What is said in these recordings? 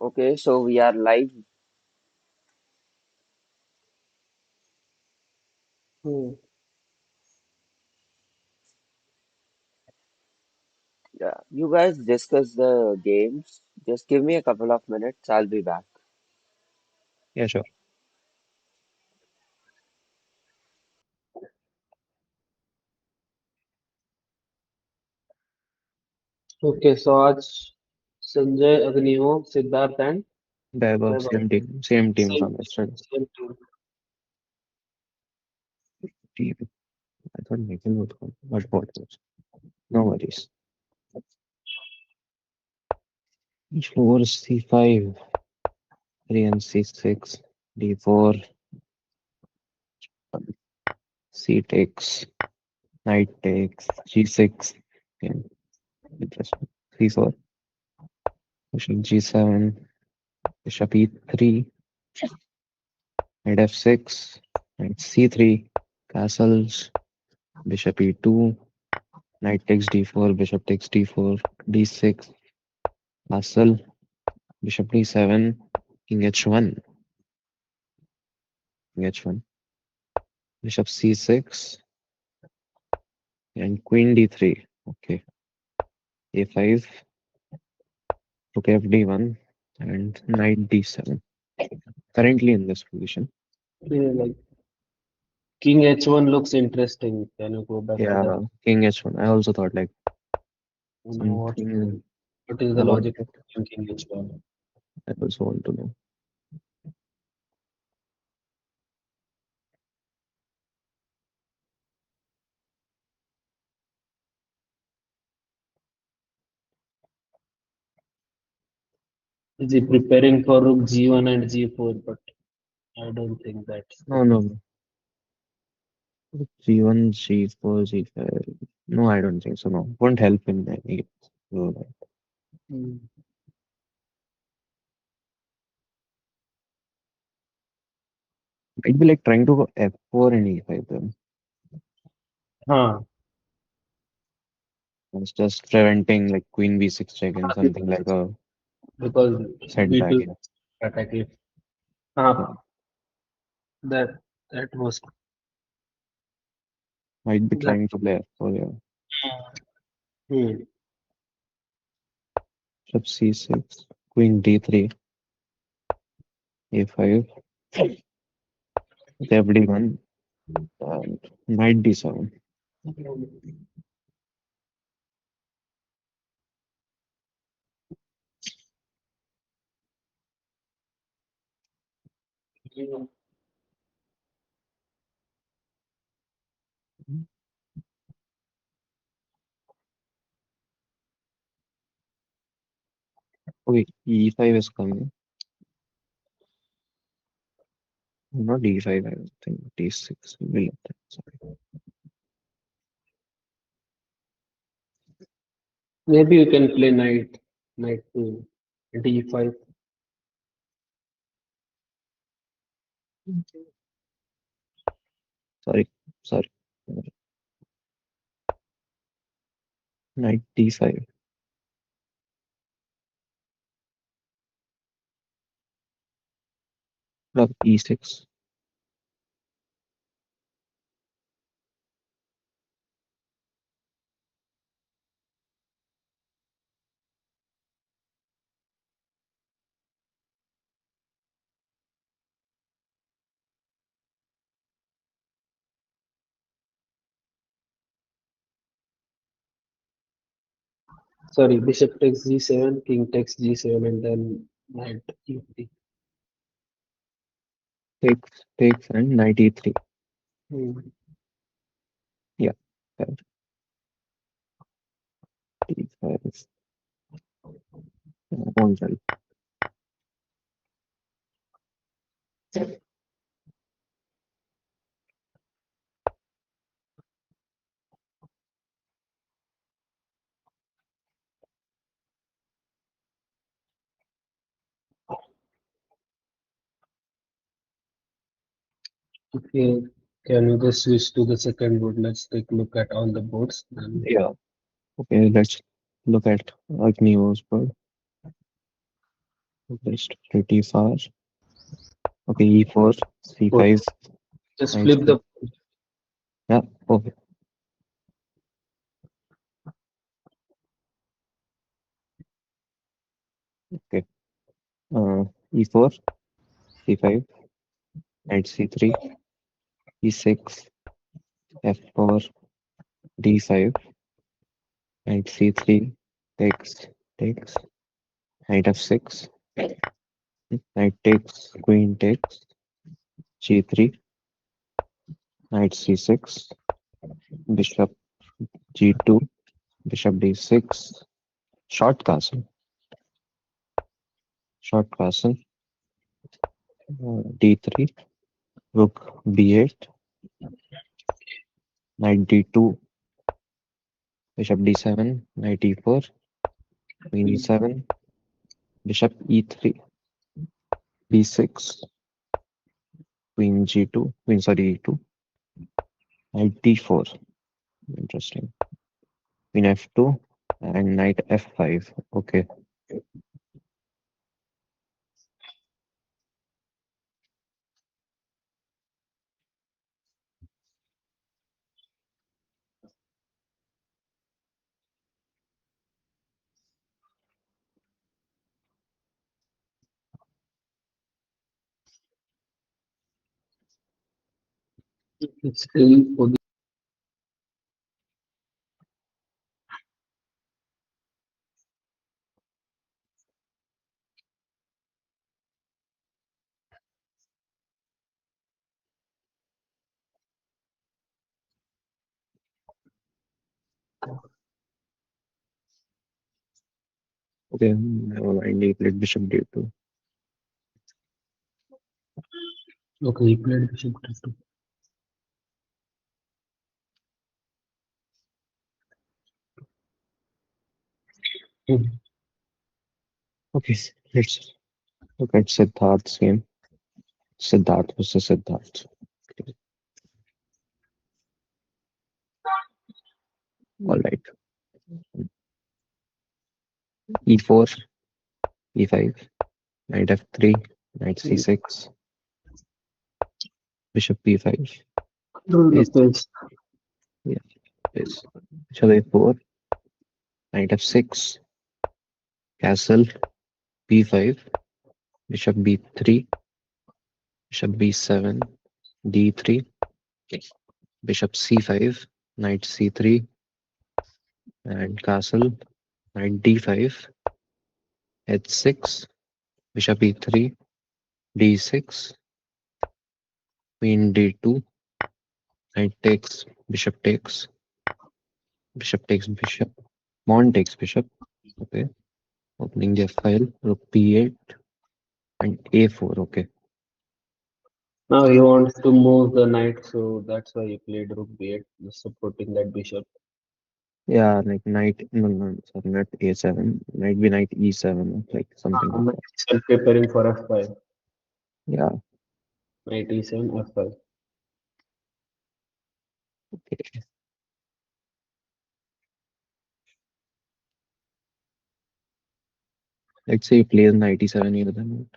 Okay, so we are live. Hmm. Yeah, you guys discuss the games. Just give me a couple of minutes. I'll be back. Yeah, sure. Okay, so आज संजय अग्निहोत्र Siddharth and Vaibhav, Vaibhav same team same from yesterday. Same team Team. I thought Nikhil would come, but what else? No worries. E4, C5, 3 and C6, D4, C takes, knight takes, G6. Okay, interesting. C4, bishop G7, bishop E3, knight F6, knight C3, castles, bishop E2, knight takes D4, bishop takes D4, D6, castle, bishop D7, king H1, king H1, bishop C6, and queen D3. Okay, A5, rook FD1, and knight D7. Currently in this position. like king h1 looks interesting. Can you go back to that? Yeah, king H1. I also thought like What something what is the about logic of king h1? I also want to know. Is he preparing for rook g1 and g4? But I don't think that's the No, no, no. G1, G4, G5. No, I don't think so. No, won't help in any case. So, Hmm. might be like trying to go F4 and E5 then. हाँ It's just preventing like queen B6 check and something like a because setback. b2 Yeah. attack it. हाँ Yeah. that was Might be that. trying to play F4. Yeah. Hmm. Bishop C6, Queen D3, A5, FD1, and Knight D7. Okay, E5 is coming. Not D5, I think D6 will be left. Sorry. Maybe you can play knight to d5. Sorry, sorry. Knight D5, rook E6. Sorry, bishop takes g7, king takes g7, and then knight e3. Takes, and Knight E3. Hmm. Yeah, that D5 is won't help. Okay, can you just switch to the second board? Let's take a look at all the boards. And Yeah. Okay, let's look at Agni's board. Just pretty far. Okay, E4, Or C5, just knight flip the. C. Yeah, okay, okay. E4, C5, knight C3, E6, F4, D5, knight C3, takes, knight F6, knight takes, queen takes, G3, knight C6, bishop G2, bishop D6, short castle, short castle, D3, rook B8, knight D2, bishop D7, knight E4, queen E7, bishop E3, B6, queen G2, queen sorry E2, knight D4, interesting, queen F2, and knight F5. Okay, It's still for the. okay, never mind, he played bishop D2. Okay, he played bishop to. Okay, let's look at Siddharth's game. Siddharth versus Siddharth. Okay, all right. E4, E5, knight F3, knight C6, bishop B5. Control the Is pace. yeah, is bishop A4, knight F6, castle B5, bishop B3, bishop B7, D3, bishop C5, knight C3, and castle, knight D5, H6, bishop E3, D6, queen D2, knight takes, bishop takes bishop, pawn takes bishop. Okay, opening the file, rook B8 and A4. Okay, Now he wants to move the knight, so that's why he played rook b8, just supporting that bishop. yeah, like knight, no, no, sorry, not A7, might be knight E7, like something like Knight that. itself preparing for f5. Yeah, Knight e7, f5. okay. Let's say he plays knight E7 here, then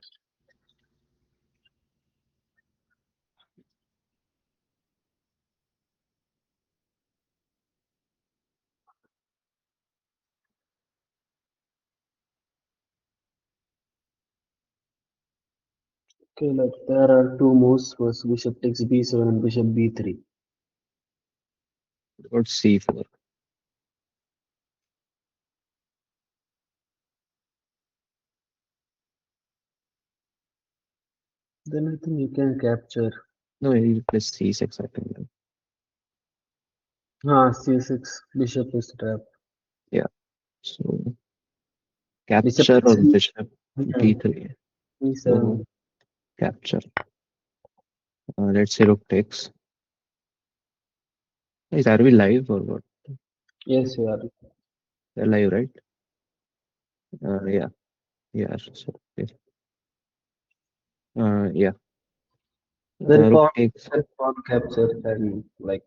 Okay, like there are two moves. First, bishop takes b7 and bishop b3. what about C4? Then I think you can capture. No, he plays C6, I think. Then. Ah, c6. Bishop is trapped. Yeah, so Bishop capture or c. bishop D3. So e7. capture. Let's say rook takes. Is are we live or what? Yes, you are. They're live, right? Yeah, yeah. So, yes. Yeah. Rook Pawn, takes. then pawn capture and like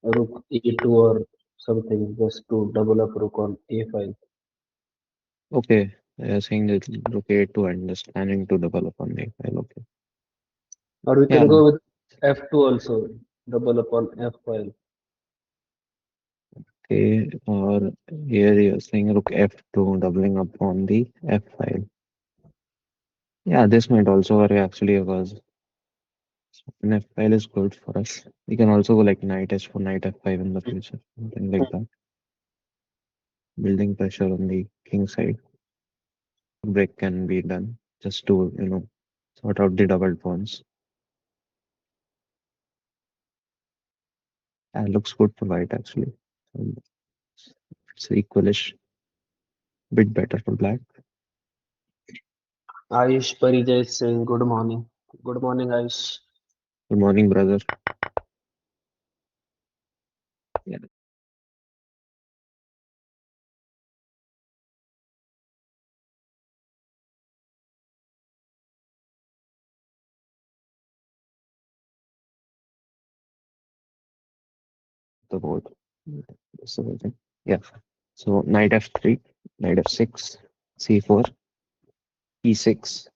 rook e2 or something just to double up rook on a5. Okay. You're saying that rook A2 and just planning to develop on the file. Okay. Or we Yeah. can go with f2 also, double up on f file. Okay. Or here you're saying rook F2 doubling up on the F file. Yeah, this might also work actually because an F file is good for us. We can also go like knight H4, knight F5 in the future, something like that. Building pressure on the king side. Break can be done just to, sort out the double pawns. Looks good for white actually. So it's equalish, bit better for black. Ayush Parija is saying good morning. Good morning, Ayush. Good morning, brother. Yeah, the board. So, yeah. So knight F3, knight F6, C4, E6,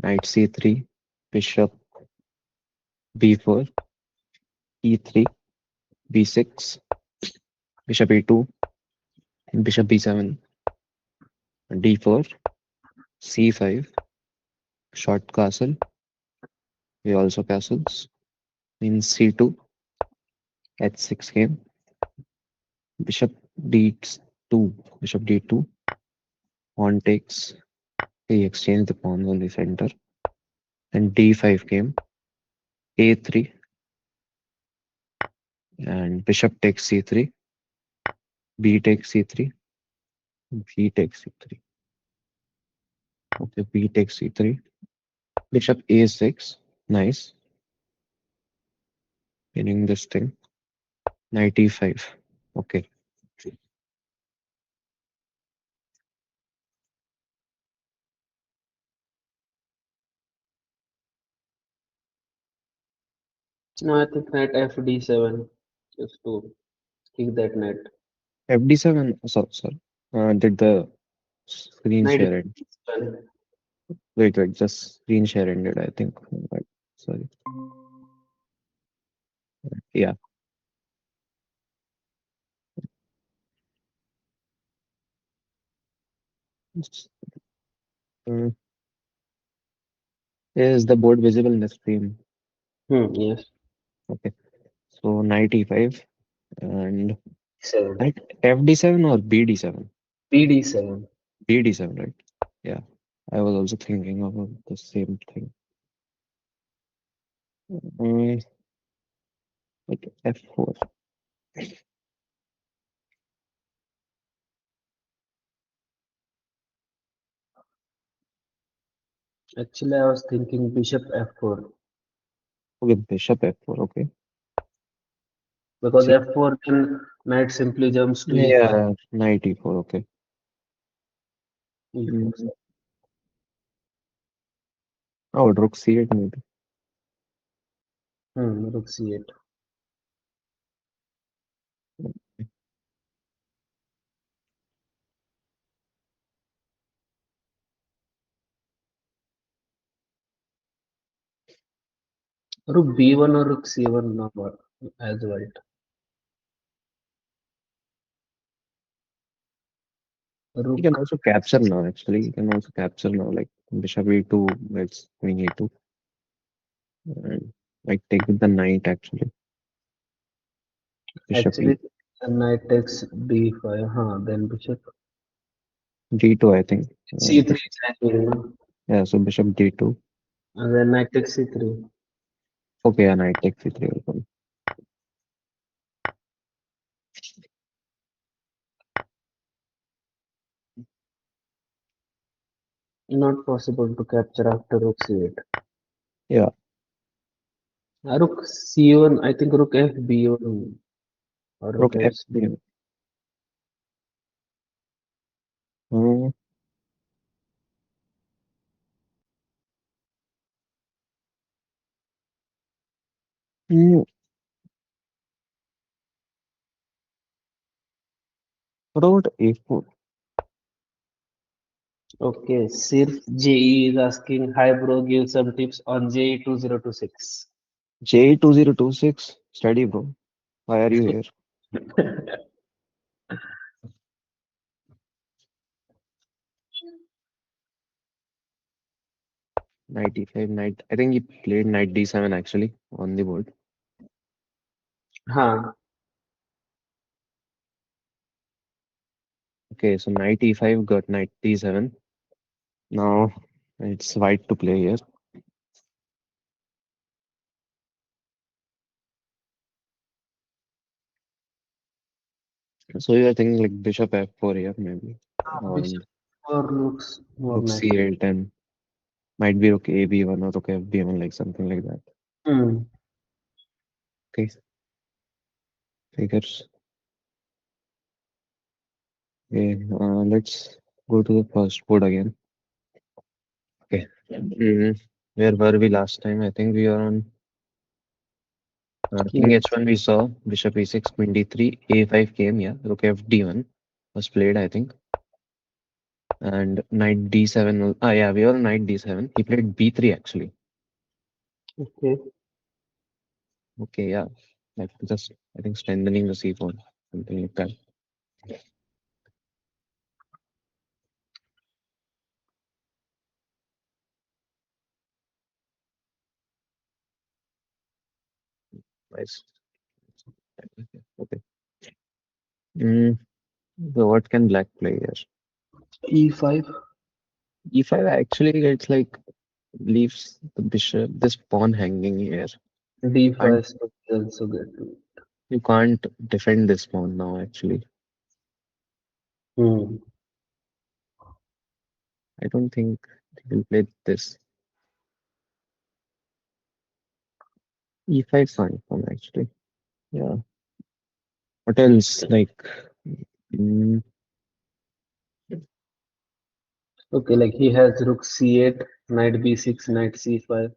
knight C3, bishop B4, E3, B6, bishop E2, bishop B7, D4, C5, short castle. We also castles. In C2, H6 game, bishop D2, bishop D2, pawn takes. He exchanged the pawns on the center. And D5 came, A3, and bishop takes C3, B takes C3, B takes C3. Okay, B takes C3, bishop A6, nice, winning this thing. Knight E5, okay. No, I think knight fd7 just to kick that knight. FD7, sorry. Did the screen Knight share end? d7. Wait, just screen share ended, I think. Right. Sorry. Yeah. Uh, is the board visible in the stream? Yes. Okay. So knight E5 and 7. knight FD7 or BD7? bd7. BD7, right? Yeah. I was also thinking about the same thing. Mm, like F4. Actually, I was thinking bishop f4 Okay, bishop F4. Okay. because See. f4 then knight simply jumps to e5. Yeah, knight E4. Okay. e4. Mm. Oh, rook C8 maybe. Rook c8. Rook b1 or rook c1 now as white. You can Rook also capture now, actually. You can also capture now, like bishop E2, let's queen E2. And like take with the knight, actually. Bishop actually E. knight takes d5. Then bishop D2, I think. c3 is hanging, Yeah, so bishop D2. and then knight takes c3. Okay, yeah, knight takes C3 also. Not possible to capture after rook c8. Yeah, Rook c1. I think rook f b1 or rook rook f. F3. Uh, mm, what about A4? Okay, Sirf JE is asking, hi bro, give some tips on JE 2026. J2026, study, bro. Why are you here? 95 knight. I think he played knight d7 actually on the board. हाँ. Okay, so knight e5 got knight d7. Now it's white to play here. So you are thinking like bishop f4 here maybe. Bishop And or looks more rook nice. c8 and might be rook ab1 or rook fb1 like something like that. Hmm. Okay, figures. Okay, let's go to the first board again. Okay. Where were we last time? I think we are on king King. h1 we saw, bishop e6, queen d3, a5 came, yeah, rook fd1 was played, I think. And knight d7, yeah, we were on knight d7. He played b3 actually. Okay. Okay, yeah, like just, I think strengthening the c4, something like that. Nice. Okay. Mm, so what can black play here? E5. e5 actually it's like leaves the bishop, this pawn hanging here. And D5 is also good. you can't defend this pawn now actually. Hmm. I don't think he will play this. E5 fine pawn actually. Yeah. What else? Like, mm, Okay, like he has rook C8, knight B6, knight C5.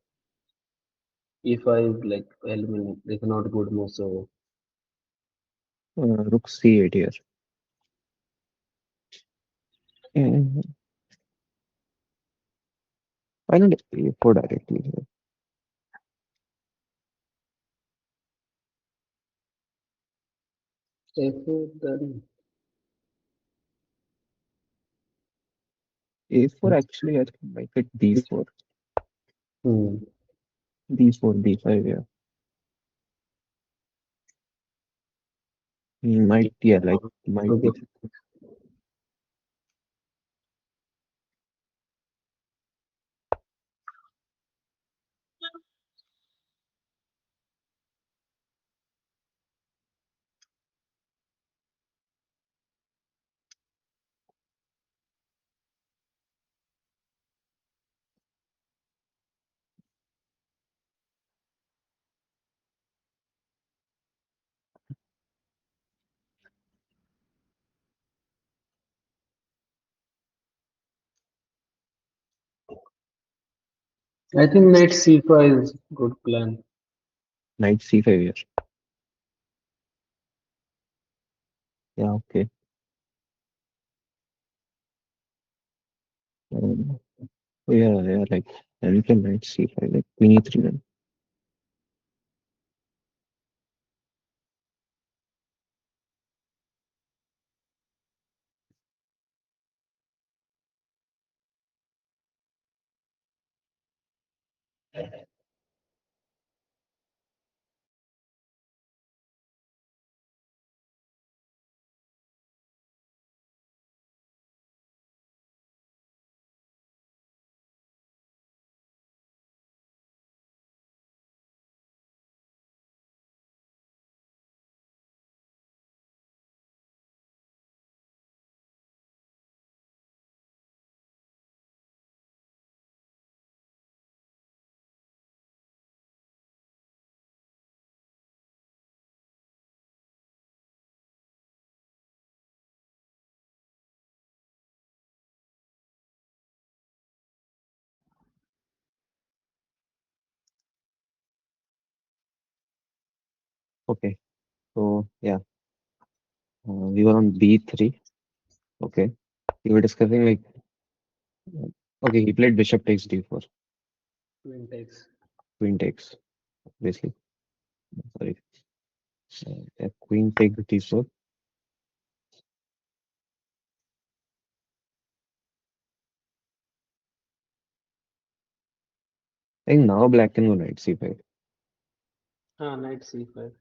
E5 like element is not good move, so rook c8 here. Mm, why not a4 directly here? F4 then. A4 actually I think might fit d4. Hmm. D4, d5, yeah. Might, yeah, like, might be. Okay. I think knight C5 is good plan. Knight c5 here. Yeah, okay. Um, oh, yeah, like, and you can knight c5, like, queen e3 then. Okay, so, yeah, we were on b3. Okay. We were discussing, like, Okay, he played bishop takes d4. Queen takes. Queen takes, obviously. Sorry. Queen takes d4. I think now black can go knight c5. Knight c5.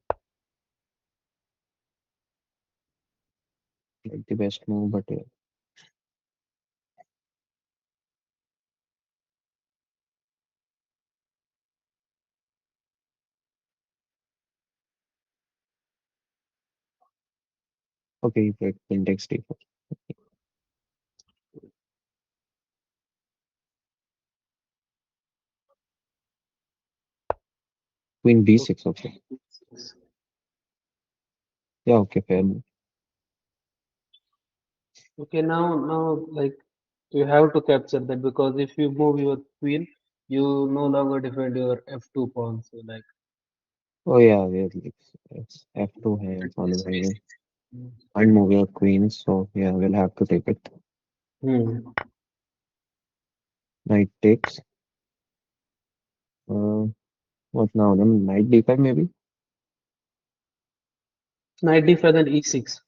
Like the best move, but yeah. Okay, he played queen takes d4. Queen b6, okay. Six. Yeah, okay, fair move. Okay, now like you have to capture that because if you move your queen, you no longer defend your f2 pawn. So like Oh yeah, it's f2 है this followed by you. basic. And move your queen, so yeah, we'll have to take it. Hmm. Knight takes. Uh, what now? Then knight d5 maybe? Knight d5 then e6.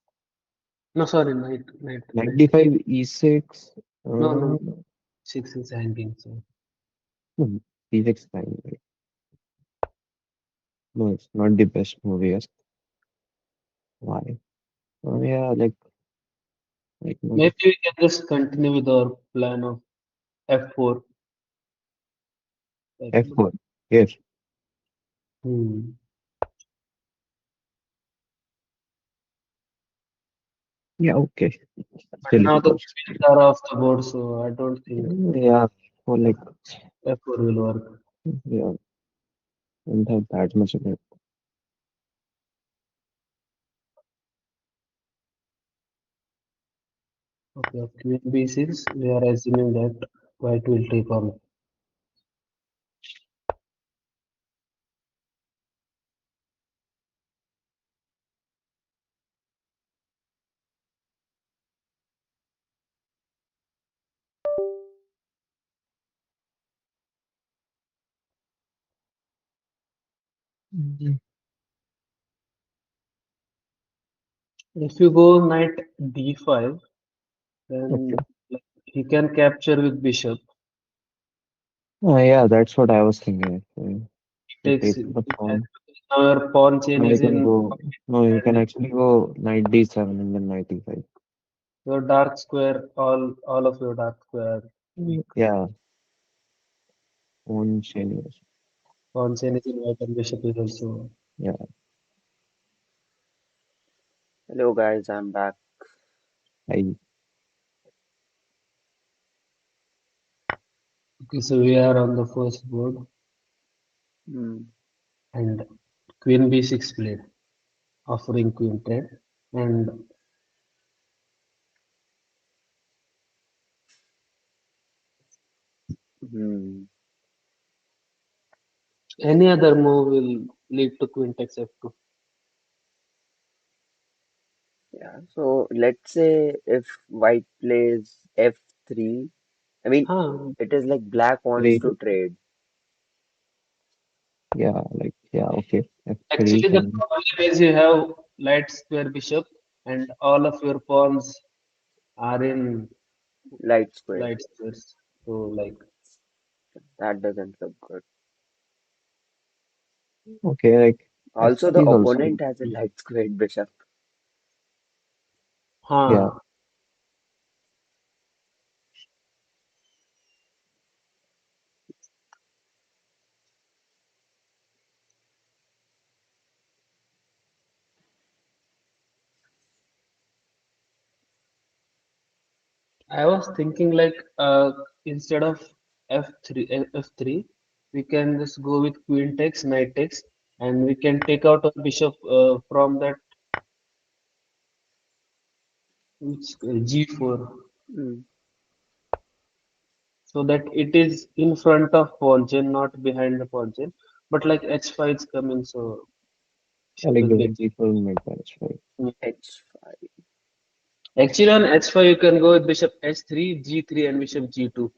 No, sorry, Knight knight. d5 e6. No. Uh, 6 is hanging. So no, e6 fine. Right? No, it's not the best move, yes. Why? Yeah, like maybe we can just continue with our plan of f4. Like, f4. Yes. hmm. Yeah, okay. But Still, now of the course. queens are off the board, so I don't think Yeah, or like, f4 will work. yeah, don't have that much of it. Okay, queen b6. We are assuming that white will take on. Mhm. If you go knight d5, Okay. then like, he can capture with bishop. Yeah, that's what I was thinking. Actually. He He takes takes it. the pawn. Now your pawn chain No, he is can in go. No, he can and actually go knight d7 and then knight e5. your dark square, all of your dark square, weak. Yeah, pawn chain. Pawn chain is in white and bishop is also. Yeah, Hello guys, I'm back. I Okay, so we are on the first board Hmm. and queen b6 played, offering queen trade. And Hmm. any other move will lead to queen takes f2. Yeah, so let's say if white plays f3, I mean, Huh. it is like black wants three. to trade. Yeah, yeah. Okay, f3 Actually, the can problem is you have light square bishop, and all of your pawns are in Light square. light squares. So, like, That doesn't look good. okay. Like Also, the f3 is also opponent has a light squared bishop. yeah. huh. I was thinking like, instead of f3, we can just go with queen takes, knight takes, and we can take out a bishop from that which g4, Hmm. so that it is in front of pawn chain, not behind the pawn chain. But like h5 is coming, so Yeah, bishop like will be. bishop d4 mid match, right? H5. Actually, on h5 you can go with bishop h3, g3, and bishop g2.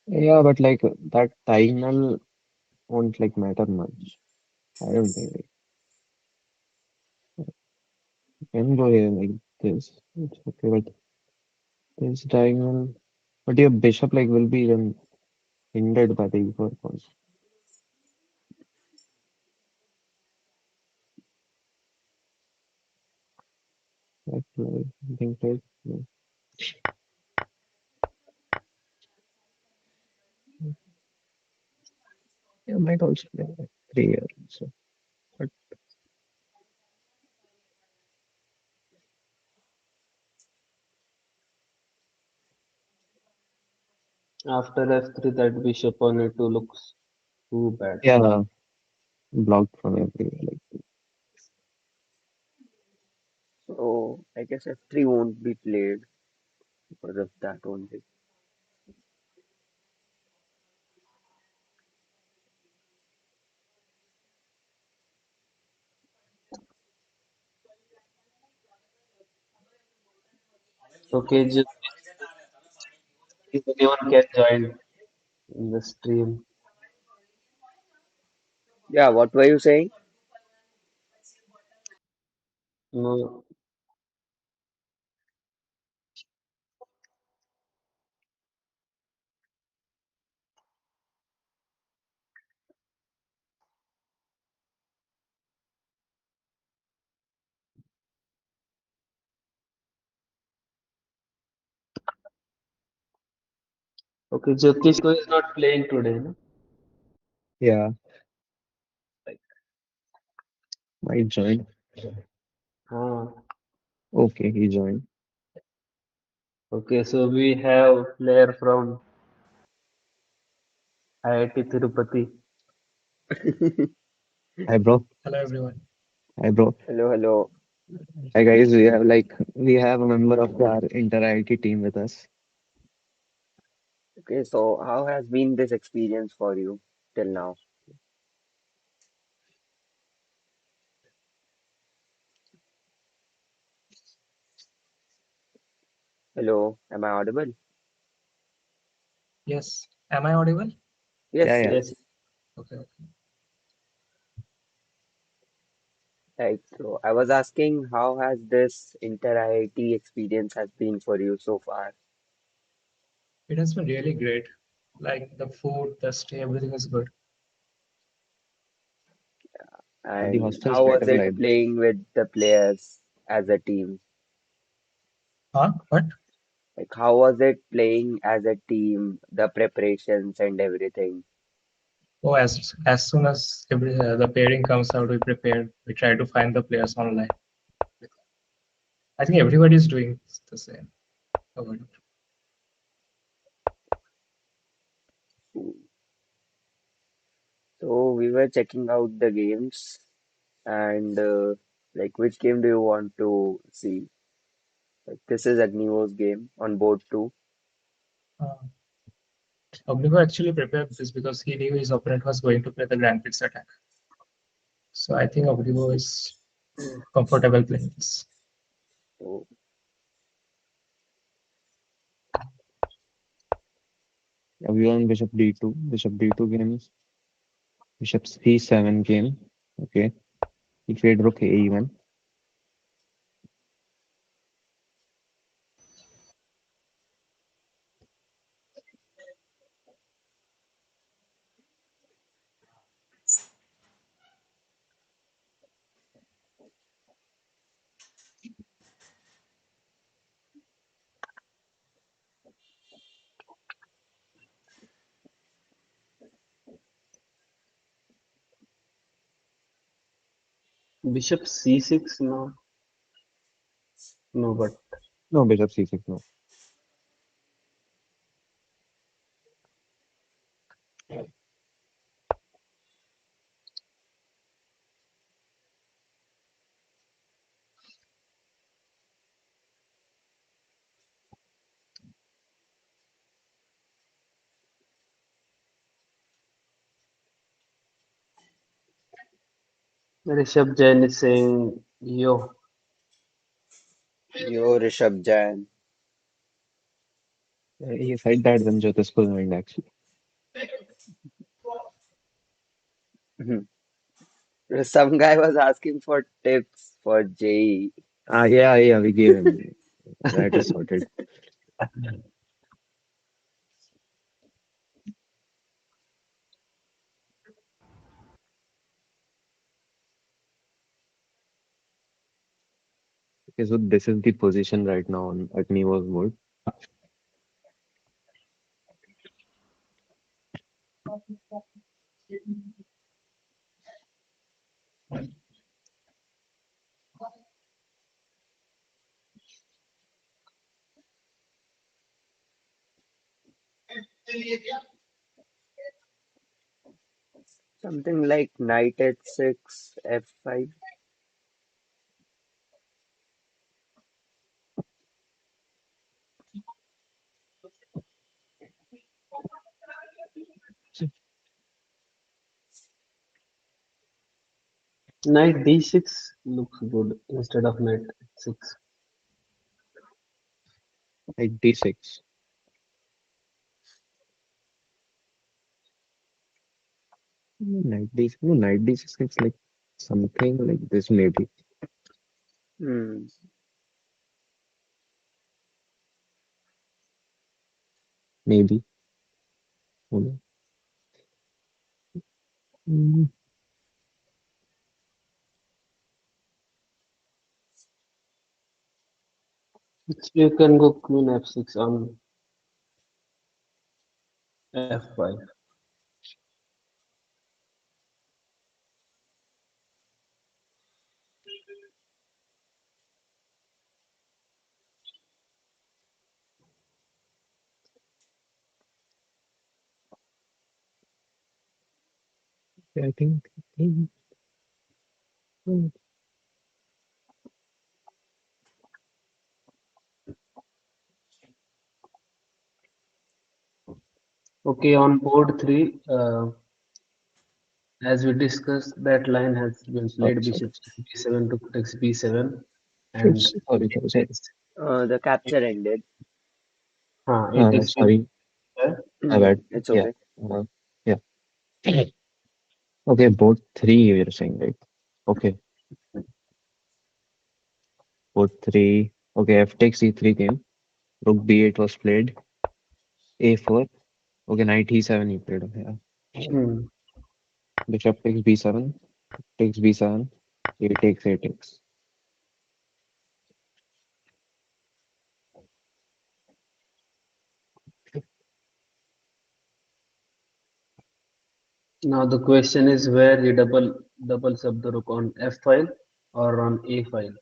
Yeah, but like that diagonal won't like matter much. I don't think like, you can go here like this. It's okay, but this diagonal, but your bishop like will be then hindered by the e4 pawn. Like, I think like yeah, might also be like 3 here. So, but After f3, that bishop on e2 looks too bad. yeah, blocked from everywhere. Like So I guess F3 won't be played because of that only. Okay, just if anyone can join in the stream. Yeah, what were you saying? No, okay, Jyotishko is not playing today, no? yeah, like might join. Ah, Okay, he joined. okay, so we have player from IIT Tirupati. Hi bro. Hello everyone. Hi bro. Hello, hello. Hi guys. We have a member of our inter-IT team with us. Okay, so how has been this experience for you till now? Hello, am I audible? Yes, am I audible? Yeah, Yes, yeah. Yes, yes. Okay, okay. Right. So I was asking how has this inter-IIT experience has been for you so far? It has been really great. Like the food, the stay, everything is good. Yeah, the And hostel's how was better it like playing with the players as a team? Huh? What? Like how was it playing as a team, the preparations and everything? Oh, as soon as the pairing comes out, we prepare. We try to find the players online. I think everybody is doing the same. Oh, So we were checking out the games and like which game do you want to see? Like this is Agnivo's game on board two. uh, Obnivo actually prepared this because he knew his opponent was going to play the Grand Prix attack. So I think Obnivo is comfortable playing this. So yeah, we on bishop d2, bishop d2 games, bishop c7 game. Okay, he played rook a1. bishop c6. No, no, but No, bishop c6. No. Rishabh Jain is saying, yo, Yo, Rishabh Jain. He said that when Jyotish could mind actually. Some guy was asking for tips for JE. Yeah, yeah, we gave him. That is sorted. Okay, so this is the position right now on Agni's board. Something like knight h6, f5. Knight d6 looks good instead of knight 6. Like D6. Knight D6. No, Knight D6 is like something like this, maybe. Hmm. Maybe. Hold on. Mm, You can go queen f6 on f5. I think. Mm, mm, Okay, on board 3, as we discussed, that line has been Sorry, played sorry. bishop b7 to takes b7 and Oops, sorry, sorry, it sorry. takes, The capture ended. it takes Sorry, b5. my bad. It's Yeah. okay. Uh, yeah. Okay, board three, you're saying, right? Okay, board three. Okay, F takes E3 came. Rook B8 was played. A4. Okay, knight E7 he played. Yeah. Hmm. Bishop takes B7. Takes B7. A takes A takes. Now the question is where he doubles up the rook on f file or on a file.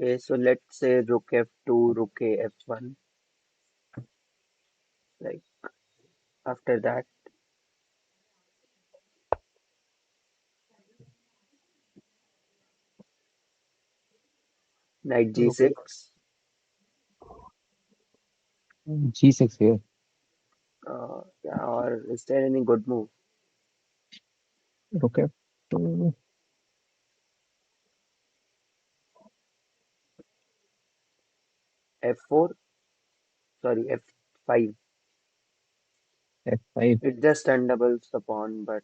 Okay, so let's say rook f2, rook a f1. Like after that, knight Rook g6. G6 here. Yeah, or is there any good move? Rook F2, f4, sorry, f5. F5. It just undoubles the pawn, but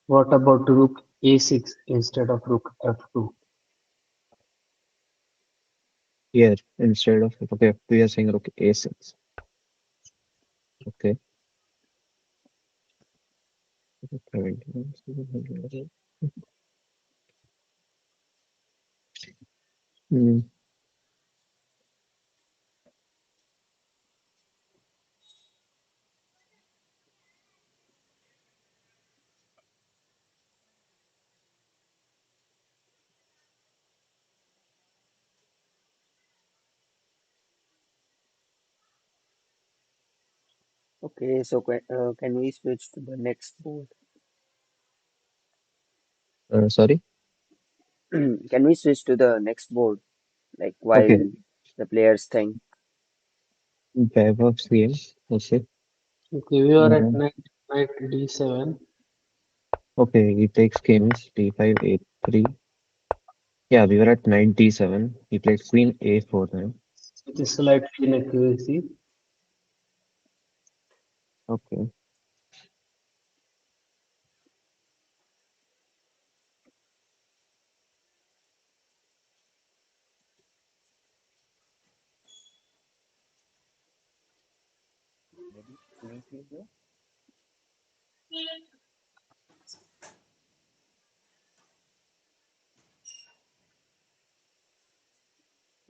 What about rook a6 instead of rook f2? Here, instead of rook F2, we are saying rook A6. Okay. Hmm. okay. So can we switch to the next board? Sorry. Can we switch to the next board? Like Okay. while the players think. Vaibhav's game. Okay. Okay, we are at Uh, knight d7 okay. He takes kings d5, a3. Yeah, we were at knight d7. He played queen a4 then. with a slight inaccuracy. Okay.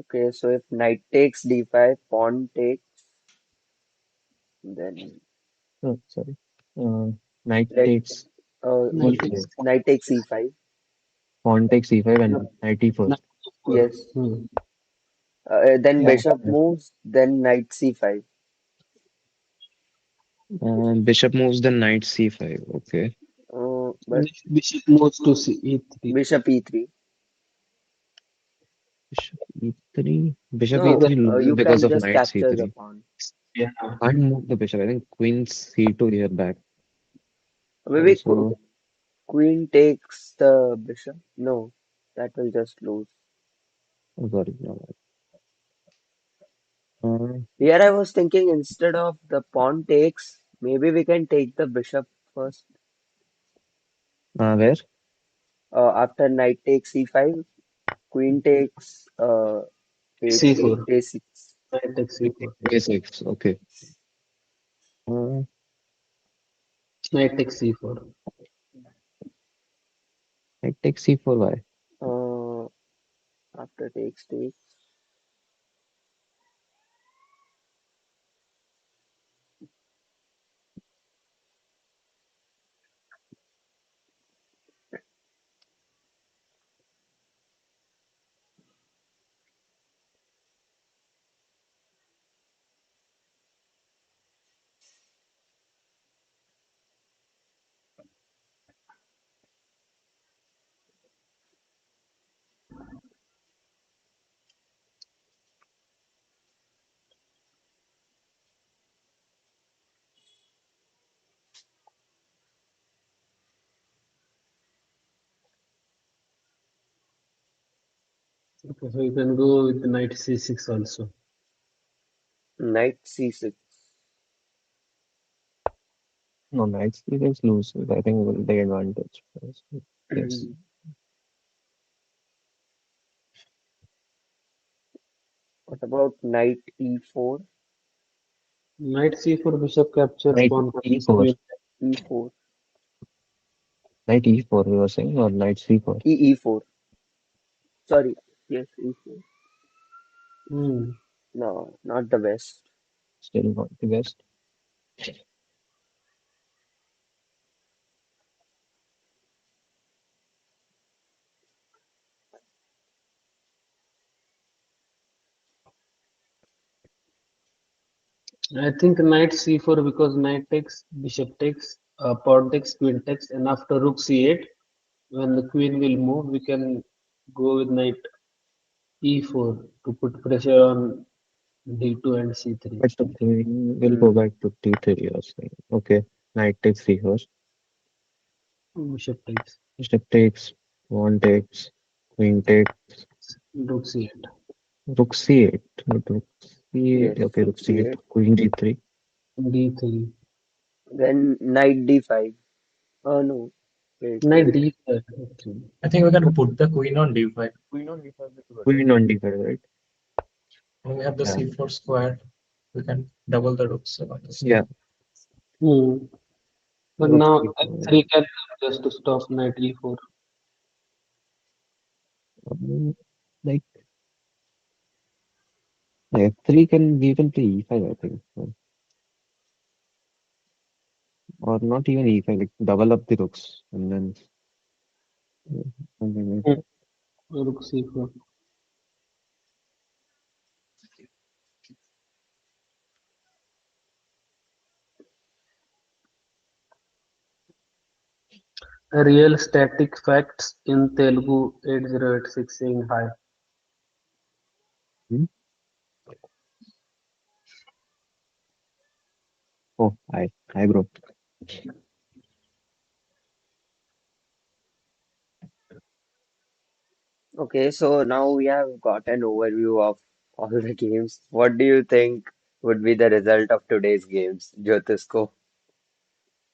Okay, so if knight takes d5, pawn takes, then Oh, sorry. Uh, Knight let takes. Knight What takes play? knight takes e5. Pawn takes e5 no, and knight e4. knight e4. Yes. Hmm. Then Yeah. bishop moves, then knight c5. Bishop moves the knight c5. Okay. But Bishop moves to e3. bishop e3. Bishop e3. Bishop No, Either e3 loses you because can of just knight capture the c3. pawn. yeah. Can't move the bishop. I think queen c2 here back. Maybe Also, queen takes the bishop. No, that will just lose. oh, sorry. No. Uh, Here I was thinking instead of the pawn takes, maybe we can take the bishop first. where? After knight takes e5, queen takes a3, c4. a6. Knight takes Queen c4. takes a6. Okay. Uh, Knight takes c4. knight takes c4. Why? Uh, After takes. Okay, so you can go with knight c6 also. Knight c6. No, knight c6 loses. I think will take advantage. Yes. What about knight e4? Knight c4, bishop captures, Knight pawn captures, e4. queen. E4. Knight e4 you were saying or knight c4? E4. Sorry. Yes, e4. Hmm. No, not the best. Still not the best. I think knight c4 because knight takes, bishop takes, pawn takes, queen takes, and after rook c8, when the queen will move, we can go with knight e4 to put pressure on d2 and c3. But the queen will go Hmm. back to t3 you're saying. Okay. Knight takes c4. Bishop takes, Bishop takes. Pawn takes. Queen takes. rook c8, Rook c8. Not rook Yes, c8. Okay, rook rook c8. c8. Queen g3. d3, Then knight d5. Oh no. Wait, knight wait. d5 actually. I think we can put the queen on d5. Queen on d5, right? And we have the Yeah. c4 square. We can double the rooks on the Yeah. c4. Hmm. But Rook now c4. f3 can come just to stop knight e4. Like f3 can we can play e5, I think. Or not even e5, like double up the rooks and then something like Hmm. that. Rook c4. Real static facts in Telugu 8086 saying hi. Hmm? Oh, hi, bro. Okay, so now we have got an overview of all the games. What do you think would be the result of today's games, Jyotisko?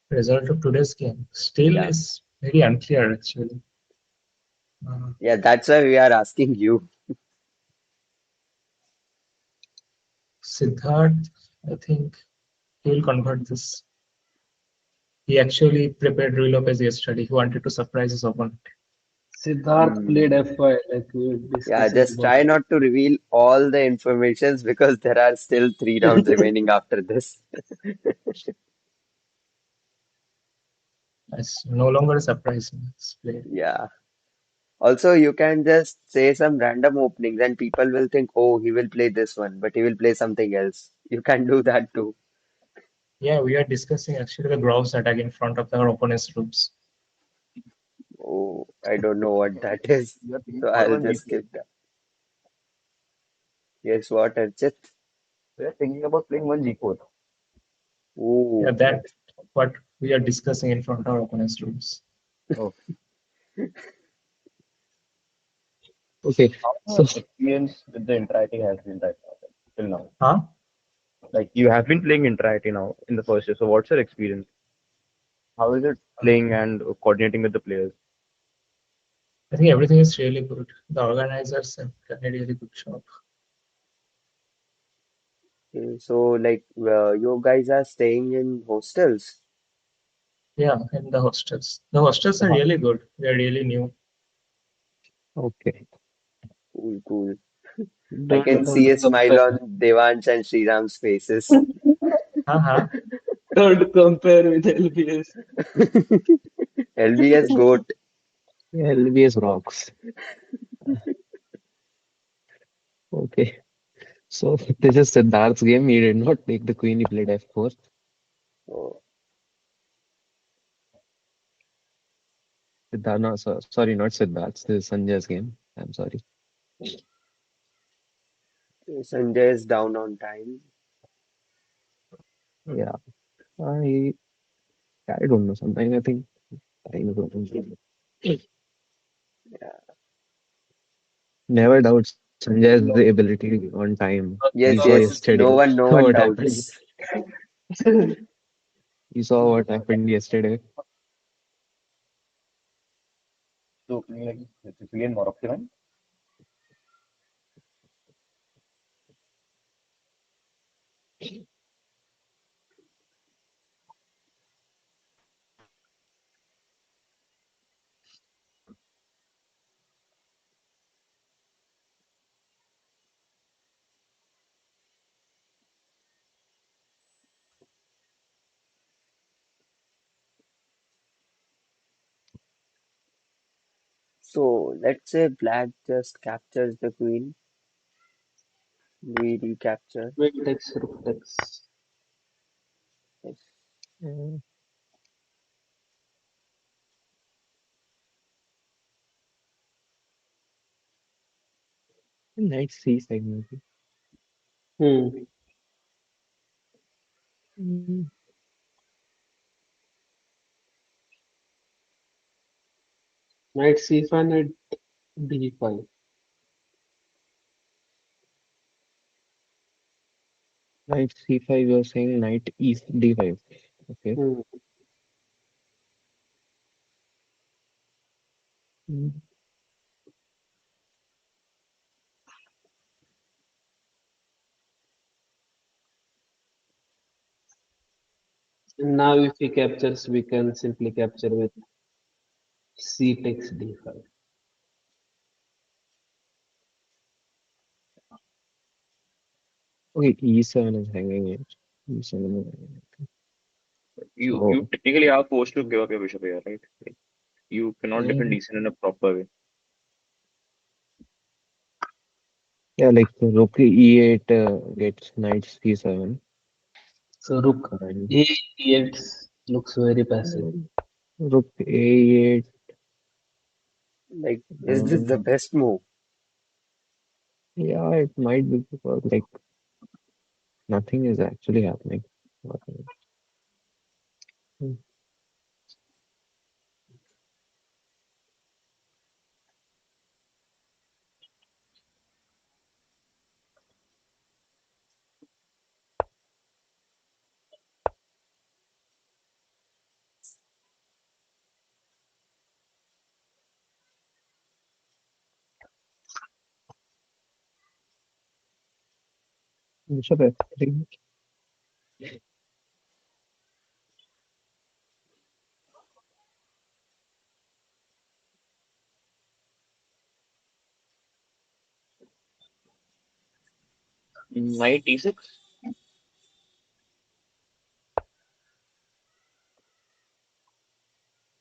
Result of today's game still Yeah. is very unclear actually. Uh, Yeah, that's why we are asking you. Siddharth, I think he will convert this. He actually prepared Rule of As yesterday. He wanted to surprise his opponent. Siddharth played Hmm. f5 like we were Yeah, discussing just about. try not to reveal all the informations because there are still 3 rounds remaining after this. It's no longer a surprise. It's played. Yeah. Also, you can just say some random openings and people will think, oh, he will play this one, but he will play something else. You can do that too. Yeah, we are discussing actually the Groves attack in front of our opponent's troops. Oh, I don't know what that is. So I'll just skip that. Guess what, Archit? Yeah, Oh, that what we are discussing in front of our opponent's troops. Okay, so Huh? Uh, I think everything is really good. The organizers have done a really good job. okay. So like, you guys are staying in hostels. Yeah, and the hostels. The hostels are uh, really good. They're really new. okay. Cool, cool. I can Don't see a smile compare. on Devansh and Sriram's faces. Huh? Don't compare with LBS. LBS GOAT. Yeah, LBS rocks. Okay. So this is Siddharth's game. He did not take the queen. He played f4. Oh, Siddharth, no, sorry, not Siddharth's. This is Sanjay's game. I'm sorry. Sanjay is down on time. Yeah, I I don't know. Sometimes I think time is over. Yeah. Never doubt Sanjay's ability on time. We Yes, saw yes. yesterday No what one happened. doubts. You saw what happened yesterday. So opening like Sicilian Moroccan. So let's say black just captures the queen. We recapture. Queen takes, rook takes. Yes. Uh, Knight C5 maybe. Hmm. Mm, Knight c5, knight d5. Knight C5, you're saying knight E D5. Okay. Hmm. Mm, And now if he captures, we can simply capture with c takes d5. Okay, E7 is hanging it. E7 is hanging it. You So, technically are forced to give up your bishop here, right? Like, you cannot defend uh, d7 in a proper way. yeah, like rook E8 gets knight C7 So rook and a8 looks very passive. rook A8. Like, is this the Uh, best move? yeah, it might be because like nothing is actually happening. Nothing. Mm, Bishop F3. Knight e6.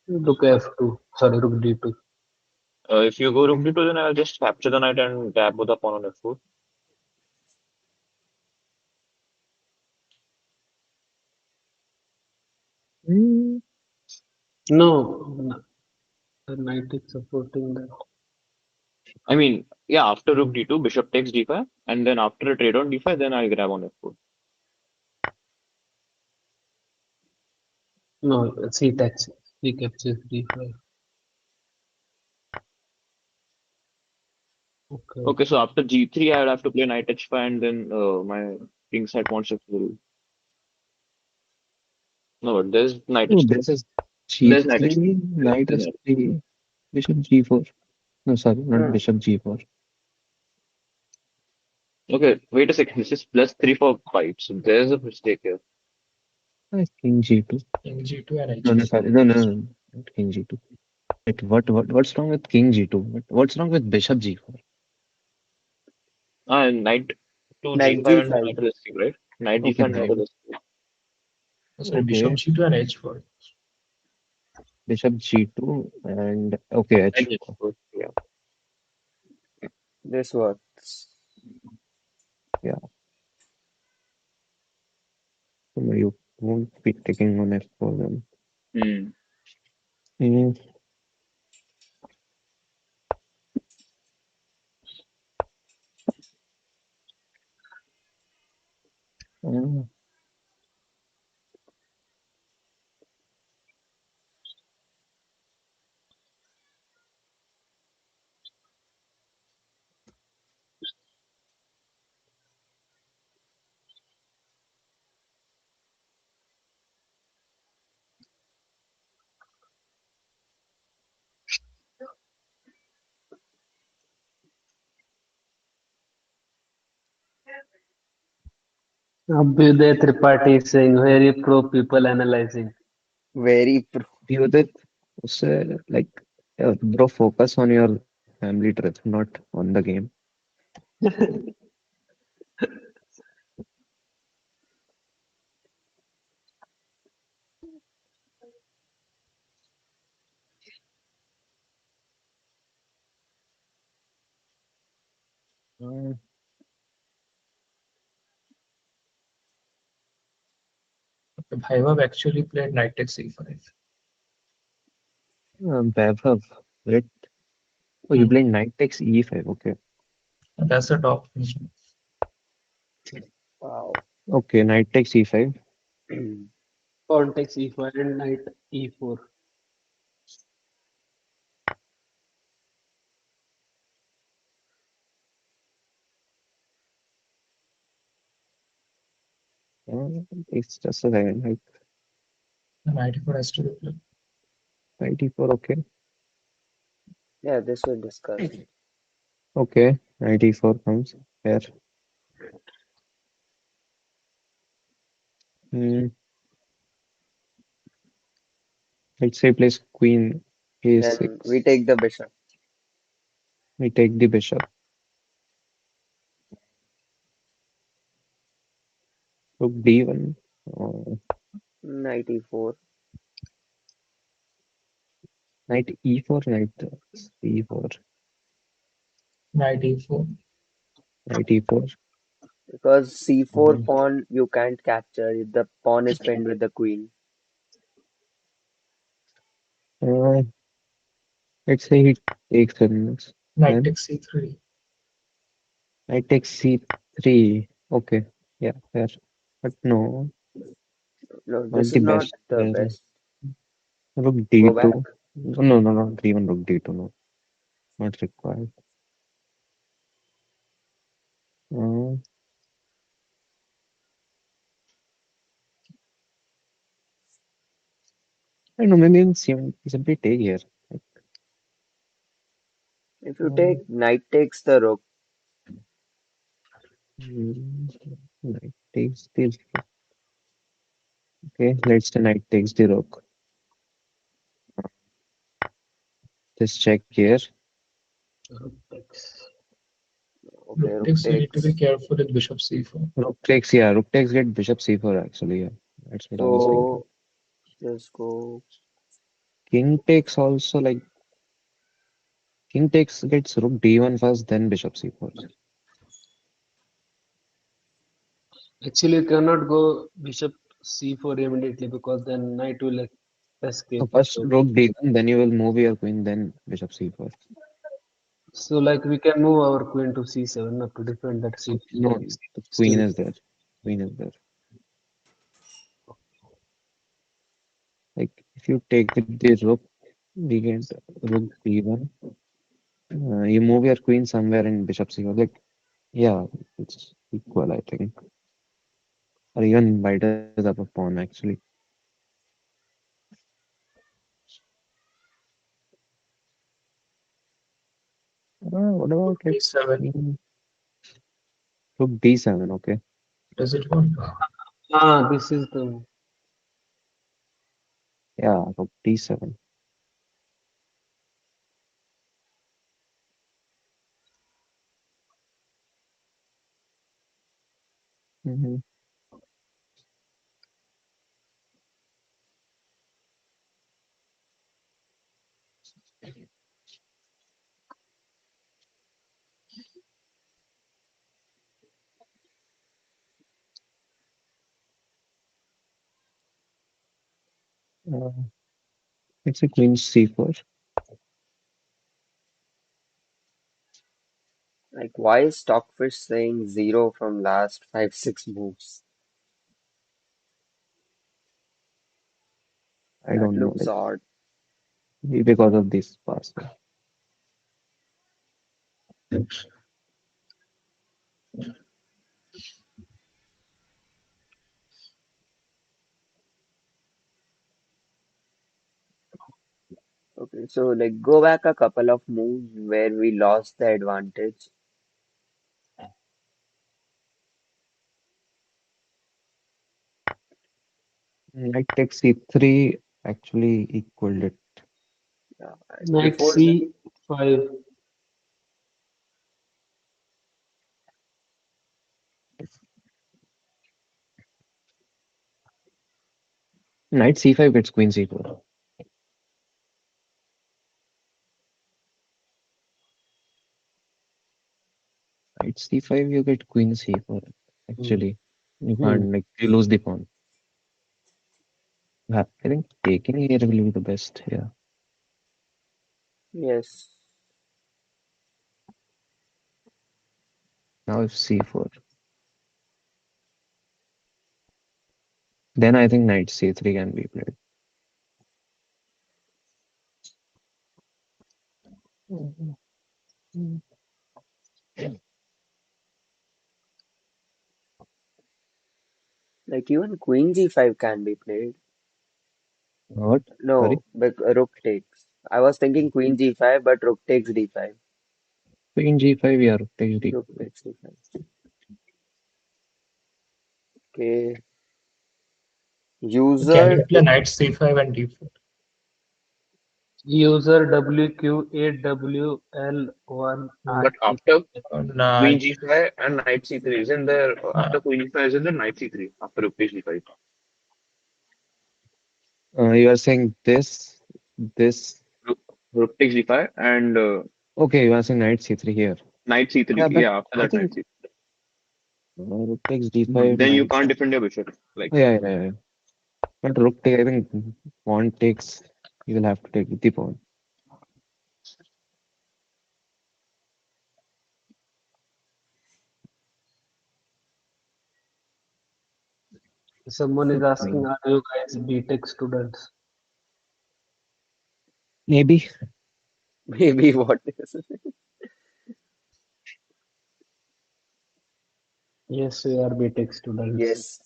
Rook f2. Sorry, rook d2. If you go rook d2, then I'll just capture the knight and grab both the pawn on f4. Mm, No, the knight is supporting that. I mean, yeah, after rook d2, bishop takes d5, and then after a trade on d5, then I'll grab on f4. No, c takes. C captures d5. Okay. Okay, so after g3, I'll have to play knight h5, and then my king side pawn shift will. No, but there's knight oh, h3. this is There's knight h3. G3, knight There's knight. S3, Bishop G4. No, sorry, not Hmm. Bishop G4. Okay, wait a second. This is plus 3 for white, so there's a mistake here. King G2. King G2 and No, no, H4. sorry, no, not King G2. Wait, what's wrong with King G2? What's wrong with Bishop G4? And knight to Knight g5 and G5. knight to s3, right? Knight Okay, g5 and knight knight. to s3. Oh, sorry, Bishop Okay, G2 and H4. Bishop G2 and okay, And H4. h4. Yeah. This works. Yeah, so you won't be taking on F4 then. Hmm. Mm, uh, Abhyuday Tripathi is saying very pro people analyzing. Very pro. Udit, उससे like bro, focus on your family trip, not on the game. Uh, Bhairav actually played knight takes c5. Vaibhav, wait. Oh, you Hmm. played knight takes e5. Okay. That's the top position. Wow. Okay, knight takes e5. Pawn takes e5 and knight e4. It's just a second. Like The knight e4 has to be played. knight e4. Okay. Yeah, this we discussed. Okay. Knight e4 comes. Fair. Hmm. Let's say place queen Then we a6. take the bishop. We take the bishop. Rook d1. Uh, Knight e4. knight e4. Knight c4. Knight e4. Knight e4. Because c4 Uh, pawn you can't capture if the pawn is pinned with the queen. uh, let's say he takes it. Knight Then takes c3. knight takes c3. Okay. Yeah, fair. But no, No, not this the is not best. the best. Rook Go d2. back. No, no, not even rook d2. No, not required. Uh, I don't know, maybe even simply take here. Like, If you uh, take knight takes the rook, knight takes the okay. Let's say knight takes the rook. Just check here. Rook takes. okay, Rook rook takes, you need to be takes. careful with bishop c4. Rook takes, yeah. Rook takes get bishop c4 actually. Yeah, that's what I was thinking. So just go. King takes also like king takes gets rook d1 first, then bishop c4. Actually, you cannot go bishop c4 immediately because then knight will So escape. first rook d1, then you will move your queen, then bishop c4. So like we can move our queen to c7 not to defend that c No, the queen still. is there. Queen is there. Like if you take with the rook, we get rook d1. You move your queen somewhere in bishop c4. Like yeah, it's equal, I think. Or even wider up a pawn actually. What Rook about like d7. queen rook d7? Okay. Does it work? This is the Yeah, rook d7. Mm-hmm. Uh, it's a queen c4. Like, why is Stockfish saying zero from last 5, 6 moves? I That don't know, looks like odd. because of this pass. Okay, so like go back a couple of moves where we lost the advantage. Knight takes c3 actually equaled it. Yeah, Knight before C5. Knight c5 gets queen c4. Knight c5 you get queen c4. Hmm. Actually, you Hmm. can't like you lose the pawn. I think taking here will be the best. Yeah. yes, Now if c4, then I think knight c3 can be played. Mhm. like even queen g5 can be played. What? Sorry, No, but rook takes. I was thinking queen g5, but rook takes d5. queen g5. Yeah, rook takes Rook d5. takes d5. Okay, Can user. you play knight c5 and d4? User WQ8WL1 But after Nah, queen g5 and knight c3, isn't there, uh, after queen e5, isn't there knight c3 after rook takes d5? You are saying this. Rook takes d5 and Okay, you are saying knight c3 here. knight c3. Yeah, but Yeah, after I that knight think c3. rook takes d5, Then you knight. can't defend your bishop. Like, Yeah, yeah, yeah. But rook take, I think pawn takes. You will have to take with the pawn. Someone is asking, Queen. are you guys BTech students? Maybe. Maybe what is. Yes, we are BTech students. Yes,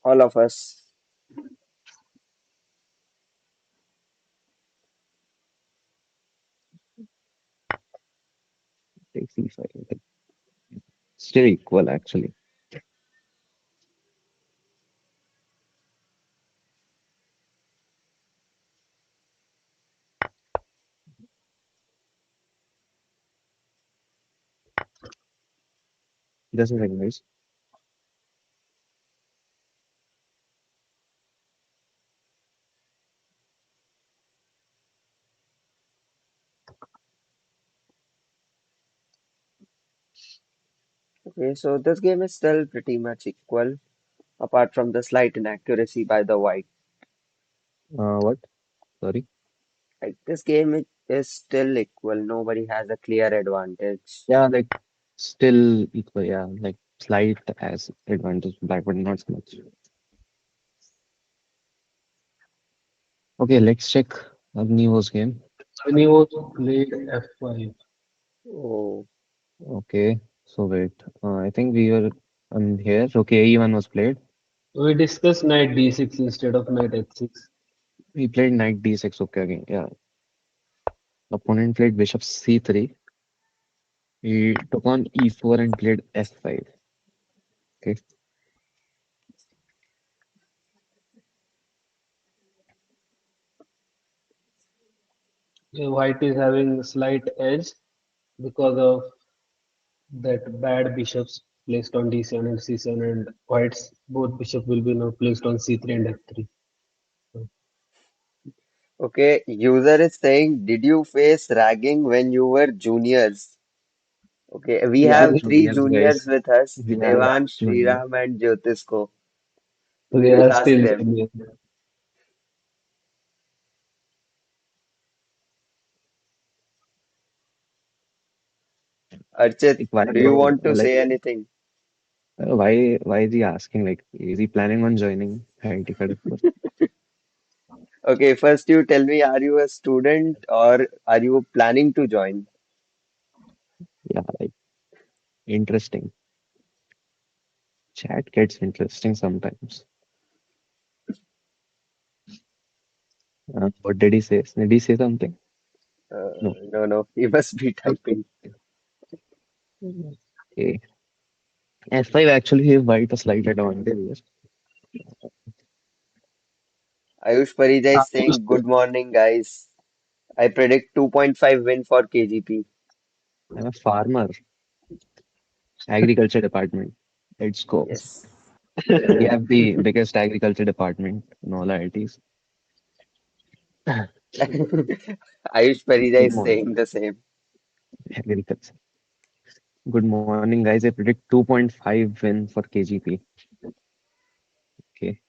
all of us. Take c5. Like, still equal actually. Doesn't recognize. Okay, so this game is still pretty much equal, apart from the slight inaccuracy by the white. What? Sorry. Like this game is still equal. Nobody has a clear advantage. Yeah, like still equal. Yeah, like slight as advantage black, but not so much. Okay, let's check Agnivo's game. Agnivo played F5. Oh, Okay, so wait. I think we were on here. Okay, E1 was played. We discussed knight D6 instead of knight H6. We played knight d6. Okay, again. Yeah. Opponent played bishop c3. He took on e4 and played f5. Okay. White is having slight edge because of that bad bishops placed on D7 and C7, and White's both bishop will be now placed on C3 and F3. okay. User is saying, did you face ragging when you were juniors? Okay, we We are have three juniors, juniors guys. with us, We are Devan, juniors. Sriram, and Jyotisko. We We are will ask still them. junior. Archit, Like, why, do you want to like, say anything? why is he asking? Like, is he planning on joining IIT Kharagpur? Okay, first you tell me, are you a student or are you planning to join? Yeah, like, interesting. Chat gets interesting sometimes. What did he say? Did he say something? No. No, no, he must be Okay. typing. Okay. F5 actually gave white a slight advantage. Ayush Parijay is saying, good morning, guys. I predict 2.5 win for KGP. I'm a farmer, agriculture department. Let's go. Yes. We have the biggest agriculture department in all IITs. Ayush Parijay Good is morning, saying the same. agriculture. Good morning, guys. I predict 2.5 win for KGP. Okay,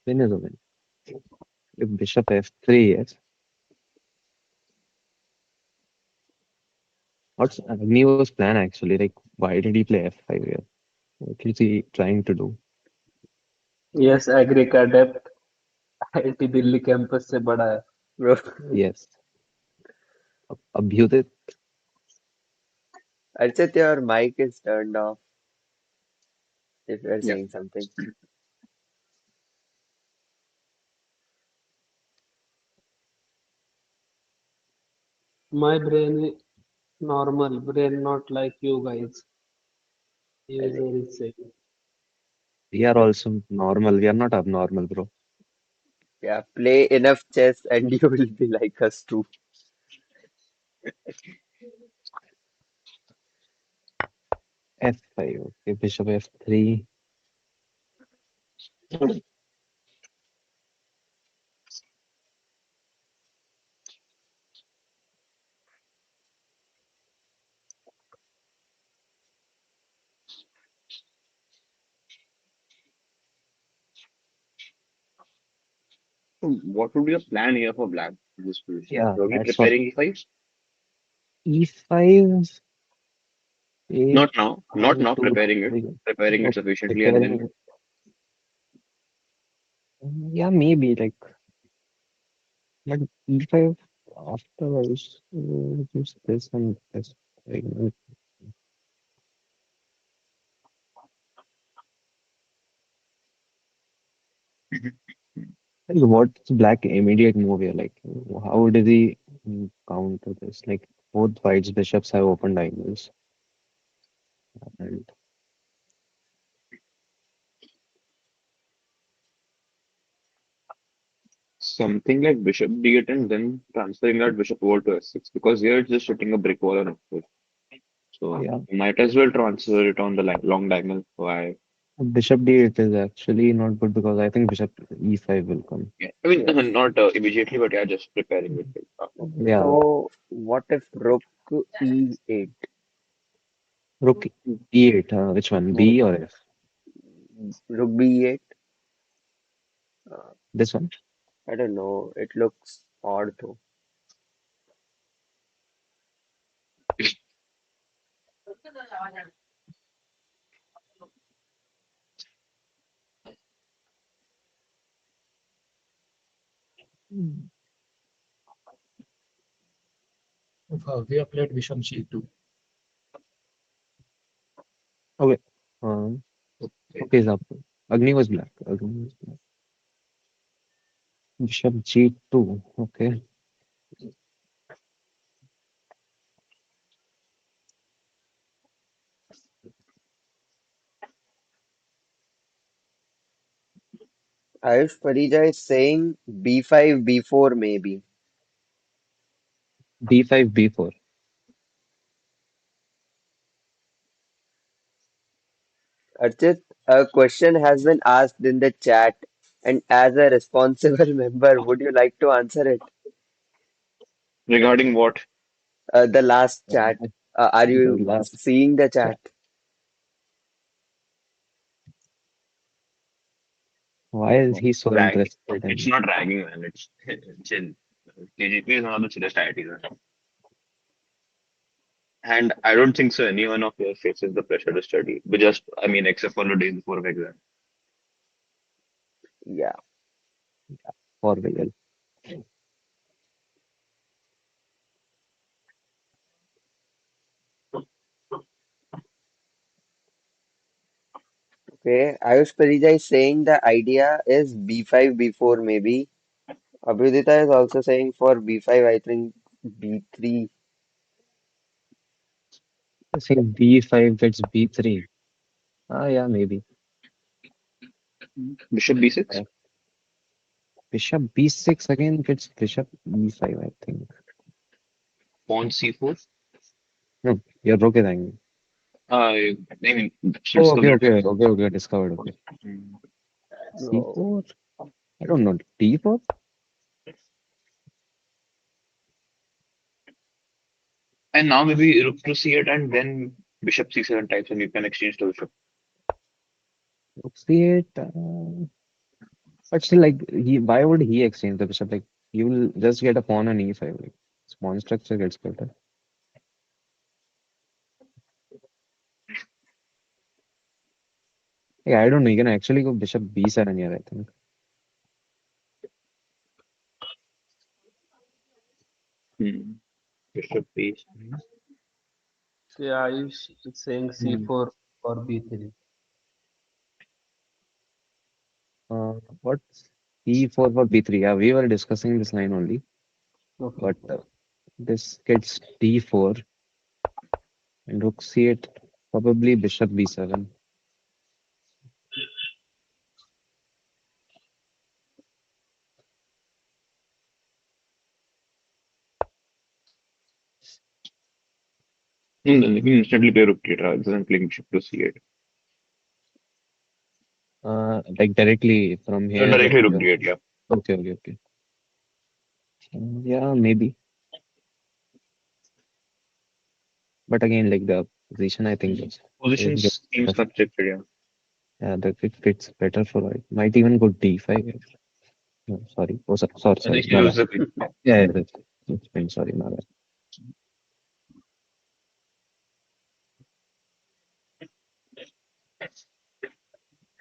win is a win. If Bishop F3, yes. What's Agni's plan actually? Like, why did he play F5 here? What is he trying to do? Yes agree का depth IIT Delhi campus से बड़ा है. Bro, Yes, Abhyudit. Archit, your mic is turned off if you're Yeah. saying something. My brain is normal brain, not like you guys. Correct. User is saying. We are also normal. We are not abnormal, bro. Yeah, play enough chess and you will be like us too. F5. Okay, Bishop F3. So what would be your plan here for black in this position? Yeah, Probably that's what. preparing e5? E5, A, Not now. Not one, now two, preparing it. three. Preparing it Oh, sufficiently and then preparing. Yeah, maybe like, but E5 afterwards, just this and this. Like, what's black immediate move here? Like, how did he counter this? Like, both white's bishops have open diagonals. And something like bishop d8 and then transferring that bishop over to s6 because here it's just hitting a brick wall on f4. So yeah, might as well transfer it on the long diagonal. Why? bishop d8 is actually not good because I think bishop e5 will come. Yeah. I mean, Yes. not immediately, but yeah, just preparing it. Yeah, So what if rook e8? rook e8. Which one? No, B or F? Rook b8? Uh, This one? I don't know. It looks odd though. Hmm. We have played bishop g2. Okay. Um, okay. okay, Zap. Agni was black. Agni was black. Bishop g2. Okay. Ayush Parija is saying b5, b4 maybe. d5, b4. Archit, a question has been asked in the chat, and as a responsible member, would you like to answer it? Regarding what? The last chat. Are The you last seeing the chat. chat? Why is he so Rag. interested It's in? not ragging, man. It's chill. KGP is one of the chillest IITs. And I don't think so any one of you faces the pressure to study. But just, I mean, except for the days before the exam. Yeah. For real. Okay. Ayush Parija is saying the idea is b5, b4 maybe. Abhidita is also saying for b5, I think b3. See, b5 gets b3. Ah, yeah, maybe. Bishop b6? Bishop B6 again gets bishop E5, I think. Pawn C4. No, your rook is angry. I mean, Oh, let's go okay, get. okay, okay, okay, discovered. Okay. Hmm. No. C4? I don't know. D4? And now maybe rook to C8 and then bishop C7 types, and you can exchange the bishop. Rook C8. But still, like, why would he exchange the bishop? Like, you'll just get a pawn on E5. Like, pawn structure gets better. Yeah, I don't know. You can actually go bishop B7 here, I think. Hmm. Bishop base. So yeah, it's saying Hmm. C4 or B3. What's E4 for B3? Yeah, we were discussing this line only. Okay. But this gets D4 and rook C8, probably bishop B7. Then you can instantly play rook to8 rather than playing bishop to C8. Like directly from here. Directly rook to8, yeah. Okay, okay, okay. Yeah, maybe. But again, like the position, I think is get Positions seems better. constructed, yeah. Yeah, that it fits better for it. Might even go D5. No, sorry. Oh, sorry, I sorry. think he My bad. loses the queen. Yeah, yeah, that's fine. Sorry, my bad.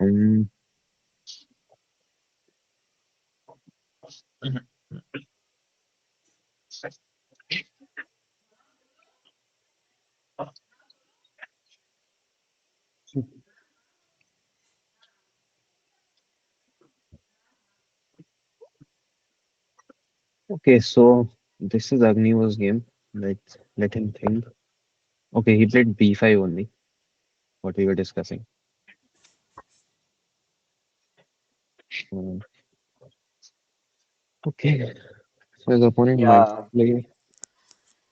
Um, Mhm. okay, so this is Agni's game. Let him think. Okay, he played B5 only, what we were discussing. Um, okay, so his opponent might Yeah. play.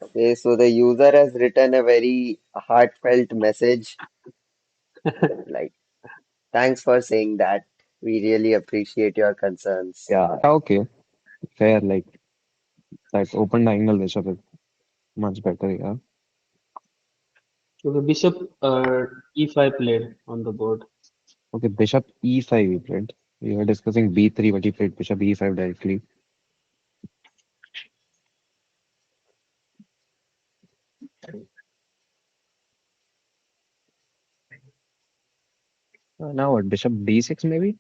Okay, so the user has written a very heartfelt message. Like, thanks for saying that. We really appreciate your concerns. Yeah, okay, fair. Like that open diagonal bishop is much better. Yeah. Okay, bishop E5 played on the board. Okay, bishop E5 we played. We were discussing B3, but he played bishop E5 directly. Now what? Bishop D6 maybe?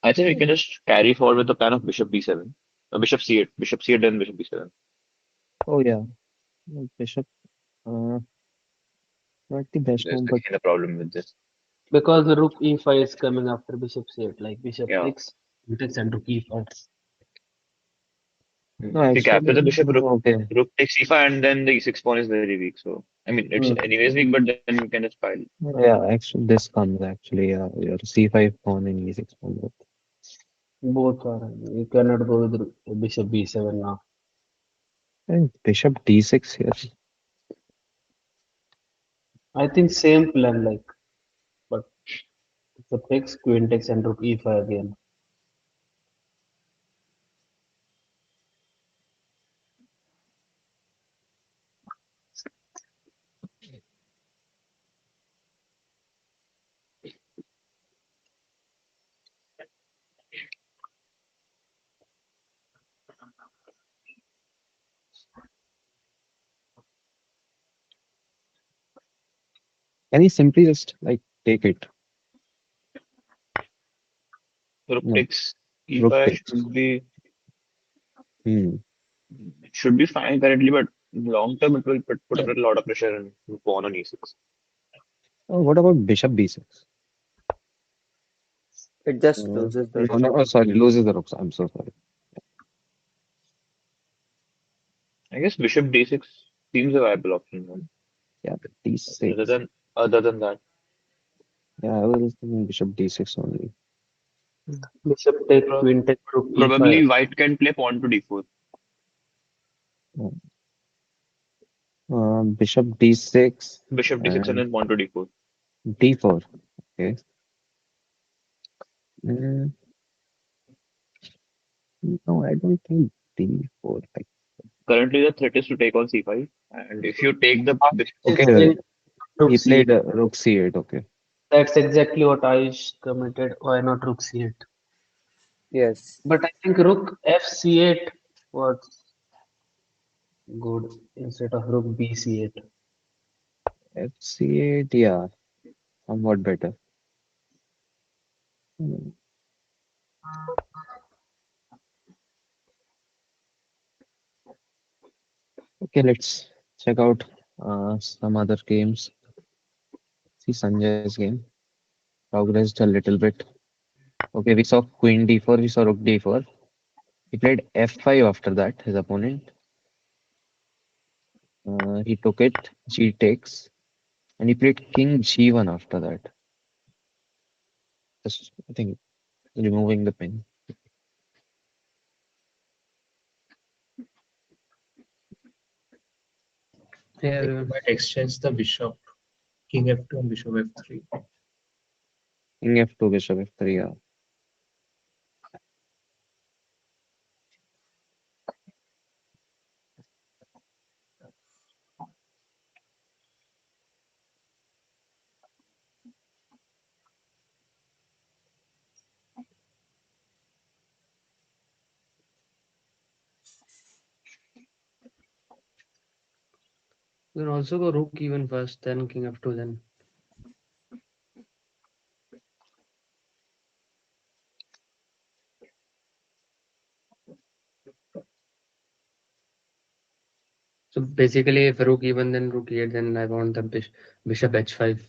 I think we can just carry forward with the plan of bishop B7. Bishop C8. Bishop C8, then bishop B7. Oh yeah, bishop. Uh, not the best There's move, but again a problem with this. Because the rook E5 is coming after bishop C8, like bishop Yeah. takes, it takes and rook E5. no, See, after the actually, bishop, okay. rook takes C5, and then the E6 pawn is very weak. So, I mean, it's Hmm. anyways weak, but then we can just pile. Yeah, actually, this comes actually. Your C5 pawn and E6 pawn. Both. Both are. You cannot go with bishop B7 now. And bishop D6 here. I think same plan, like, but the takes, queen takes, and rook E5 again. Can he simply just like take it? Rook No, takes rook E5 takes. Hmm. should be fine currently, but long term it will put a lot of pressure on pawn on E6. Oh, what about bishop B6? It just loses the No, rook. no, oh, sorry, loses the rooks. I'm so sorry. I guess bishop D6. Seems a viable option. Man. Yeah, but Other D6. than other than that, Yeah, I was thinking bishop D6 only. Bishop take, pro queen take, rook e5. probably white can play pawn to d4. Bishop D6 Bishop d6 and and then pawn to d4. D4. Okay. Mm, no, I don't think D4. Like, Currently, the threat is to take on c5, and if you take the Is okay, playing rook he c8. played rook C8. Okay. That's exactly what I commented. Why not rook c8? Yes. But I think rook f c8 was good instead of rook b c8. FC8, yeah, somewhat better. Hmm. Okay, let's check out some other games. See Sanjay's game. Progressed a little bit. Okay, we saw Queen D4, we saw Rook D4. He played F5 after that, his opponent. He took it, G takes, and he played King G1 after that. Just, I think, removing the pin. I Hey think he everyone. might exchange the bishop, king f2 and bishop f3. King F2, Bishop F3, yeah. You can also go rook even first, then king f2, then. So basically, if rook even, then rook e8, then I want the bishop h5.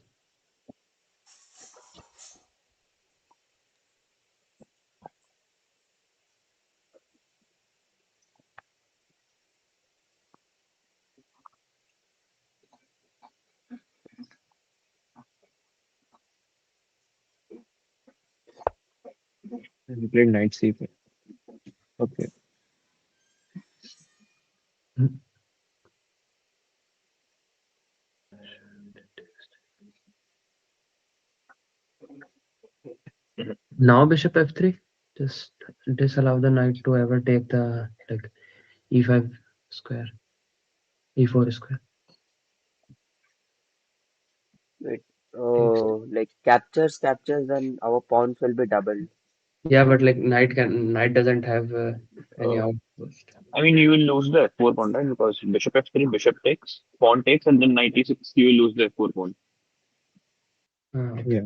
And he played Knight C5. Okay. Now bishop f3. Just disallow the knight to ever take the like e5 square, e4 square. Wait. Takes. Like captures, then our pawns will be doubled. Yeah, but like knight doesn't have any Uh, outpost. I mean, you will lose the f4 pawn, right? Because bishop f3, bishop takes, pawn takes, and then knight e6, you will lose the f4 pawn. Okay. Yeah.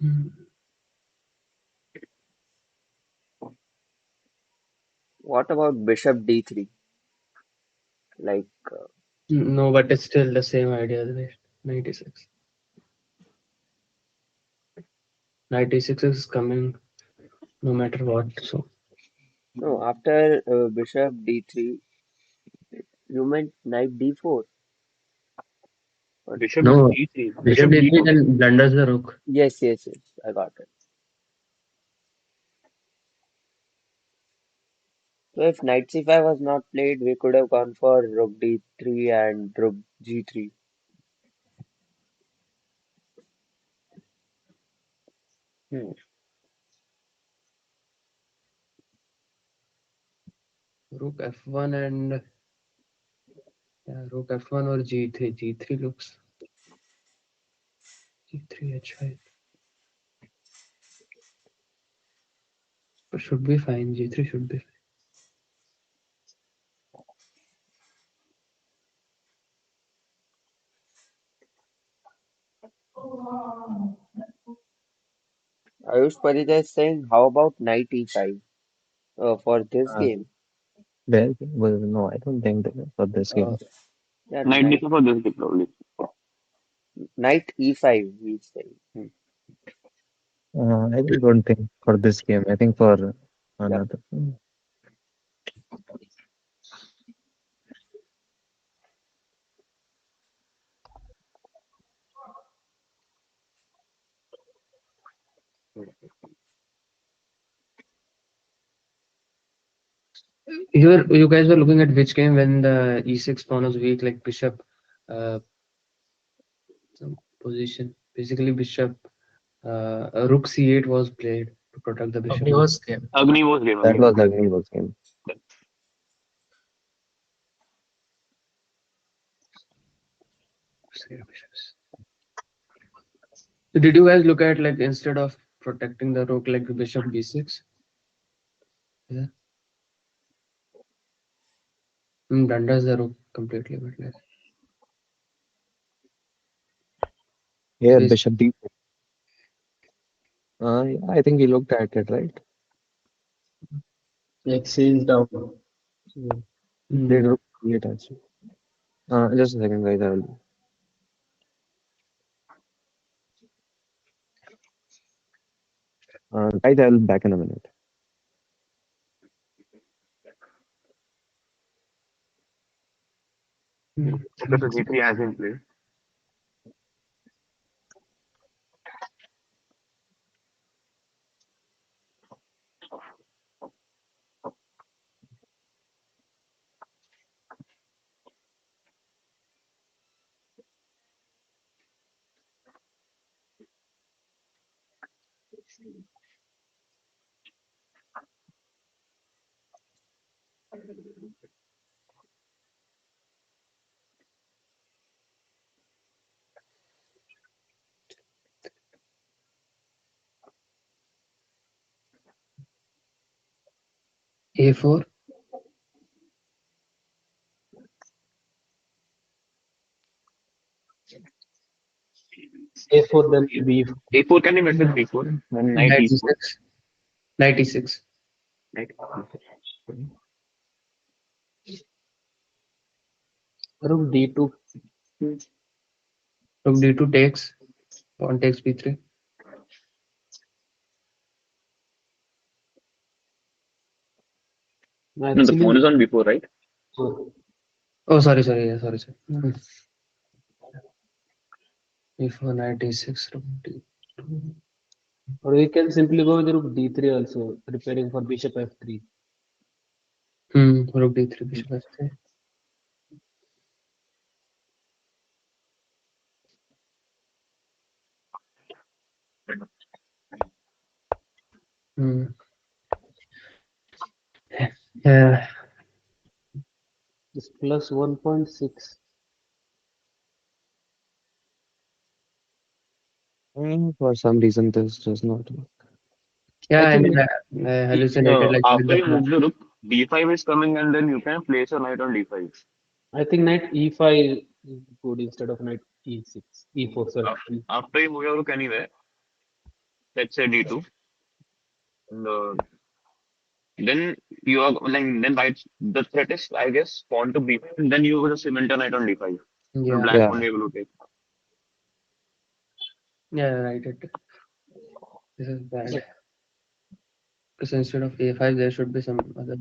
Hmm. What about bishop d3? Like, No, but it's still the same idea. The 96. 96 is coming no matter what. So no, after bishop d3, you meant knight d4. Or, Bishop no, d3, bishop bishop d3 d2. then blunders the rook. yes, I got it. So if knight c5 was not played, we could have gone for rook d3 and rook g3. Hmm. Rook f1 and yeah, rook f1 or g3. G3 looks g3 h5. But should be fine. G3 should be Ayush Parida is saying, how about knight e5 for this Uh, game? well, well, no, I don't think that for this Uh, game. yeah, Knight d4 for this game, probably. knight e5, he's saying. Hmm. I don't think for this game. I think for another. You guys were looking at which game when the e6 pawn was weak, like bishop, some position. Basically, bishop, rook c8 was played to protect the bishop. Omnivore's game. Agni was game, That Agni was was the game. Agni's game. So did you guys look at, like, instead of protecting the rook, like bishop b6? Yeah. Dundas the rook completely, but like Yeah, base, Bishop D. Yeah, I think he looked at it, right? exchange down. Yeah. Played Mm. Rook C8 actually. Just a second, guys. Guys, I'll be back in a minute. Mm. Okay, so G3 has been played. A4, A4, then B4, A4 can be met with B4, then knight knight E4. E6, knight E6. Knight E4. Rook D2, Hmm. rook D2 takes, pawn takes B3. No, the pawn Actually, is on B4, right? oh, sorry, yeah, sorry. B4, knight E6, rook D2. Or we can simply go with rook D3 also, preparing for bishop F3. Rook D3, bishop F3. Hmm. Yeah, it's plus 1.6. For some reason, this does not work. Yeah, I I mean, think I hallucinated like with After the you move the rook, D5 is coming and then you can place a knight on D5. I think knight E5 is good instead of knight E6, E4, sorry. After you move your rook anywhere, let's say D2, and, then you are like then white the threat is I guess pawn to B5 and then you will just cement a knight on D5. So Yeah, black yeah. won't be able to take. yeah, right. This is bad. Because instead of A5, there should be some other.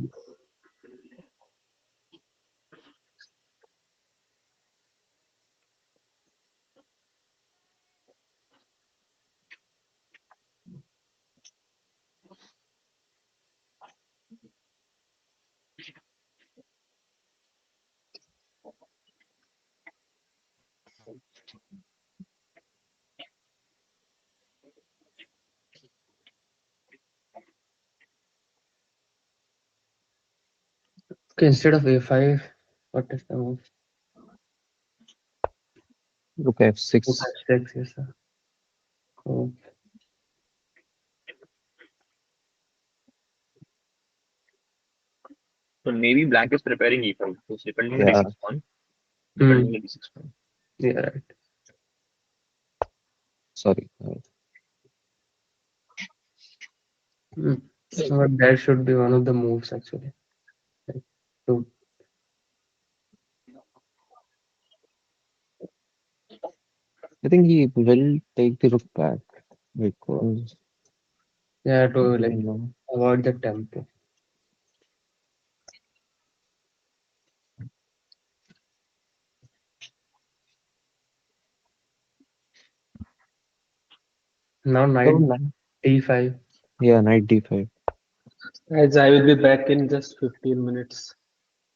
Okay, instead of A5, what is the move? Rook Rook F6. H6, yes, sir. Oh, So maybe black is preparing E5. So it's depending on the Yeah, D6 pawn, depending on hmm. the D6 pawn. Yeah, right. sorry. Hmm. But that should be one of the moves actually. Like, to, I think he will take the rook back because. Yeah, to Okay, like now, avoid the tempo. Now so knight d5. yeah, knight d5. As I will be back in just 15 minutes.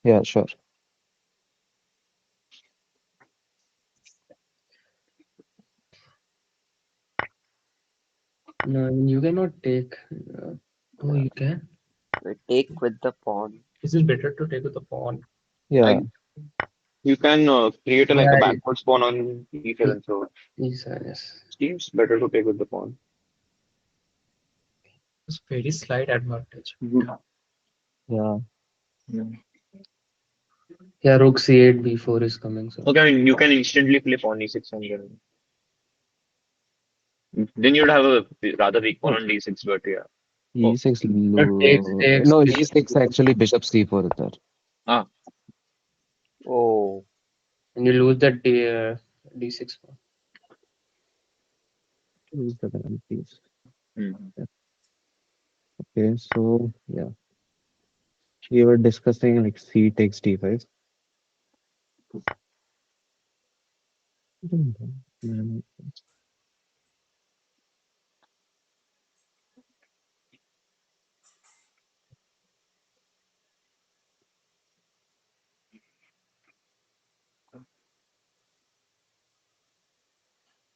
Yeah, sure. No, I mean, you cannot take. Oh, Yeah, you can. we take with the pawn. Is it better to take with the pawn? Yeah, Like you can create a, like a Yeah, backward spawn on E7, so yes. seems better to take with the pawn. It's very slight advantage. Mhm. yeah. Yeah, rook c8, b4 is coming. So Okay, I mean you can instantly play pawn E6 and then you'd have a rather weak pawn Oh, on D6, but yeah. Oh, e6. no, takes No, bishop e6 c4, actually bishop c4 is there. ah, Oh, and you lose that d6 pawn. Who's the penalties? hmm. Okay, so yeah, we were discussing like c takes d5. Mm,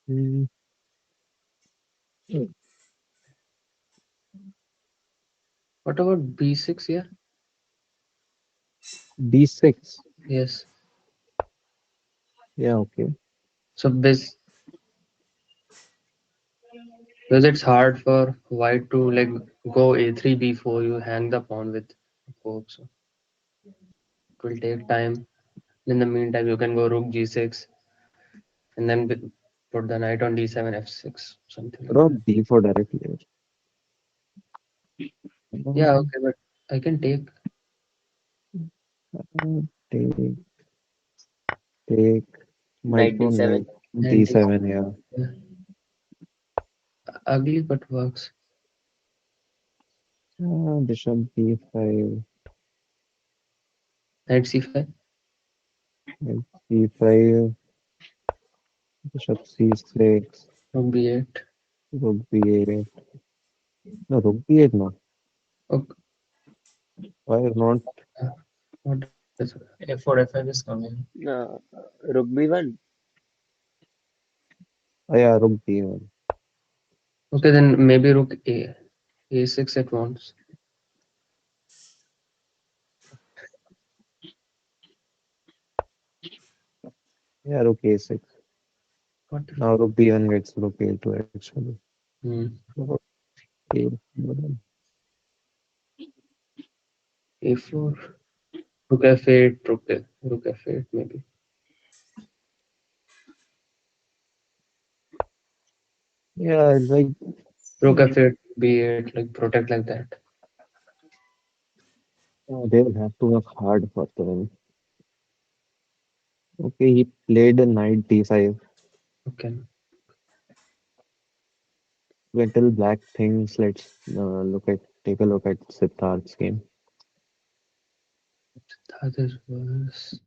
mm, What about b6 here? d6. Yes. Yeah, okay. So this because it's hard for white to like go a3 b4. You hang the pawn with poke, so it will take time. In the meantime, you can go rook g6 and then put the knight on d7 f6, something What like about that. d4 directly? Yeah, Um, okay, but I can take. take, take. Might knight go d7. knight And d7, yeah. yeah, ugly but works. Bishop b5, Knight c5, knight c5, bishop c6, rook b8. rook b8. No, rook b8, no. Okay, Why not? what is it? F4, F5 is coming. Uh, rook b1. Oh, yeah, rook b1. Okay, then maybe rook a6 at once. Yeah, rook a6. What if? Now rook b1 gets rook a2 actually. Hmm. Rook a1. a4, rook f8, rook f8 maybe. Yeah, like Rook f8, b8, like protect like that. they will have to work hard for the win. Okay, he played a knight d5. Okay, Until black thinks, let's take a look at Siddharth's game. that is worse.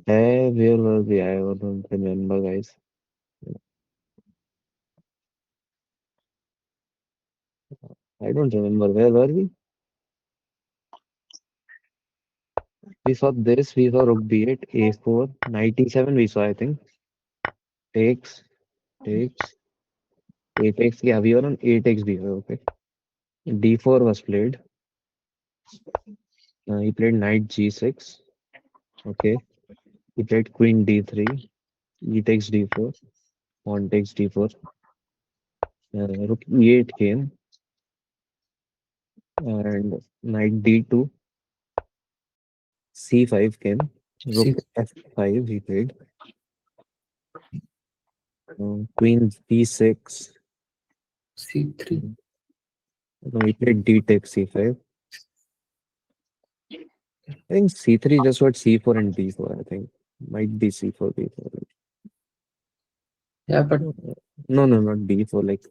Where was the I don't remember, guys. I don't remember. Where were we? We saw this. We saw rook b8, a4, knight e7. We saw, I think, takes, takes, a takes. Yeah, we were on a takes b5. Okay. d4 was played. He played knight g6. Okay. He played queen d3. E takes d4. Pawn takes d4. Rook e8 came. And knight d2. c5 came. Rook C f5 he played. Queen b6. c3. No, he played d takes c5. I think c3 just what c4 and d4. I think might be c4 d4. Yeah, but No, no, not d4. Like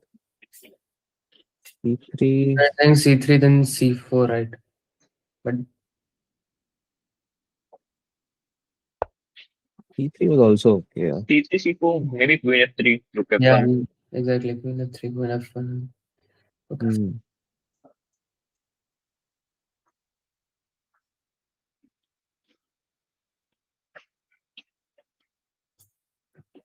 C3. I think C3 then C4, right? But C3 was also okay. Yeah. C3, C4, maybe queen F3, rook yeah, F1. exactly. Queen F3, Queen F1. Okay, Hmm.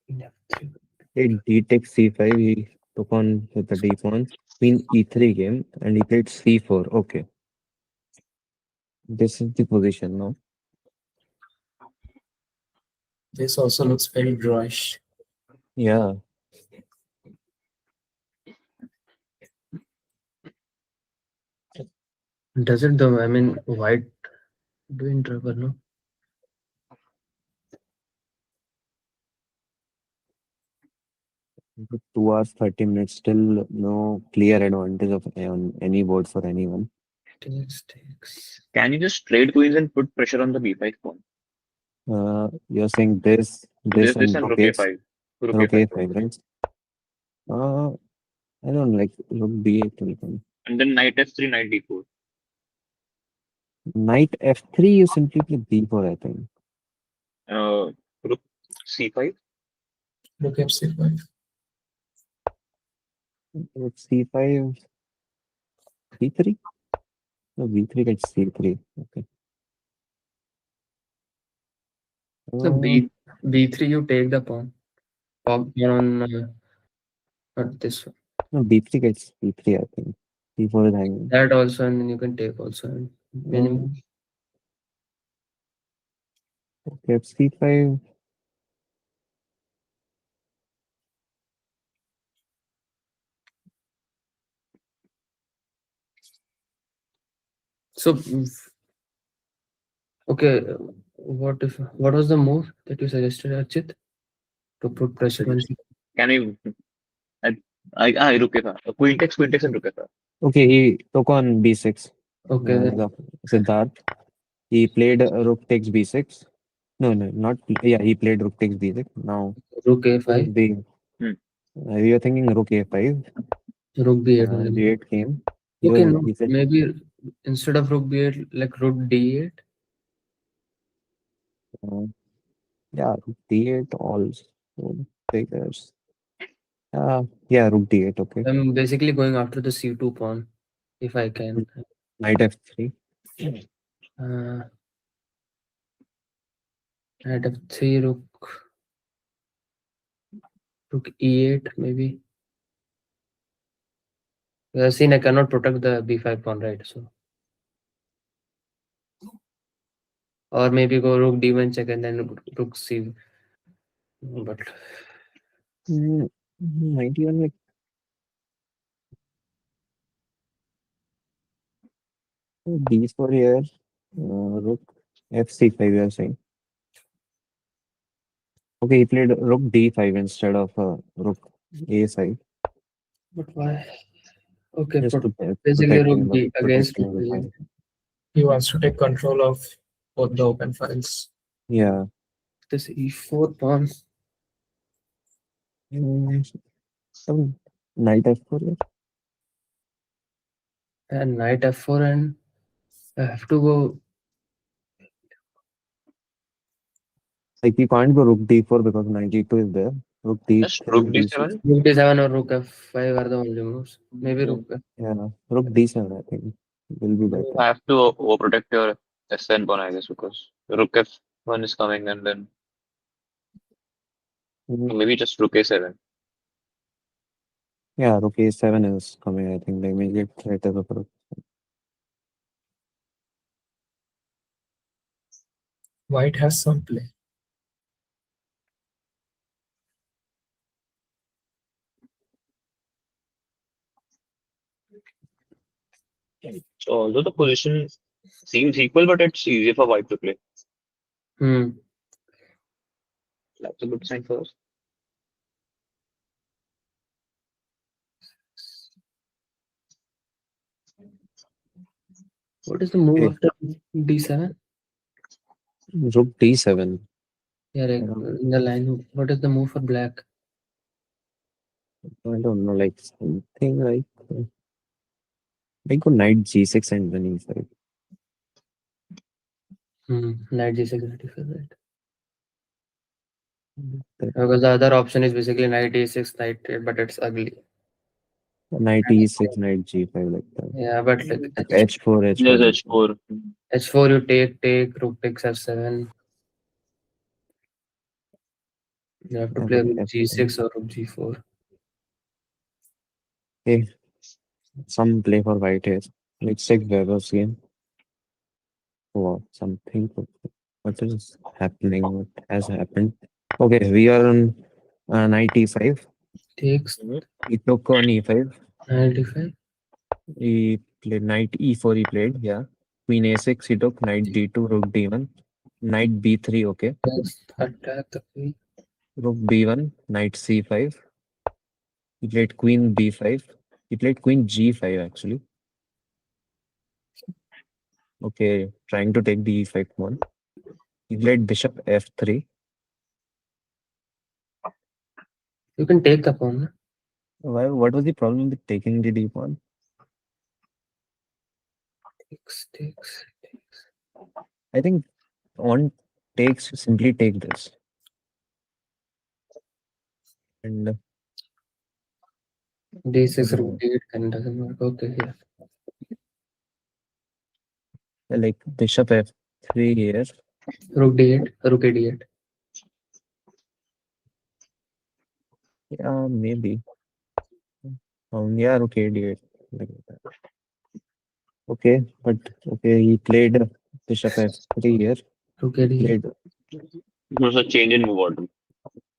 Queen F3. Played D takes C5. He took on with the D pawn. Queen E3 game, and he played C4. Okay, this is the position now. This also looks very drawish. Yeah, Does it though? I mean, white doing trouble, no? but 2 hours 30 minutes. Still no clear advantage of on any board for anyone. Takes. Can you just trade queens and put pressure on the B5 pawn? You're saying this, This and and rook rook A, A5. Rook rook A5. A5, right? Uh, I don't like rook B8 even. And then knight F3, knight D4. Knight F3, you simply play B4, I think. Rook C5. Rook F5. Rook C5, B3? No, B3 gets C3. Okay. The Uh, B3, you take the pawn. Pawn on not this one. no, B3 gets B3, I think. B4 is hanging. That also, and then you can take also. And Uh, minimum. okay, C5. So, okay, what was the move that you suggested, Archit, to put pressure on? Can we? Rook A5. Queen takes and rook A5. Okay, he took on B6. Okay, then Siddharth. He played rook takes B6. No, no, not. Yeah, he played rook takes B6. Now, rook A5, the Hmm. we were thinking rook A5. rook B8 only. B8 came. Okay, no, He said, maybe instead of rook B8, like rook D8. uh, yeah, rook D8 also. Figures. Yeah, rook D8. Okay. I'm basically going after the C2 pawn, if I can. Knight F3. Uh, Knight F3, rook E8, maybe. Seen I cannot protect the B5 pawn, right? So, or maybe go rook D1 check and then rook C. But Mm, 91, like D4 here. Rook FC5, you are saying. Okay, he played rook D5 instead of rook A5, why? Okay, just to basically rook D against rook protecting the D8. file. He wants to take control of both the open files. Yeah. This E4 pawn. Mm, some Knight F4 here. And knight F4, and I have to go Like you can't go rook D4 because knight E2 is there. Rook Just rook D3, D6. D7. rook D7 or rook F5 are the only moves. Maybe Hmm. rook Yeah, rook D7, I think will be You better. have to overprotect your SN pawn, I guess, because rook F1 is coming and then Mm, maybe just rook A7. yeah, rook A7 is coming. I think the immediate threat is of rook. White has some play. So although the position seems equal, but it's easier for white to play. Hmm. That's a good sign for us. What is the move Okay, after D7? rook D7. Yeah, like in the line. What is the move for black? I don't know, like something like I go knight g6 and then e5. Knight g6, knight e5, right? The Because the other option is basically knight a6, knight, but it's ugly. knight e6, knight g5 like that. Yeah, but like H4, Yes, H4, H4. H4. h4 you take, rook takes f7. You have to Yeah, play but rook F4. g6 or rook g4. Okay, some play for white here. Let's take Weber's game. Wow, something. What is happening? What has happened? Okay, we are on knight e5. Takes Mhm. He took on e5. knight d5. He played knight e4. He played, yeah. Queen a6. He took knight d2, rook d1, knight b3. Okay, Takes attack the queen. rook b1, knight c5. He played queen b5. He played queen g5 actually. Okay, trying to take the e5 pawn. He played bishop f3. You can take the pawn. No? Why? What was the problem with taking the d pawn? Takes. I think on takes simply take this and d6 rook uh, d8 and doesn't work. Okay, yeah. like bishop f3 here. Rook d8, rook a d8. Yeah, maybe. Yeah, okay, d8. Like that. Okay, but okay, he played bishop f3 here. Rook He a8. played, It was a change in move order.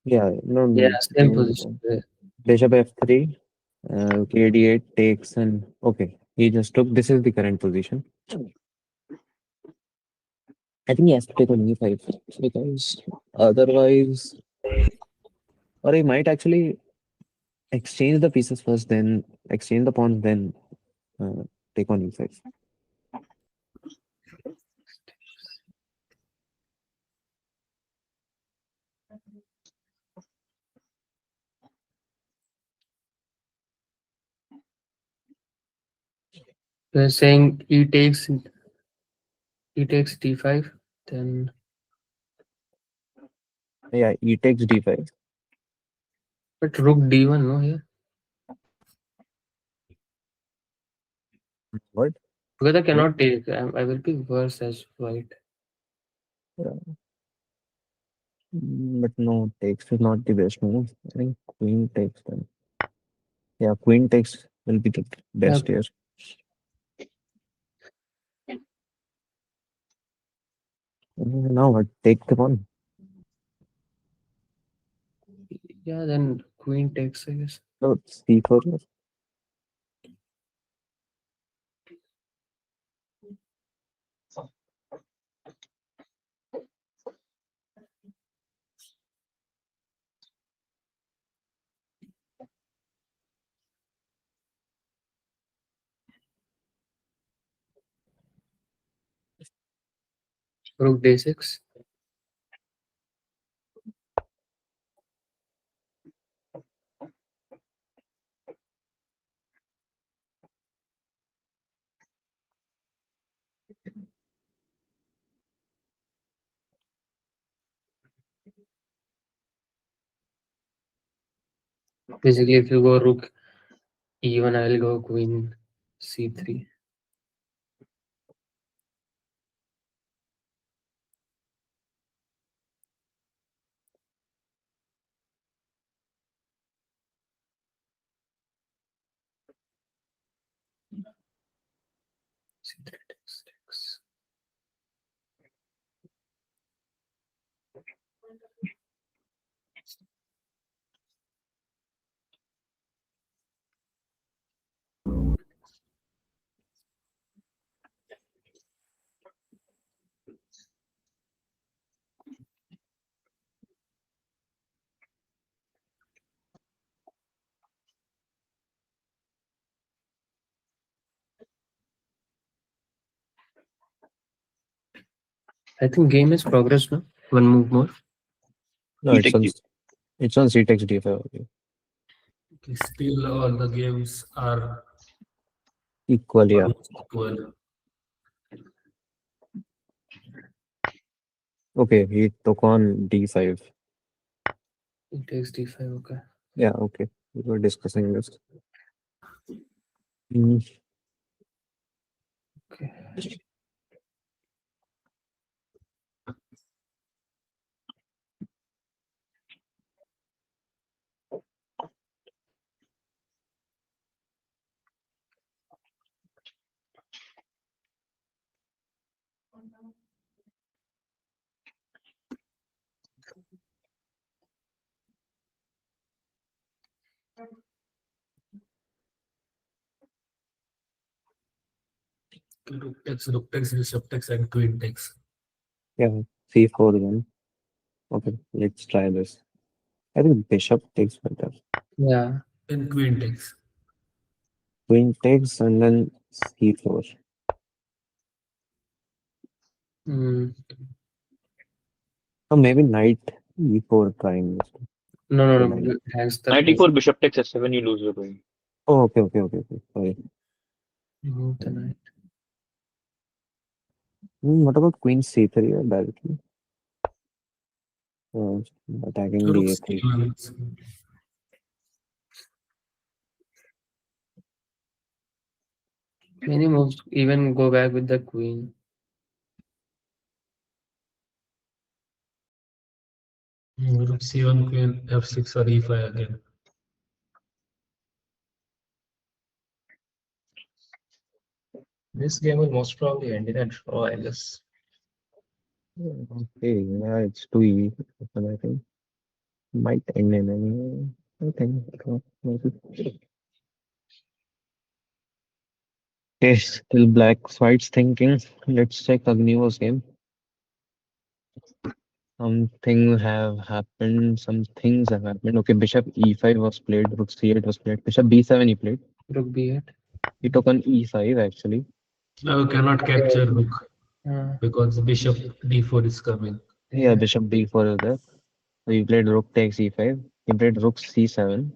yeah, no, Yeah, no, same position. Yeah. bishop f3, okay, d8 takes, and okay, he just took. This is the current position. I think he has to take on e5 because otherwise, or he might actually exchange the pieces first, then exchange the pawns, then uh, take on e5. You're saying e takes d5, then Yeah, e takes d5. but rook d1, no here. What? Because I What? cannot take. I will be worse as white. Yeah. But no, takes is not the best move. I think queen takes then. Yeah, queen takes will be the Yeah, best here. Now what? Take the pawn. yeah. Then queen takes, I guess. So c4 here. Rook d6. Basically, if you go rook e1, I will go queen c3. C3 takes. I think game is progress now. One move more. No, E takes it's on c takes d5 only. Okay, still all the games are Equal, yeah. almost equal. Okay, he took on d5. He takes d5. Okay. Yeah, okay. We were discussing this. Mm, Okay. Rook takes, bishop takes, and queen takes. yeah, c4 then. Okay, let's try this. I think bishop takes better. Yeah. Then queen takes. Queen takes and then c4. Mm. Or maybe knight e4 trying this. No, Okay, no, knight. no. Hangs the Knight queen. e4, bishop takes s7, you lose the queen. Oh, okay, okay, okay, okay. Sorry. Remove the knight. What about queen c3 or directly? Uh, attacking Rook the a3. c1. Many moves even go back with the queen. Rook c1, queen f6 or e5 again. This game will most probably end in a draw, I guess. Okay, yeah, it's too easy. But I think might end in any. I think. Maybe. Okay, still black white's thinking. Let's check Agnivo's game. Some things have happened. Okay, bishop e5 was played, rook c8 was played, bishop b7 he played. Rook b8. He took on e5 actually. Now you cannot capture Okay. rook Uh, because bishop d4 is coming. Yeah, yeah. bishop d4 is there. So he played rook takes e5. He played rook c7.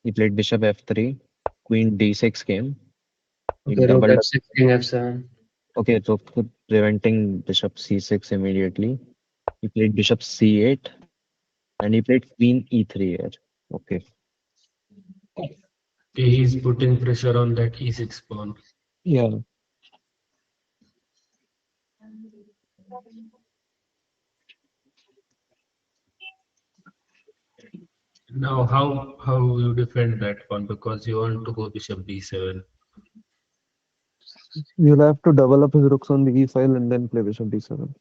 He played bishop f3. Queen d6 came. He Okay, rook doubled up. f6, king f7. Okay, so preventing bishop c6 immediately. He played bishop c8 and he played queen e3 here. Okay. Okay, he's putting pressure on that e6 pawn. Yeah. Now how you defend that pawn because you want to go bishop b7. You'll have to double up his rooks on the e file and then play bishop d7.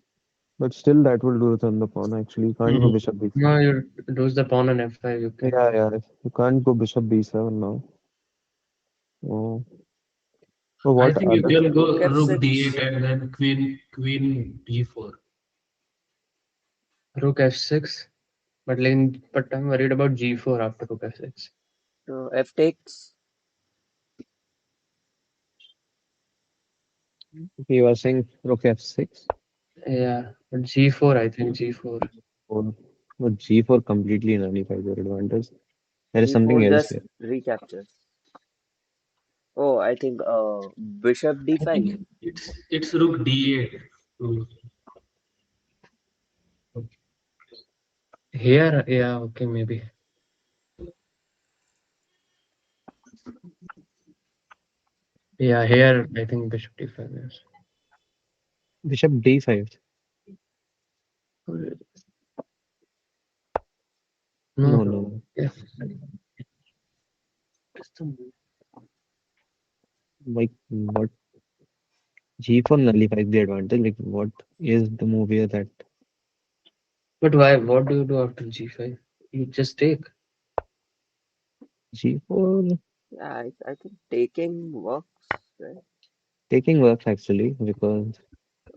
But still, that will do return the pawn. Actually, you can't go Mhm. bishop b7. No, you lose the pawn on f5. You can. Yeah, yeah. You can't go bishop b7 now. Oh. So I what think you other? can Rook go rook d8 f6. and then queen d4. Rook f6. But I'm worried about g4 after rook f6. F takes. Okay, you are saying rook f6? Yeah, but g4, I think g4. Or no, g4 completely nullifies your advantage. There is something G4 else just here. recaptures. Oh, I think bishop I think d5. it's rook d8. to- Here, yeah, okay, maybe. Yeah, here, I think bishop d5. Yes. Bishop d5. No, No, no, no. yeah. Like what? G4 nullifies the advantage. Like what is the move here that But why? What do you do after g5? You just take. G4 Yeah, I think taking works, right? taking works actually because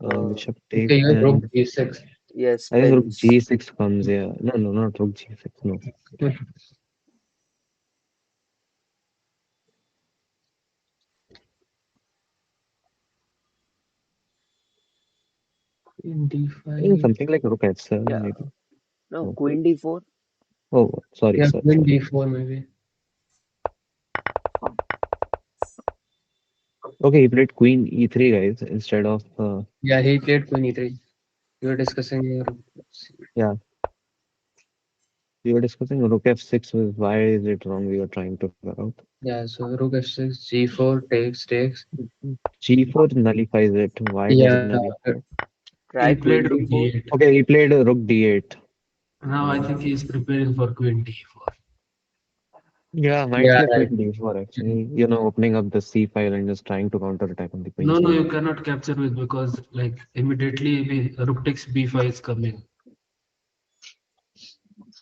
Uh, bishop Okay, takes you have rook and g6. yes, I guess rook pins. g6 comes here. No, no, not rook g6. No. In I think d5. something like rook f7 Yeah, maybe. no, No. queen d4. Oh, sorry, Yeah, sorry, queen sorry. d4 maybe. Okay, he played queen e3, guys, instead of Yeah, he played queen e3. You were discussing your. yeah. We were discussing rook f6. Why is it wrong? We were trying to figure out. Yeah, so rook f6, g4 takes. G4 nullifies it. Why does it Yeah, nullify it? He Try played queen rook d4. d8. Okay, he played rook d8. Now I think he is preparing for queen d4. Yeah, might yeah, play right. queen d4 actually. You know, opening up the c file and just trying to counter attack on the queen No, no, side. you cannot capture with because like immediately rook takes b5 is coming.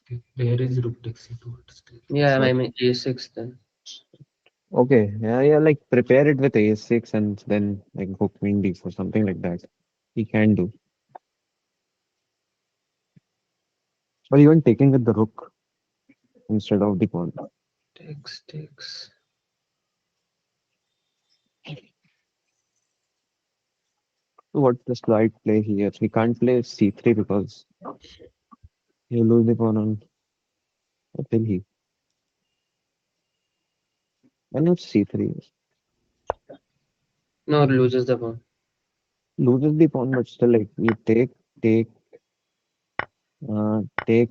Okay, where is rook takes c2? Still. Yeah, I But mean a6 then. okay, yeah, like prepare it with a6 and then like go queen d4, something like that. He can do. Or even taking with the rook instead of the pawn. Takes. So what's the right play here? He can't play c3 because he'll lose the pawn on what will he? Why not c3? No, loses the pawn. Loses the pawn, but still like you take, take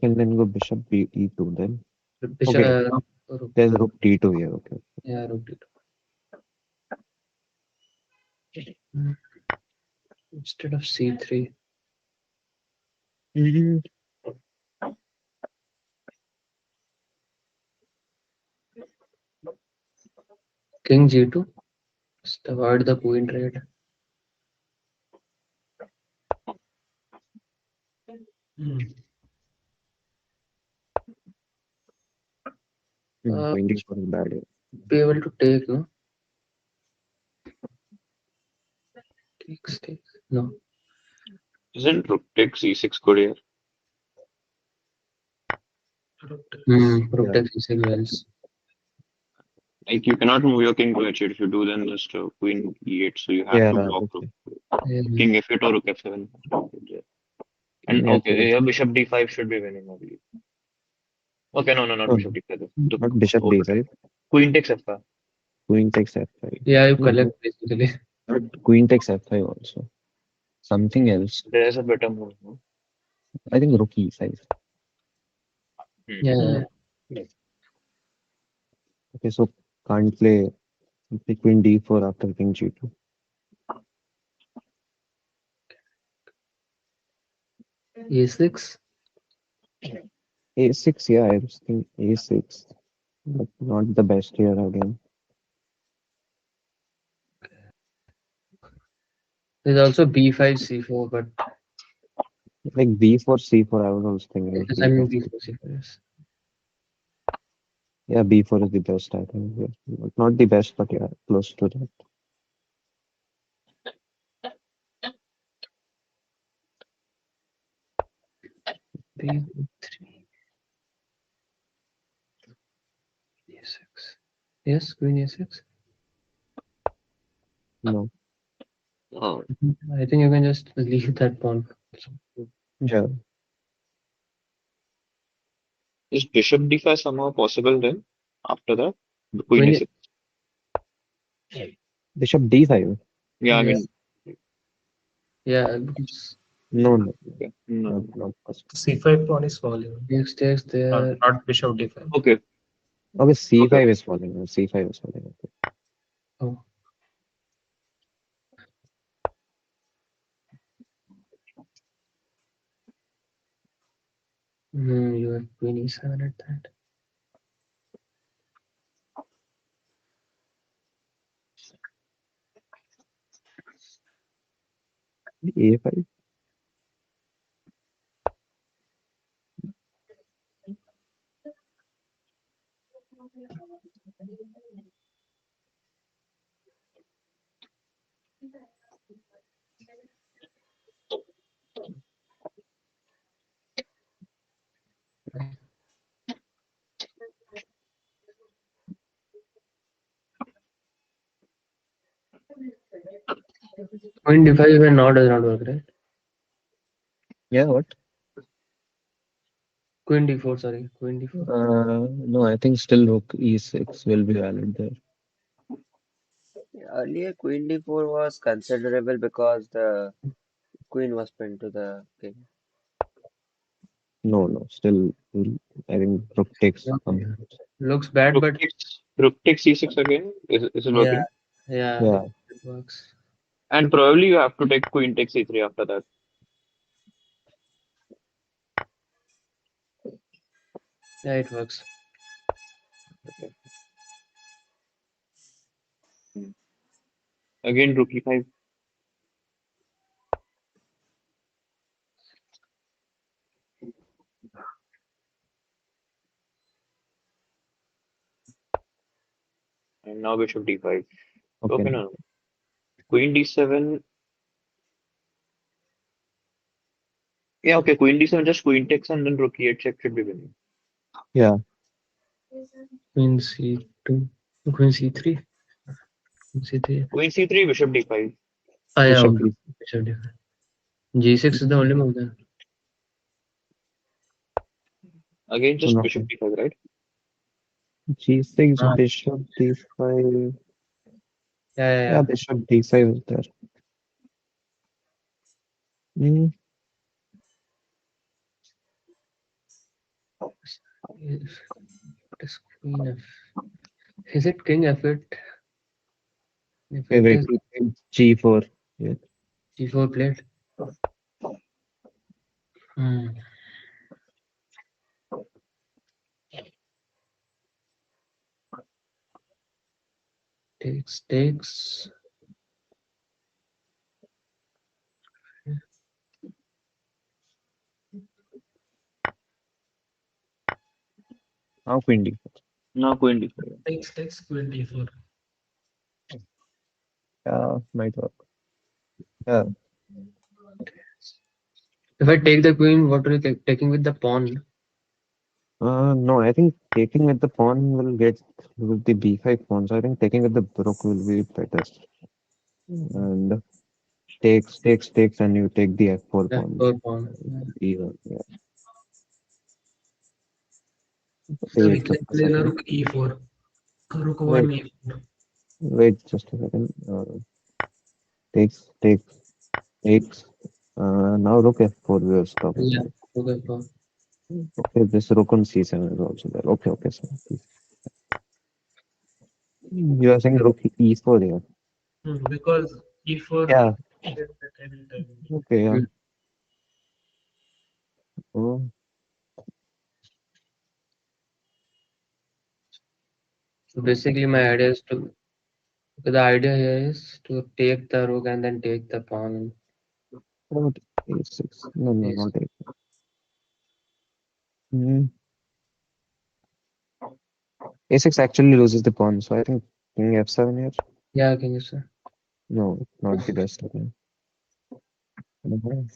and then go bishop b e2 then. Bishop, Okay, rook. there's rook d2 here. Okay. Yeah, rook d2. Hmm, instead of c3. Mhm. King g2. Just avoid the queen trade. Hmm. Queen d4 is bad here. Be able to take, no? Takes. No. Isn't rook takes e6 good here? Rook takes. Rook Yeah, takes e6 wells. Like you cannot move your king to h8. If you do, then just queen e8. So you have yeah, to block rook. okay. Yeah. King f8 or rook f7. And Yeah, okay, here bishop d5 should be winning, I believe. Okay, no, not no, bishop no, d5. not bishop Okay. d5. Queen takes f5. Queen takes f5. Yeah, you No, collect basically. not queen takes f5 also. Something else. There's a better move. No? I think rook e5. Hmm. Yeah. Hmm. Okay, so can't play queen d4 after king g2. a6. a6, yeah, I was thinking a6, but not the best here again. There's also b5, c4, but Like b4, c4, I was also thinking of I b4, mean c4. b4, c4, yes. Yeah, b4 is the best, I think. Yeah. Not the best, but yeah, close to that. b3, a6. Yes, queen a6. No. Oh. I think you can just leave that pawn. Yeah. Is bishop d5 somehow possible then? After that? The queen Queen, a6. Bishop d5. Yeah, I yeah, mean, yeah, because No, no, okay. No. not possible. C5 pawn is falling, takes there. not bishop d5. Okay. Okay, Okay. c5 is falling. C5 is falling. Okay. Oh, you have queen e7 at that. a5. Queen d5 even now does not work, right? Yeah, what? Queen d4, sorry, queen d4. No, I think still rook e6 will be valid there. Earlier, Queen D4 was considerable because the queen was pinned to the king. No, no. Still, I think rook takes Yeah, some. looks bad, but Rook takes c6 again. Is it yeah, working? yeah, Yeah. it works. And probably you have to take queen takes c3 after that. Yeah, it works. Okay. Hmm. Again, rook e5. And now bishop d5. Okay, Okay. no, no. Queen d7. Yeah, okay. Queen d7, just queen takes and then rook e8 check should be winning. Yeah. Queen c2, queen c3, queen c3. Queen c3, bishop d5. Ah, yeah, Bishop okay. d. Bishop different. G6 is the only move then. Again, Oh, just no. bishop d5, right? G6, Ah, bishop d5. yeah, yeah, Yeah, yeah. bishop d5 is there. Mm, If it is queen f, is it king f8? If okay, it wait. is He takes g4. Yeah. g4 plate. Hmm. Takes. Now queen d4. Now queen d4. Takes queen d4. Yeah, might work. Yeah. If I take the queen, what are you taking with the pawn? No, I think taking with the pawn will get with the b5 pawn. So I think taking with the rook will be better. And takes, and you take the f4 pawn. F4 pawn. Yeah. Even. Yeah. Okay, So we wait can just a play the second. rook e4. Rook Wait, 1 e4. wait just a second. Takes. Now rook f4 we were talking Yeah. about. Okay, pawn. Okay, this rook on c7 is also there. Okay, okay, so you are saying rook e4 here. Because e4 Yeah, at any time. okay, yeah. Hmm. Oh, So basically, my idea is to. The idea here is to take the rook and then take the pawn. what a6? No, no, Yes. not a. Mm, a6 actually loses the pawn, so I think king f7 here. Yeah, king is. No, not the best. Okay. Mhm.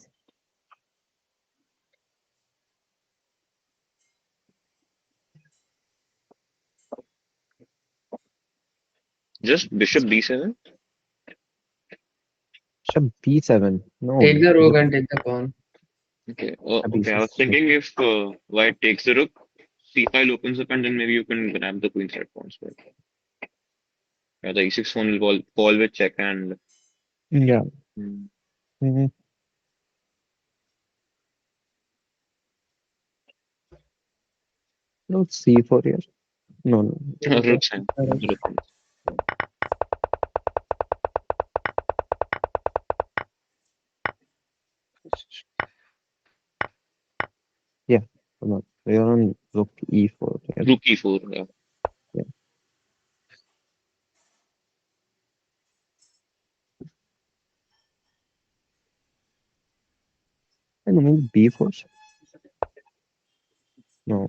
Just bishop d7. Bishop b7. No, Take the rook bishop and take the pawn. Okay. Oh, okay. I was b6. thinking if white takes the rook, c5 opens up, and then maybe you can grab the queen side pawns. But yeah, the e6 pawn will fall with check and. Yeah. Hmm. Mhm. No, c4 here. No, no. Rook sign. Rook sign. Yeah, come on. We are on rook e4 here. Rook e4. Yeah. Yeah. And move b4. No.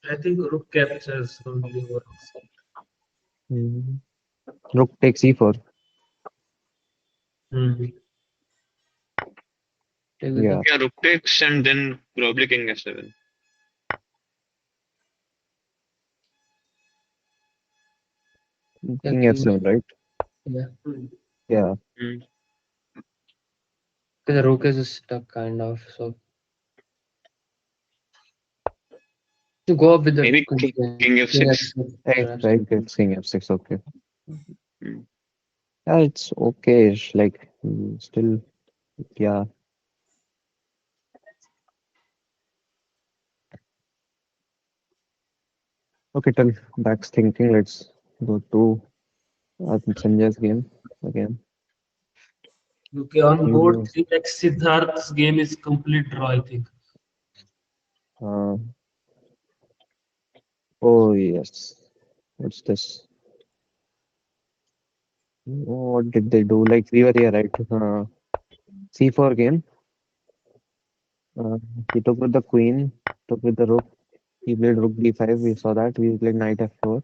I think rook captures only works. Mhm. Rook takes e4. Hmm. Take with the Yeah. Yeah. Rook takes, and then probably king f7. yeah, King king. f7, right? Yeah. Hmm. Yeah. Hmm. Because the rook is stuck kind of. So To go up with the Maybe King king F6. f6. Right, Perhaps. right, it's king f6, okay. Mm. Yeah, it's okay. It's like still, yeah. Okay, tell back's thinking. Let's go to Sanjay's game again. Okay, on board You 3x, Siddharth's game is complete draw, I think. uh, oh yes. What's this? What did they do? Like we were here, right? C4 game. Uh, he took with the queen, took with the rook. He played rook d5. We saw that. We played knight f4.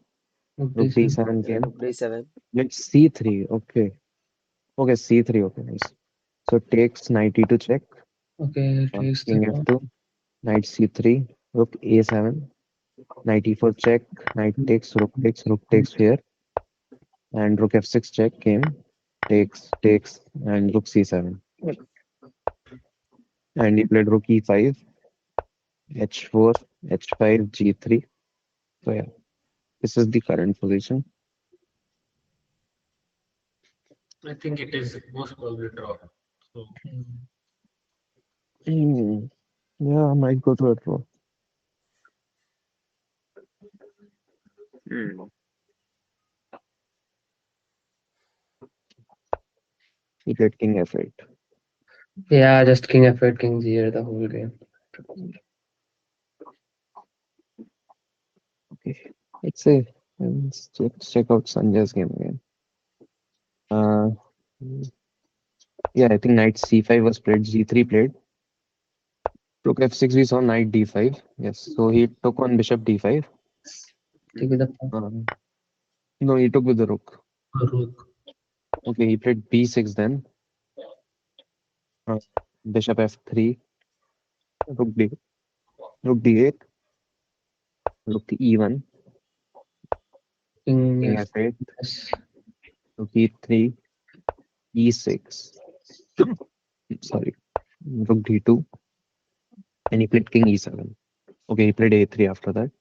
Rook Rook d7. d7 Yeah, came. rook d7. Let's c3. Okay. Okay, c3. Okay, nice. So takes knight e to check. Okay, takes the King pawn. f2. Knight c3. Rook a7. Knight e4 check. Knight takes. Rook takes. Rook takes here. And rook f6 check came. Takes. And rook c7. And he played rook e5. h4. h5. g3. So yeah, this is the current position. I think it is most probably draw. So Hmm. Yeah, I might go to a draw. Mm. He played king f8. Yeah, just king f8, king g8 the whole game. Okay. Let's say, let's check out Sanjay's game again. Uh, yeah, I think knight c5 was played, g3 played. Rook f6, we saw knight d5. Yes, so he took on bishop d5. Take with the pawn. Um, no, he took with the rook. rook. Okay, he played b6 then. Uh, bishop f3, rook d, rook d8, rook e1, King king f. f8, Yes. rook e3, e6. Sorry, rook d2, and he played king e7. Okay, he played a3 after that.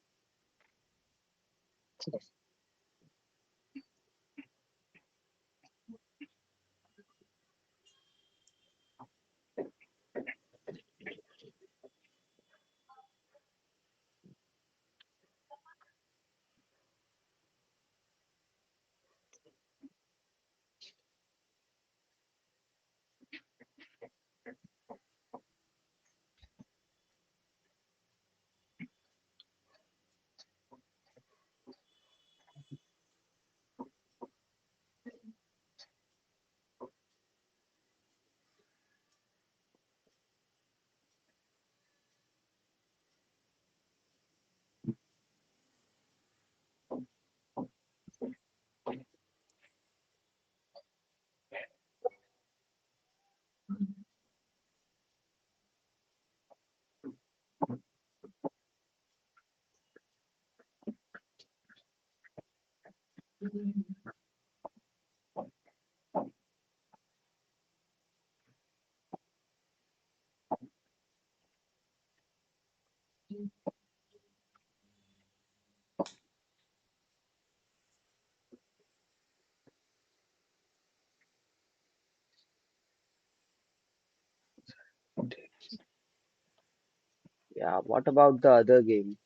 Yeah, what about the other games?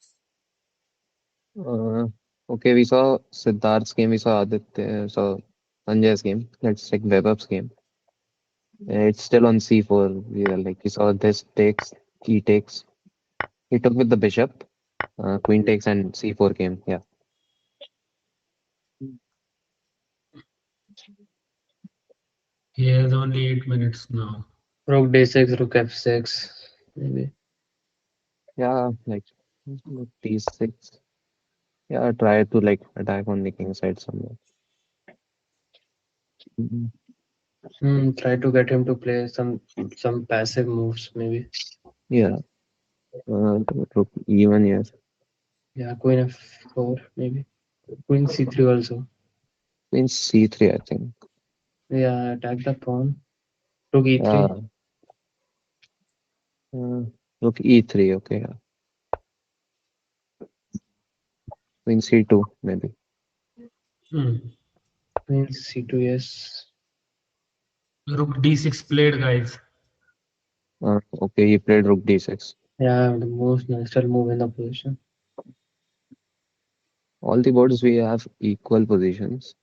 Uh, okay, we saw Siddharth's game, we saw Aditya, so Sanjay's game. Let's check Vaibhav's game. It's still on c4. We are like we saw this takes, he takes. He took with the bishop, queen Mm. takes, and c4 came. Yeah. He has only 8 minutes now. Rook d6, rook f6. Maybe. Yeah, like d6. Yeah, try to like attack on the king side somewhere. Mhm. Try to get him to play some passive moves, maybe. Yeah, rook e1, yes. Yeah, queen f4, maybe. Queen c3 also. Queen c3, I think. Yeah, attack the pawn. Rook Yeah, e3. uh, rook e3, okay. Yeah. Queen C2 maybe. Hmm. Queen C2, yes. Rook D6 played, guys. Okay, he played rook D6. Yeah, the most natural move in the position. All the boards we have equal positions.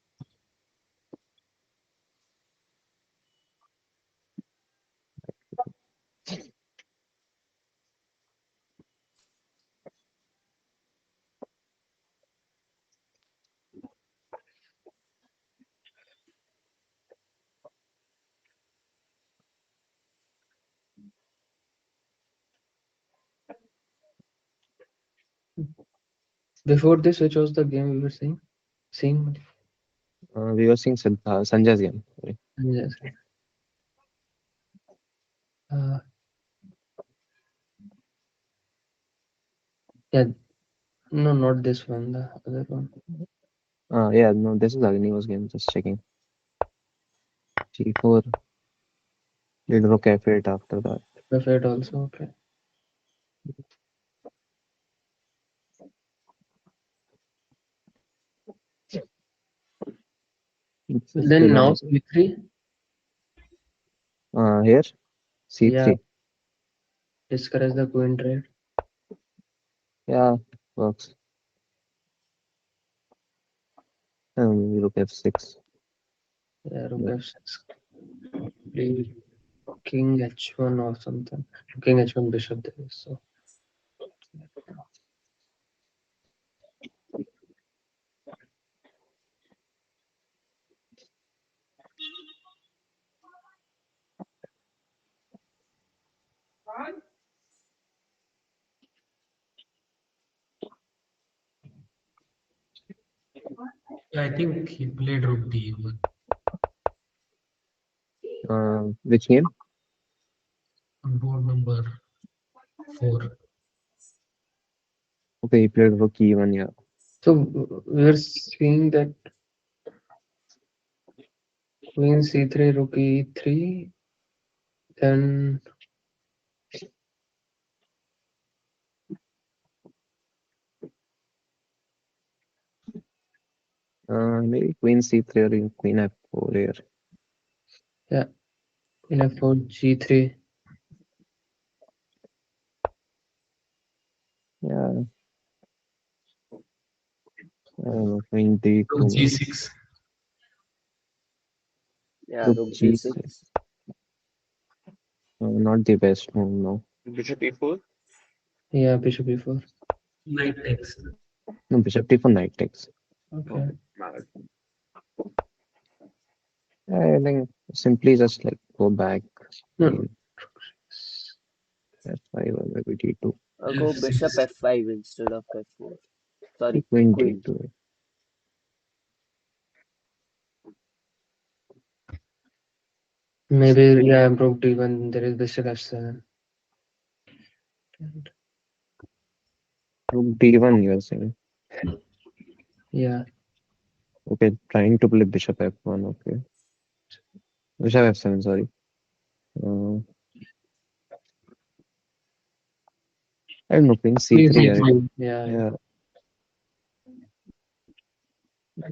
Before this, which was the game we were seeing? Seeing? We were seeing Sanjay's game. Sorry. Yes. Uh, yeah, no, not this one, the other one. Yeah, no, this is Agni's game. Just checking. G4, did rook F8 after that. Perfect also, okay. This is Then still now on. C3, Here, yeah, C3. discourage the queen trade. Yeah, works. Rook F6. Yeah, rook Yeah. F6. Play king H1 or something. King H1 bishop there, so. Yeah, I think he played Rook D1 Which game? on board number 4. Okay, he played rook E1. Yeah. So we're seeing that queen C3, rook E3, then Maybe Queen C3 or Queen F4 here. yeah, queen F4, G3. Yeah, Queen Rook D2 maybe. G6. Yeah, Rook rook G6. g6. Not the best move, no. Bishop E4. Yeah, bishop E4. Knight takes. No, Bishop D4 knight takes. Oh, Okay. mad. I think simply just like go back. No, Queen F5 or maybe D2. Go bishop F6. f5 instead of f4. Sorry, Queen queen. D2. maybe, yeah, rook D1, there is bishop F7. Rook D1 you're saying. Yeah, Okay, trying to play Bishop F1. Okay. Bishop F7, sorry. Uh, I don't know, Queen queen C3. C3. Yeah, yeah. Yeah.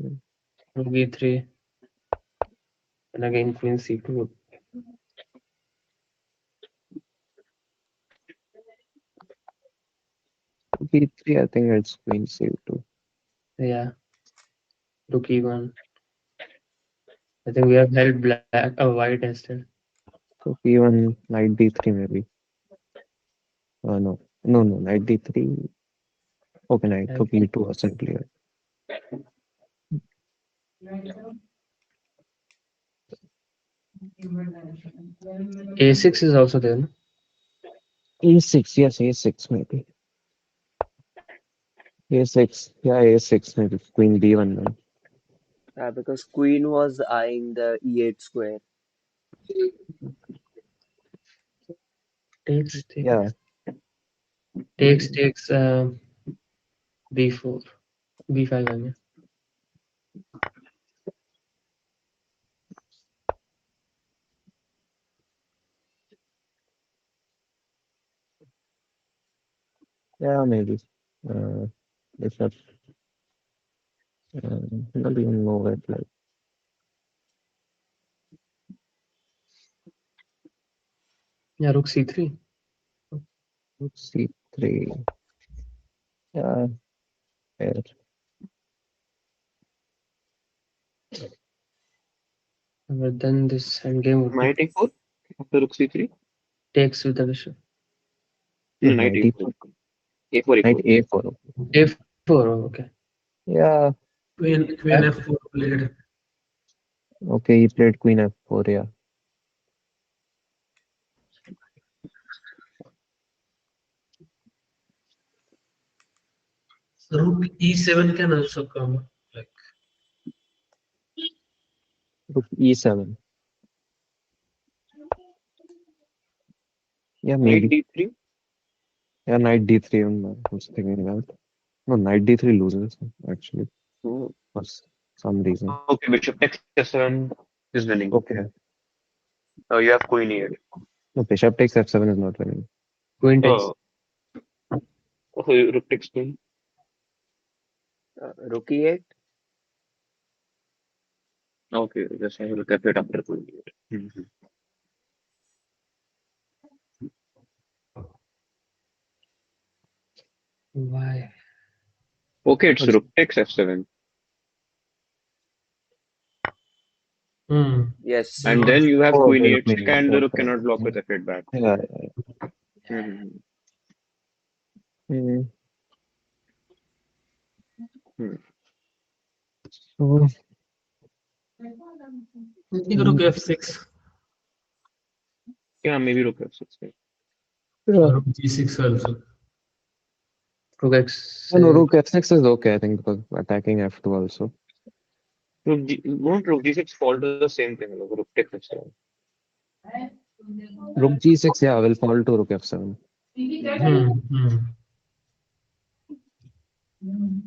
Rook E3, and again queen C2. B3, I think it's Queen C2. Yeah, rook E1. I think we have held black, white instead. So P1, knight D3 maybe. No. No, no, knight D3. Okay, knight Yeah. to B2 or simply. A6 is also there, no? A6, yes, A6 maybe. A6, yeah, A6 maybe. Queen D1 then. Because queen was eyeing the e8 square. Takes, Yeah, takes, takes, B4, B5, I mean. yeah, maybe. Uh, Bishop. Not even know it. Like Yeah, rook c3. rook c3. Yeah, fair. But then this endgame would be Knight e4 after rook c3. takes with the bishop. No, No, knight knight e4. e4. A4 Knight a4. a4. a4. Oh, okay. Yeah. Queen F. f4 played. Okay, he played queen f4. Yeah. Rook e7 can also come. Like Rook e7. Yeah, Knight maybe. d3. Yeah, knight d3. I was thinking that. No, knight d3 loses actually Oh, for some reason. okay, bishop takes f7 is winning. Okay. You have queen e8. No, bishop takes f7 is not winning. Queen takes. Oh, okay, rook takes queen. Rook e8. Okay, just have a look at it after queen e8. Why? Okay, it's What's rook takes f7. hmm. Yes. They And want then you have oh, queen okay, e8 check, okay, and the rook okay. cannot block with f8 back. Yeah. Mhm. Mm, Hmm. so, I think rook f6 Yeah, maybe rook f6. Yeah. yeah. or rook g6 also. Rook No, x6. rook f6 is okay, I think, because attacking f2 also. Won't rook g6 fall to the same thing? Like rook takes f7. Rook g6, yeah, will fall to rook f7. Hmm. Hmm.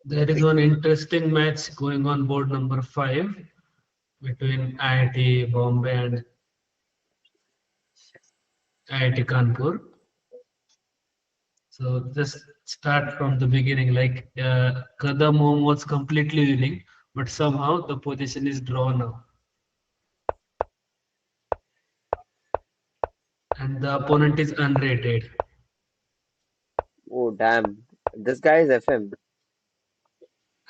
There is one interesting match going on board number 5 between IIT Bombay and IIT Kanpur. So just start from the beginning. Like Kadam Home was completely winning, but somehow the position is drawn now, and the opponent is unrated. Oh, damn. This guy is FM.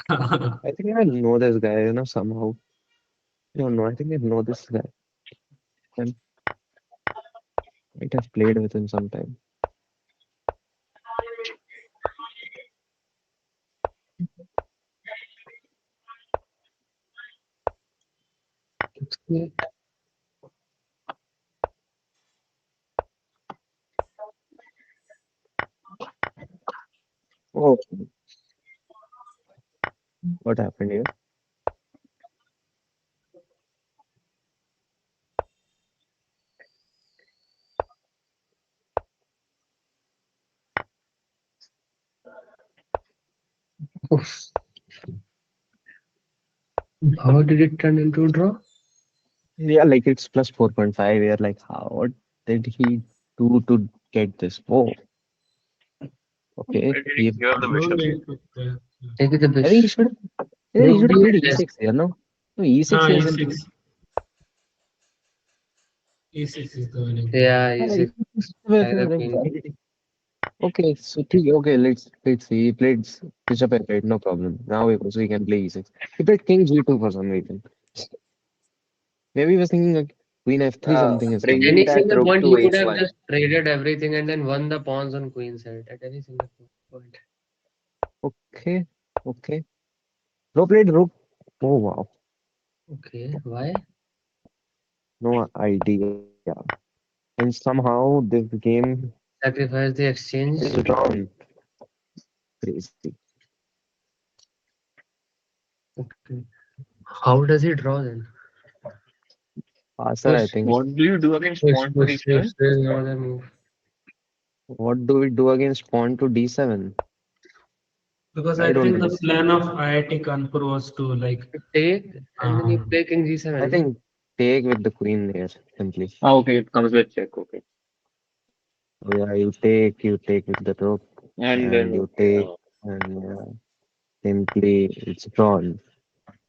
I think I know this guy, somehow. No, no, I think I know this guy. I might have played with him sometime. Okay. Oh, what happened here? How did it turn into a draw? Yeah, like it's plus 4.5. You're like, how? What did he do to get this? Oh, okay. Why did he give up the No bishop? need to play. Take the I think he bishop. should. Yeah, he Rook should have played d8 e6 here, no? No, e6 he hasn't played. E6. E6 is the winning pawn. Yeah, Yeah, e6 e6 were by the favoring. queen. Okay, so okay, let's see. He played bishop f8, no problem. Now he can play e6. He played king g2 for some reason. Maybe he was thinking like queen f3 something is coming. Bringing Any that single rook point, to he would have h1. just traded everything and then won the pawns on queen side at any single point. Okay, okay. No played rook. Oh wow, Okay, why? no idea. And somehow this game Sacrifice the is exchange. drawn. Crazy. Okay. How does he draw then? Passer, I Push, think. What do you do against push, pawn push. position? There's no other move. What do we do against pawn to d7? Because I I don't think the understand. plan of IIT Kanpur was to like Take and then you um, play king I g7, no? think take with the queen there, simply. Oh, okay, it comes with check. Okay, So yeah, you take with the rook, and then and you okay. take, and simply it's drawn.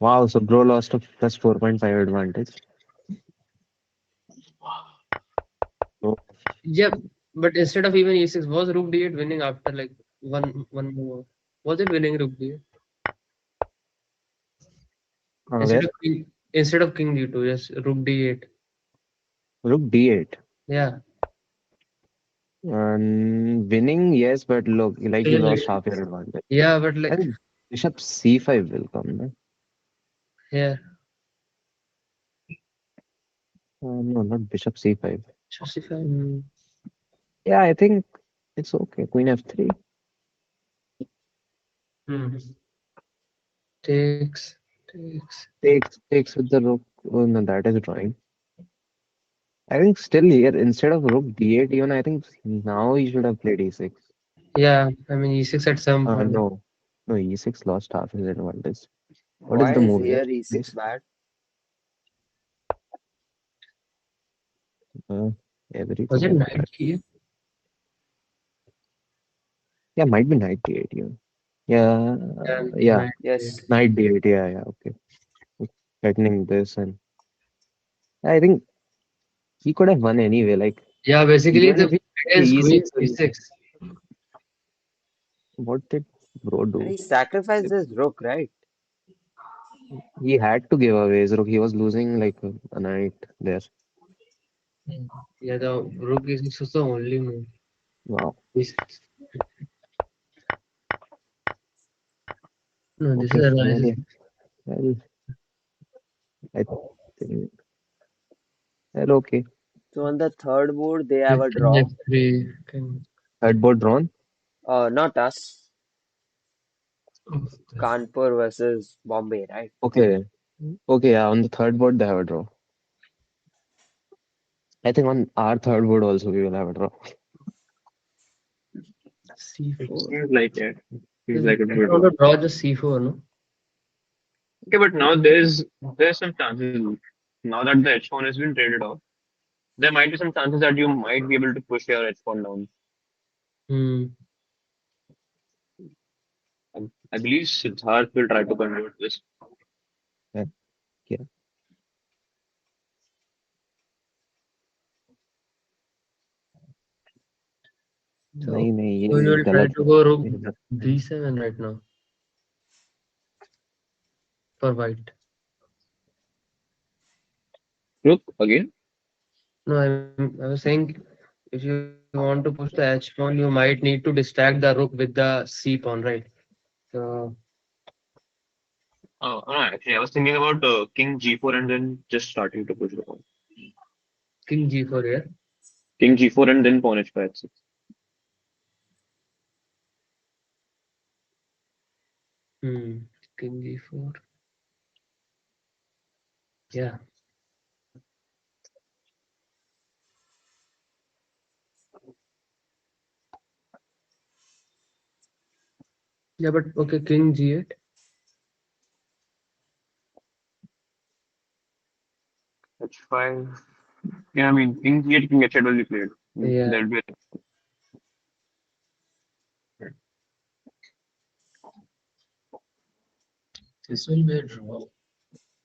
Wow, so bro lost a plus 4.5 advantage. So, Yeah, but instead of even e6, was rook d8 winning after like one move? Was it winning rook d8 where? instead of king d2? Yes, rook d8. Rook d8. Yeah, And winning, yes, but look, like you still lost it, half your advantage. yeah, but like And bishop c5 will come, no? yeah, No, not bishop c5. justify Yeah, I think it's okay. Queen f3 hmm. takes. takes with the rook. Oh, no, that is drawing. I think still here, instead of rook d8, even I think now he should have played e6. Yeah, I mean e6 at some point. No, no, e6 lost half his advantage. What is Why the is move here? here e6 Please? bad? Uh, Was everything it is knight bad. key? Yeah, might be knight d8 even. Yeah, Yeah, yeah, knight d8. Yes. knight d8. Yeah, yeah, okay. Threatening this, and I think he could have won anyway. Like, Yeah, basically even the if he it played is queen e6, e6. what did bro And do? he sacrificed his rook, right? He had to give away his rook. He was losing like a knight there. Mm. Yeah, the rook e6 was the only move. Wow. E6. No, this is Okay. Well, analysis. yeah. Well, I think. Well, okay. So on the third board, they have With a king draw. f3. King. Third board drawn. Not us. Of the- Kanpur versus Bombay, right? Okay. Okay. Yeah. On the third board, they have a draw. I think on our third board also we will have a draw. It c4. seems like it. Seems If like it you will want draw. to draw just c4, no? Okay, but now there's some chances. Now that the H pawn has been traded off, there might be some chances that you might be able to push your H pawn down. Hmm. I believe Siddharth will try to convert this. Yeah. Yeah. So, नहीं नहीं so you ये will try गलत to go rook ये गलत है। d7 right now for white. Look again. No, I was saying if you want to push the h pawn, you might need to distract the rook with the c pawn, right? So Oh, no, actually, I was thinking about King G4 and then just starting to push the pawn. king g4 here. King G4 and then pawn H5 H6. Hmm. King g4. Yeah. Yeah, but okay, king g8. H5. Yeah, I mean, King G8, King H8 will be played. Yeah. There'll be This will be a draw.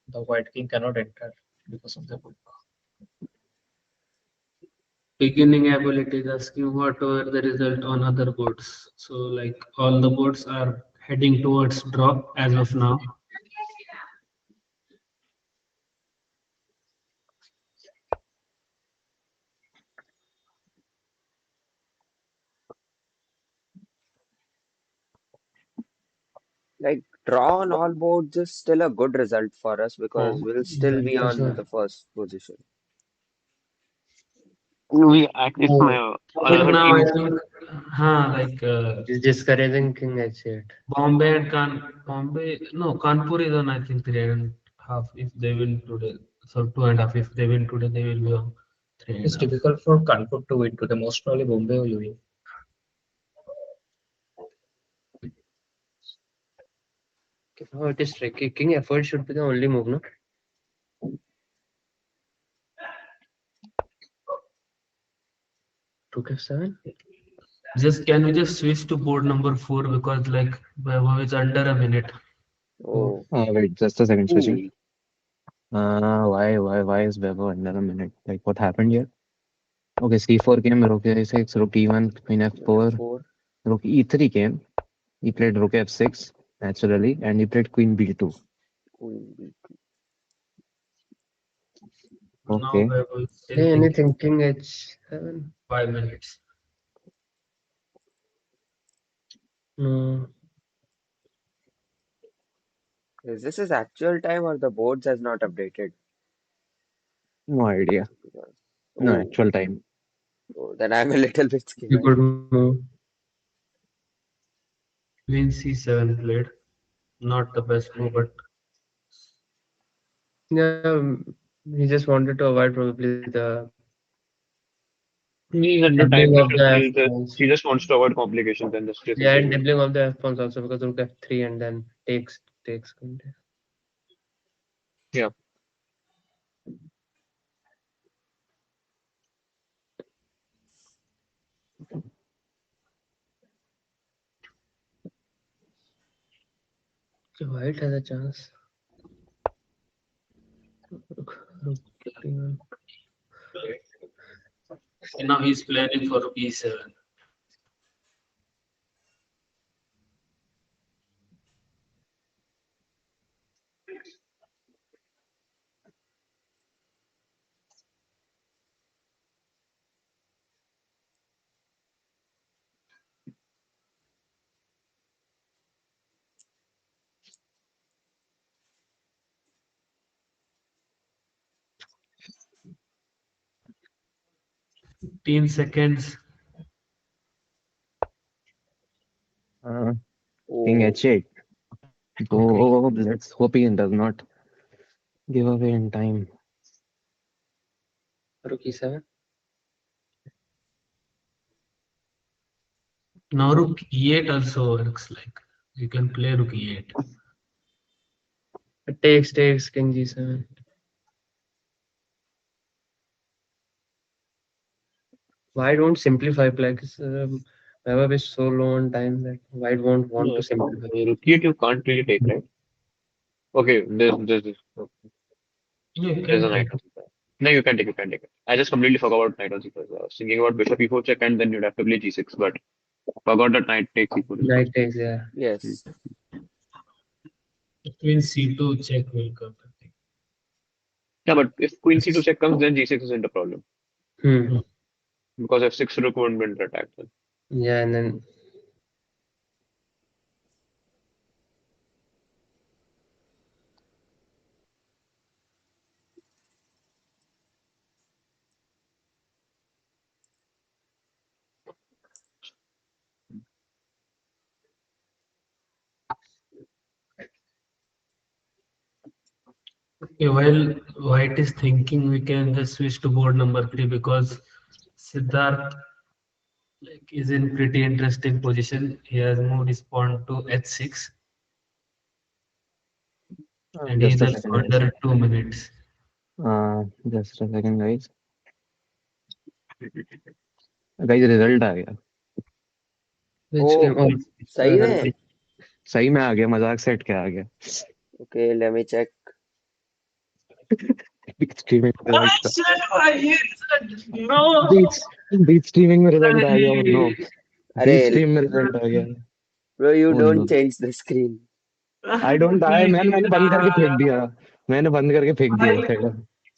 The white king cannot enter because of the book. beginning ability is asking what were the result on other boards. So like all the boards are heading towards draw as of now. Like draw on all boards is still a good result for us because we'll still be Also, on the first position. we act if oh, my But other now I team. think, like it's discouraging king h8. Bombay and Bombay, no, Kanpur is on I think 3.5 if they win today. So 2.5 if they win today, they will be on three and It's a half. difficult for Kanpur to win today. Most probably Bombay will win. No, it is tricky. King effort should be the only move, no? Rook f7. Just can we just switch to board number 4 because like Vaibhav is under a minute. Oh, Oh, Wait, just a second, switching. ooh, Why is Weber under a minute? Like, what happened here? Okay, C4 came, rook A6, rook E1, queen F4, F4, rook E3 came. He played rook F6 naturally, and he played queen B2. Queen B2. Now Okay, Vaibhav is still play thinking anything. King h7. 5 minutes. No. Is this his actual time or the boards has not updated? no idea. Because, No oh, actual time. oh, then I'm a little bit You scared. could move. Queen C7 played. Not the best move, but Yeah, he just wanted to avoid probably the He's under doubling time of pressure, the so f pawns. he just wants to avoid complications and just plays Yeah, and conservative. doubling of the f pawns also because rook f3 and then takes. Yeah. So white has a chance. Rook d1. now he's planning for E7. Fifteen seconds. Uh, King Oh, H8. Okay. Oh, let's hope he does not give away in time. Rook e7. Now rook E8 also works. Like you can play rook E8. It takes king g7. Why don't simplify play? Webber is so low on time that white won't want No, to simplify. rook e8 you can't really take, right? Okay, You there's a can knight take. on c5. No, you can take it. I just completely forgot about knight on c5. I was thinking about bishop e4 check and then you'd have to play g6, but forgot that knight takes e4 as well. Knight takes, yeah. Hmm. yes. Queen C2 check will come. I think. Yeah, but if queen c2 check comes, then g6 isn't a problem Hmm. because f6 rook won't win the attack. Then. Yeah, and then Okay, while white is thinking, we can just switch to board number 3 because Siddharth like is in pretty interesting position. He has moved his pawn to h6 and he Just is a also second, guys. under 2 minutes. Just a second, guys. Guys, result आ गया. which game? Oh, Oh, सही में? Ranjit. सही में आ गया, मजाक set के आ गया. Okay, let me check. बीच स्ट्रीमिंग में I result. said why he said no. Beach beach streaming में रिजल्ट आ गया. Oh no. Hey. बीच अरे, स्ट्रीम में रिजल्ट आ गया. bro, you Oh don't no. change the screen. I don't I Please मैंने बंद करके फेंक यार, दिया. मैंने बंद करके फेंक दिया भाई साइड.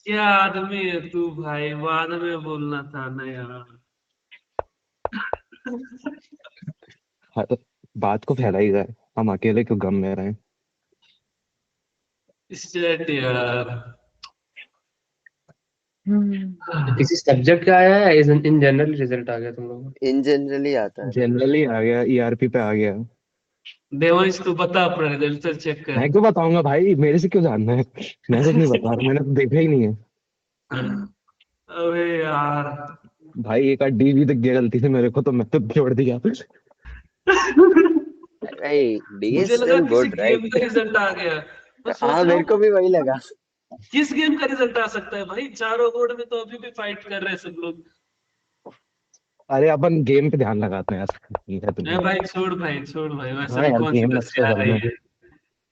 क्या आदमी है तू भाई, बाद में बोलना था ना यार. बात को फैलाई जाए. हम अकेले क्यों गम में रहे हैं. Shit यार. किसी सब्जेक्ट का आया है या इन जनरल रिजल्ट आ गया तुम लोगों को? In generally आता है ना. जनरली आ गया. ईआरपी पे आ गया. देवांश तू बता अपना रिजल्ट, चल चेक कर. मैं क्यों बताऊंगा भाई, मेरे से क्यों जानना है. मैं कुछ नहीं बता रहा, मैंने तो देखा ही नहीं है. अबे यार. भाई एक आध डी भी दिख गया गलती से मेरे को, तो मैं तो छोड़ दिया. भाई डी मुझे इज लगा स्टिल किसी गुड गेम राइट? का रिजल्ट आ गया। मैं सोच हाँ रहा मेरे को हूँ भी वही लगा। किस गेम का रिजल्ट आ सकता है भाई, चारों बोर्ड में तो अभी भी फाइट कर रहे हैं सब लोग। अरे अपन गेम पे ध्यान लगाते हैं यार, ठीक है मैं तुम्हें। भाई छोड़ भाई छोड़ भाई, वैसे हाँ भी यार कौन सी गेम हंसी अच्छा आ चल रही रहा है।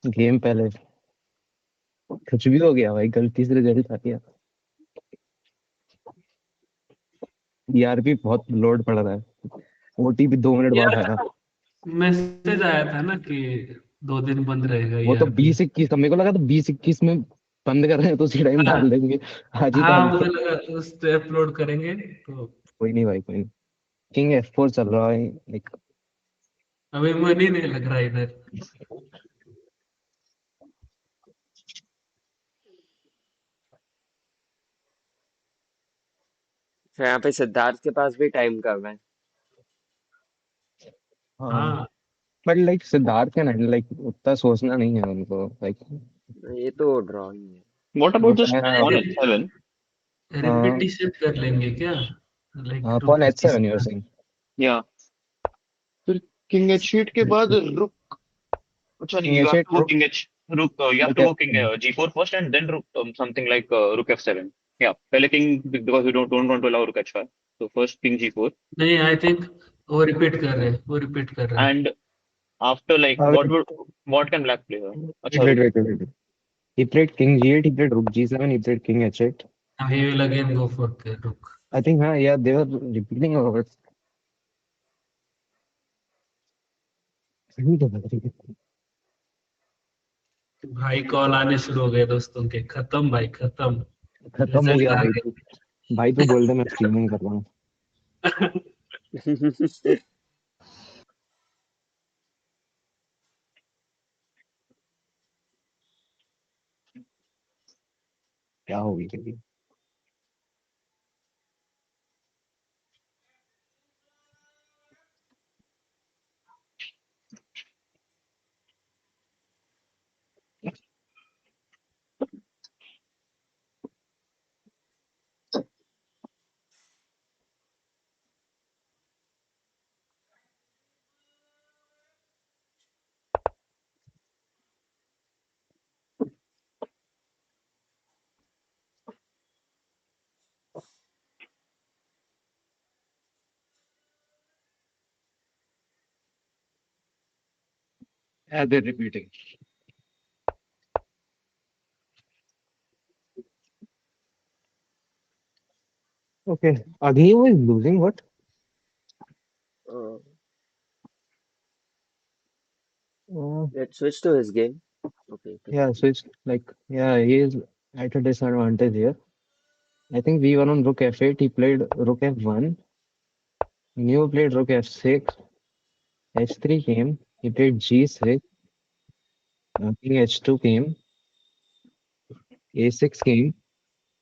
है। गेम पहले कुछ भी हो गया भाई, गलती से रिजल्ट आ गया। ईआरपी बहुत लोड पड़ रहा है। ओटीपी 2 मिनट बाद यार आया। मैसेज आया था ना कि 2 दिन बंद रहेगा वो तो ईआरपी। 20-21 मेरे को लगा तो 20-21 में बंद कर रहे हैं तो उसी टाइम हाँ डाल देंगे। आज ही हाँ, डाल मुझे दो। लगा उस पे अपलोड करेंगे तो। कोई नहीं भाई, कोई नहीं। किंग F4 चल रहा है लाइक। अभी मन ही नहीं लग रहा इधर। तो यहाँ पे सिद्धार्थ के पास भी टाइम कम है। हाँ हाँ बट लाइक सिद्धार्थ का नहीं, लाइक उतना सोचना नहीं है उनको लाइक। ये तो ड्रॉ ही है। What वो about this time. pawn h7? Repetition कर लेंगे क्या, लाइक टू कौन किसी H7 यूर से। सिंह? Yeah. फिर किंग h8 के बाद रुक, अच्छा नहीं, king you have H8 to go रुक, king h, रुक, you have रुक to go king F7। g4 first and then rook, something like rook f7. Yeah, पहले king, because we don't want to allow rook h5. So first king g4 नहीं, I think वो repeat कर रहे हैं, वो repeat कर रहे हैं। and after like wait what can black play here? अच्छा वेट रुक, wait wait. He played king G8, he played rook G7, he played king H8। He will again go for के रुक। I think हाँ yeah, they were repeating over। सही तो लग रही है। भाई कॉल आने शुरू हो गए दोस्तों के, खत्म भाई खत्म। खत्म हो रिजल्ट गया आ भाई तू। भाई तू बोल दे मैं स्ट्रीमिंग कर रहा हूँ। गया। क्या होगी तेरी? Yeah, they're repeating. Okay. Aghiyo is losing what? Uh, Uh, let's switch to his game. Okay, okay. yeah, so it's like, yeah, he is at a disadvantage here. I think we were on rook F8, he played rook F1, Neo played rook F6, H3 came, he played G6, king H2 came, A6 came,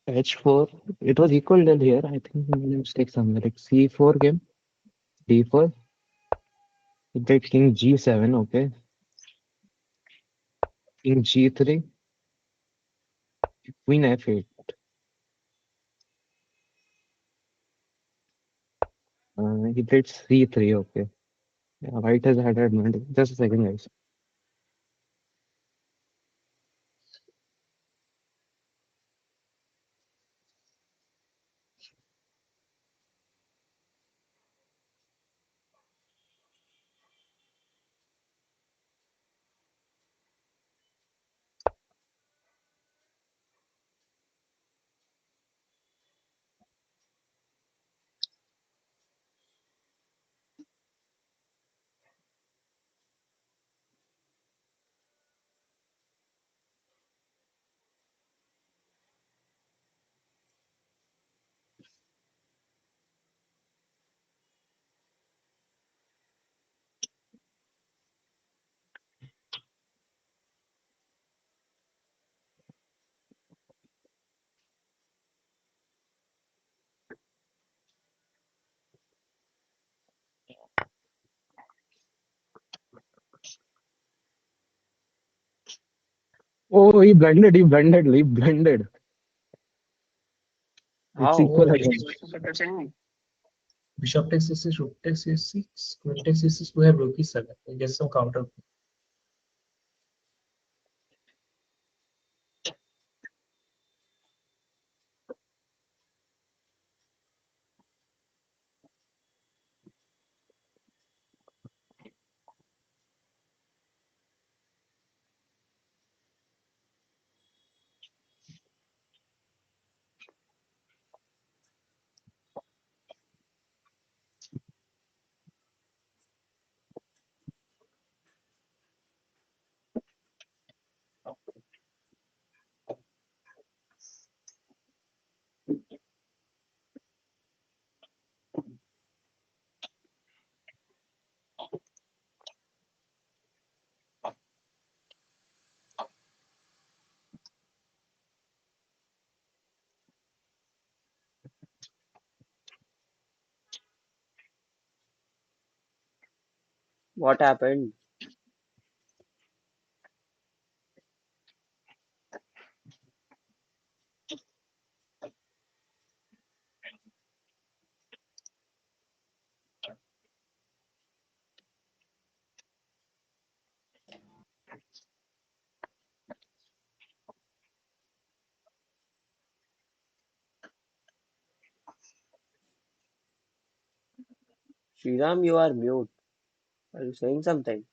H4. It was equal till here. I think he made a mistake somewhere. Like C4 came, D4, he played king G7, okay, king G3, queen F8. He played C3, okay. Yeah, white has had advantage. Just a second, guys. Oh, he blended, he blended, he blended. It's How? equal oh again. इसकी कोई support नहीं, Bishop takes c6, rook takes c6, queen takes c6. We have rook e7. We get some counter. What happened? Shriram, you are mute. Are you saying something?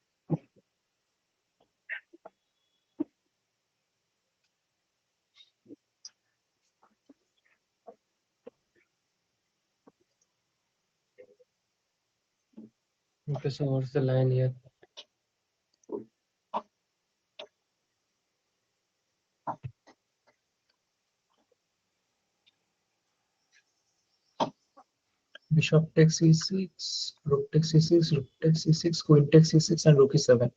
Okay, so what's the line here? Bishop takes c6, rook takes c6, rook takes c6, queen takes c6, and rook e7.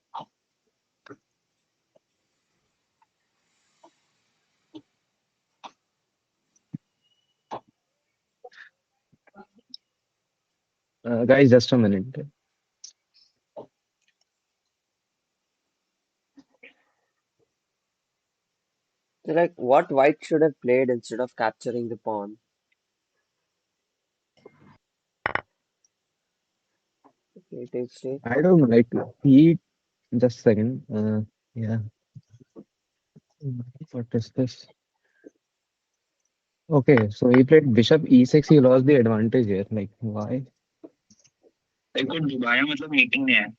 Guys, just a minute. So like, what white should have played instead of capturing the pawn? Okay, takes take. I don't know, like he just a second. Yeah. What is this? Okay, so he played bishop e6. He lost the advantage here. Like why? देखो दोबारा मतलब meeting नहीं है.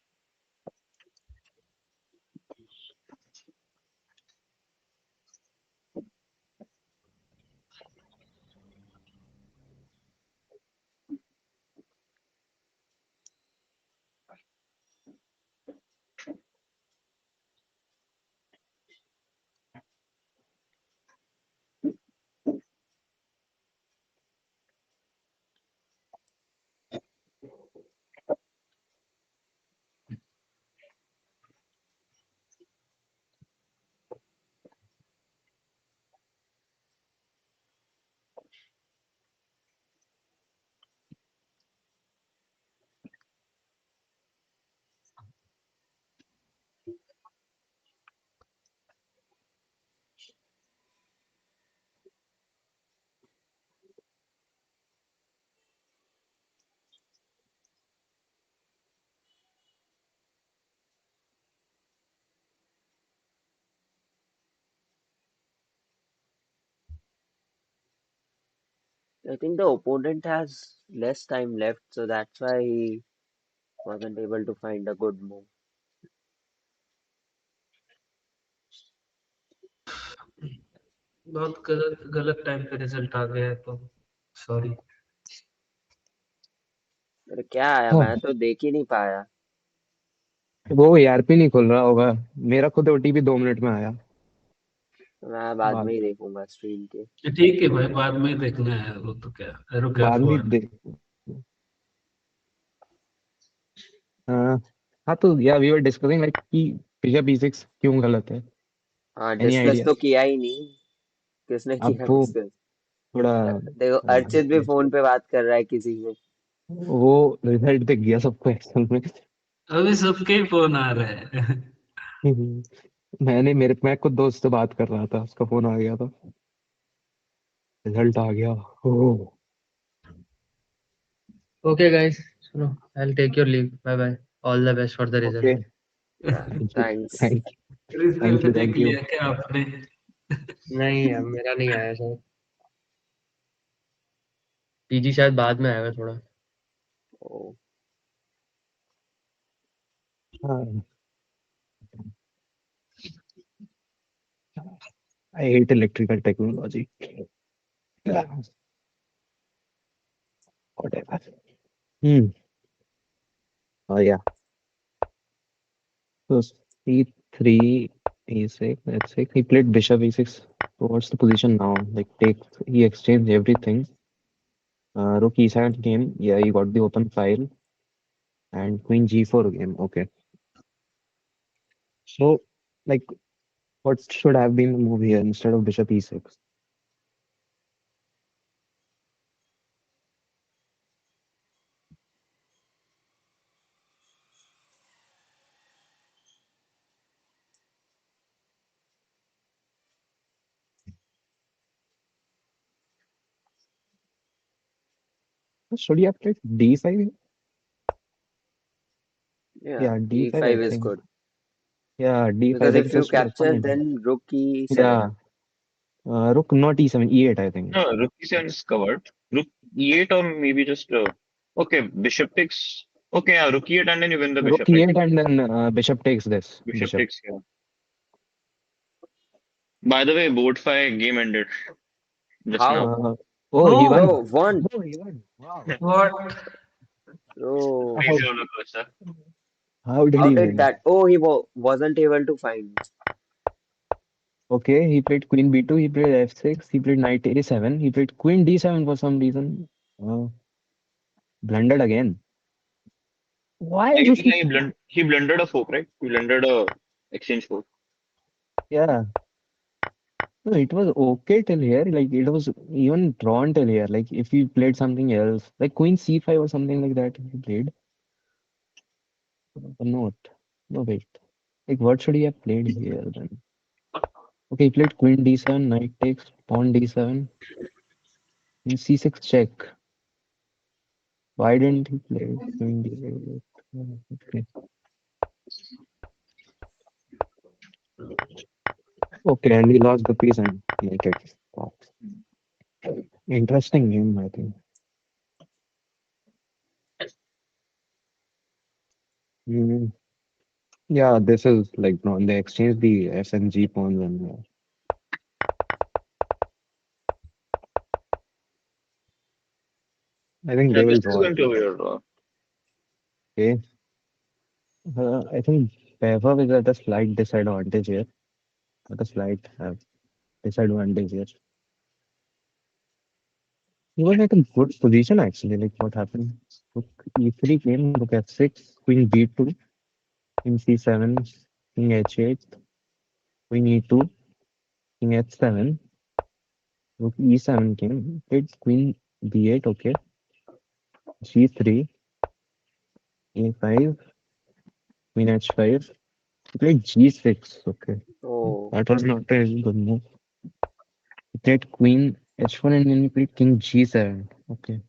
I think the opponent has less time left, so that's why he wasn't able to find a good move. बहुत गलत गलत time पे result आ गया है तो सॉरी। अरे क्या आया? Oh, मैं तो देख ही नहीं पाया। वो ARP नहीं खुल रहा होगा। मेरा खुद OTP 2 मिनट में आया। मैं बाद में बाद ही देखूंगा स्ट्रीम के। ठीक है भाई, बाद में ही देखना है वो तो क्या है, रुक बाद में F1। देख। हाँ हाँ, तो या वी वर डिस्कसिंग लाइक कि बिशप E6 क्यों गलत है। हाँ, एनी डिस्कस आइडिया? तो किया ही नहीं। किसने अब किया वो डिस्कस? थोड़ा देखो, अर्चित भी फोन पे बात कर रहा है किसी से। वो रिजल्ट दिख गया सबको एक्सेल में। अभी सबके ही फोन आ रहे हैं। मैं खुद दोस्त से बात कर रहा था, उसका फोन आ गया था, रिजल्ट आ गया। ओह। Okay, guys. So no, I'll take your leave. Bye bye. All the best for the result. Okay. Yeah, Thank you. thanks. Thank result thank you. देख Thank you. लिया क्या आपने? नहीं, अब मेरा नहीं आया सर। पीजी शायद बाद में आएगा थोड़ा। Oh, Uh, I hate electrical technology. Yeah, whatever. Hmm. Oh yeah. So C3, E6, let's say he played bishop E6. So what's the position now? Like take he exchanged everything. Rook E7 came. Yeah, he got the open file and Queen G4 game. Okay. So like what should have been the move here instead of bishop E6? Should he have played D5? yeah, Yeah, D5 I D5 is think. good. Yeah, D5 Because like if you just to open capture, it. then rook Yeah. E7. Rook not E7, E8 I think. No, rook e7 is covered. Rook e8 or maybe just okay, bishop takes. Okay, yeah, rook e8 and then you win the Rook bishop, right? E8 and then bishop takes this. Bishop Bishop. takes here. By the way, board 5 game ended just now. How? Uh, oh, he Oh, won. Bro, one. Oh, he won. Wow. what? Bro, How, Crazy roller coaster. how did how he did win? that? Oh, he wasn't able to find. Okay, he played queen b2, he played f6, he played knight a7, he played queen d7 for some reason. Blundered again. Why I guess did he? he blundered a fork, right? He blundered a exchange fork. Yeah, no, it was okay till here. Like it was even drawn till here. Like if he played something else, like queen c5 or something like that, he played. But not. No, wait. Like what should he have played here then? Okay, he played queen d7, knight takes, pawn d7, queen c6 check. Why didn't he play queen d8? Okay. Okay, and he lost the piece and make it. Wow. Interesting game, I think. Mm, yeah, this is like no, they exchanged the SNG pawns and I think Yeah, they will this is draw going it. to be a draw. Okay. I think Vaibhav is at a slight disadvantage here. At a slight disadvantage here. He was at a good position actually. Like what happened? Rook E3 came, rook F6, queen B2, king C7, king H8, queen E2, king H7, rook E7 came, played queen B8, okay, G3, A5, queen H5, he played G6, okay. Oh, That was not a good move. He played queen H1 and then he played king G7, okay.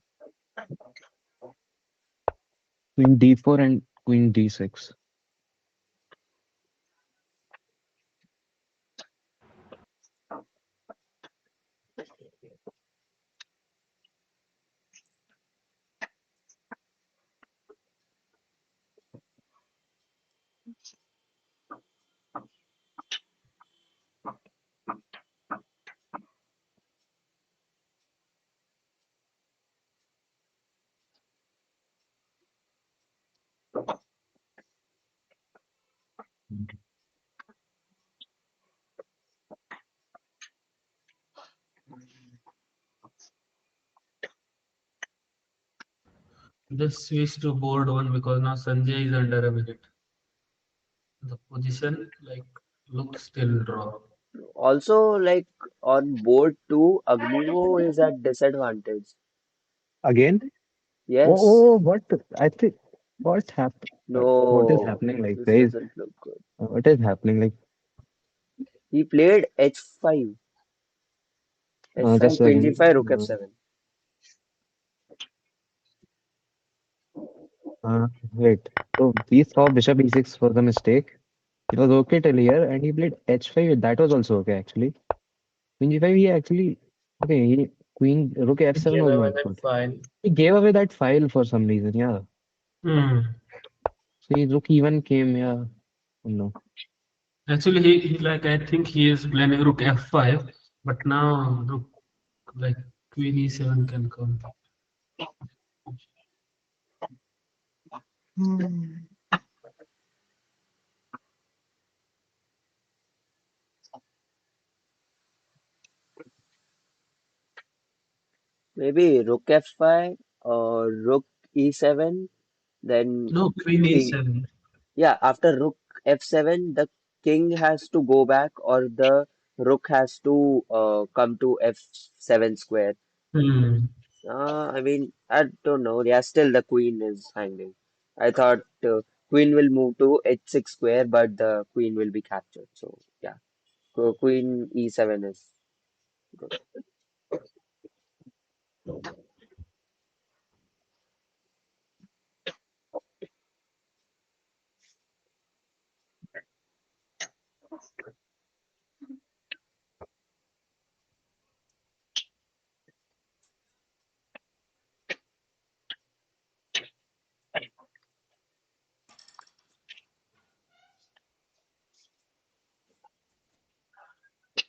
Queen D4 and queen D6. Just switch to board one because now Sanjay is under a minute. The position like looked still draw. also like on board two, Agnivo is at disadvantage. Again? Yes. Oh, what? I think what happened? What is No, happening? Like this there is doesn't look good. what is happening? Like He played H5, just H5, a Queen second. G5, Rook F7. Wait. So we saw bishop e6 for the mistake. It was okay till here, and he played h5. That was also okay actually. Queen g5. He actually okay. Queen rook He f7 gave was away not that good. file. He gave away that file for some reason. Yeah. Hmm. So his rook even came. Yeah. Oh, no. Actually, he like I think he is planning rook f5, but now rook like queen e7 can come. Maybe rook f5 or rook e7, then No, queen king. e7. Yeah, after rook f7, the king has to go back or the rook has to come to f7 square. Hmm. I mean, I don't know. Yeah, still the queen is hanging. I thought queen will move to h6 square, but the queen will be captured. So yeah, queen e7 is good.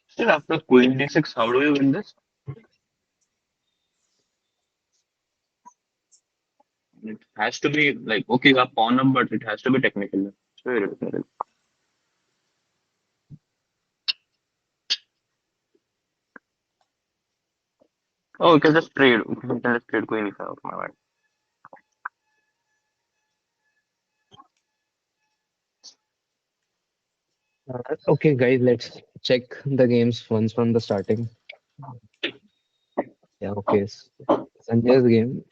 Still, after Queen D6, how do you win this? It has to be like, okay, you have pawn up, but it has to be technical. It's very technical. Oh, you can just trade. You can just trade Queen E5. Okay, my bad. Okay, guys. Let's check the games once from the starting. Yeah. Okay. Sanjay's game.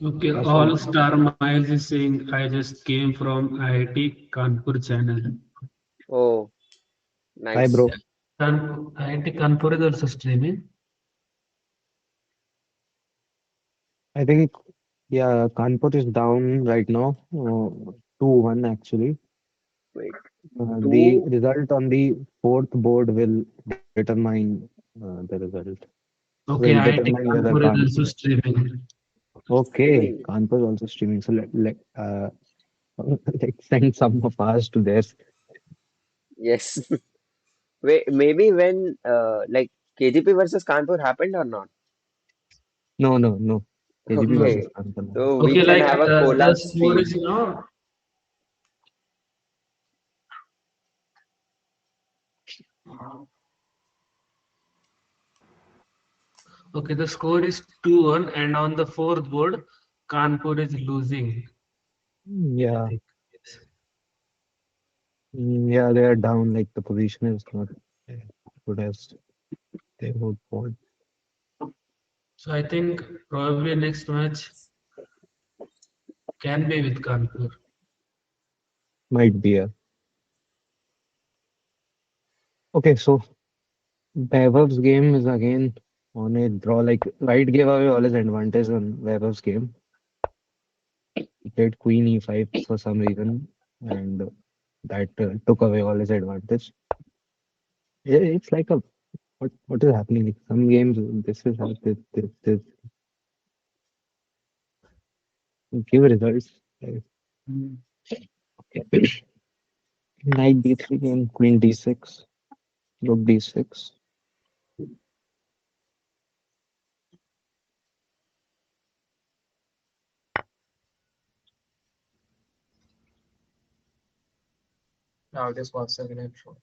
Okay, Yeah. All So Star Miles is saying I just came from IIT Kanpur channel. Oh, hi, nice. bro. IIT Kanpur is also streaming. I think yeah, Kanpur is down right now, 2-1 actually. Wait, The two. result on the fourth board will determine the result. Will Okay, IIT determine whether Kanpur is Kanpur. also streaming. Okay, Streaming. Kanpur is also streaming. So let let's send some of ours to theirs. Yes. Wait, maybe when like KGP versus Kanpur happened or not? No, no, no. KGP Hmm. versus Okay. Kanpur. So we Okay, can like have a the collab score is stream. okay, the score is 2-1, and on the fourth board, Kanpur is losing, I Yeah, think. Yes. yeah, they are down. Like the position is not as good as they would want. So I think probably next match can be with Kanpur. Might be a okay. So Vaibhav's game is again on a draw. Like White gave away all his advantage on Vaibhav's game. He played Queen E5 for some reason, and that took away all his advantage. It's like a what is happening? Like some games, this is how this give results. Hmm. Okay. Knight D3 game, Queen D6, Rook D6. Now this was again intro.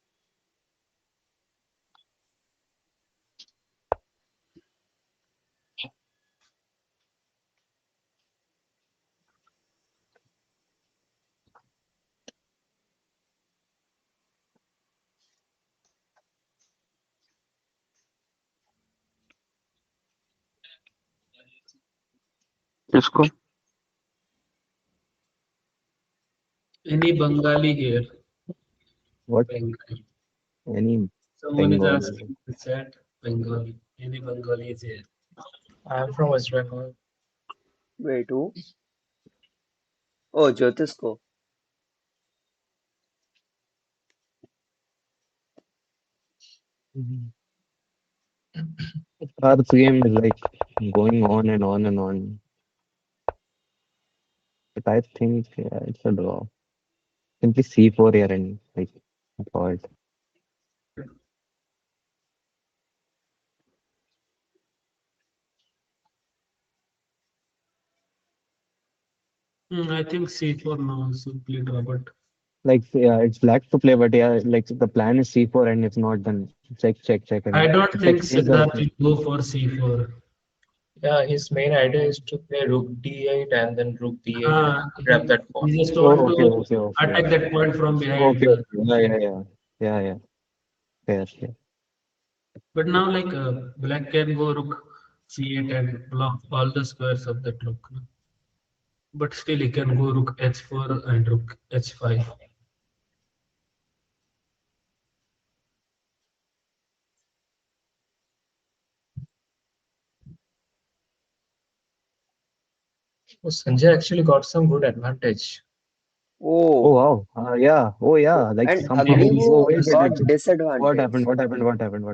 Cisco. Any Bengali here? What? Bengali. Any Someone is Bengali? asking in the chat, Bengali. Any Bengali is here. I'm from West Bengal. Wait, who? Oh, Jyotisko. Mhm. Our game is like going on and on and on. But I think yeah, it's a draw. Simply C4 here and like God. I think C4 now simply draw, but Like yeah, it's black to play, but yeah, like the plan is C4 and if not, then check again. I don't It's like think change the Siddharth rook. will go for C4. Yeah, his main idea is to play rook d8 and then rook d8 and grab He, that pawn. he just Oh, want okay, to okay, okay, attack that point from behind okay, the. okay. Yeah. Fair, fair. But now, like black can go rook c8 and block all the squares of that rook. No? But still, he can go rook h4 and rook h5. So Sanjay actually got some good advantage. Oh Oh, wow. Yeah. Oh yeah. oh, Like and somehow. Oh Agnivo wait. got What happened? disadvantage. What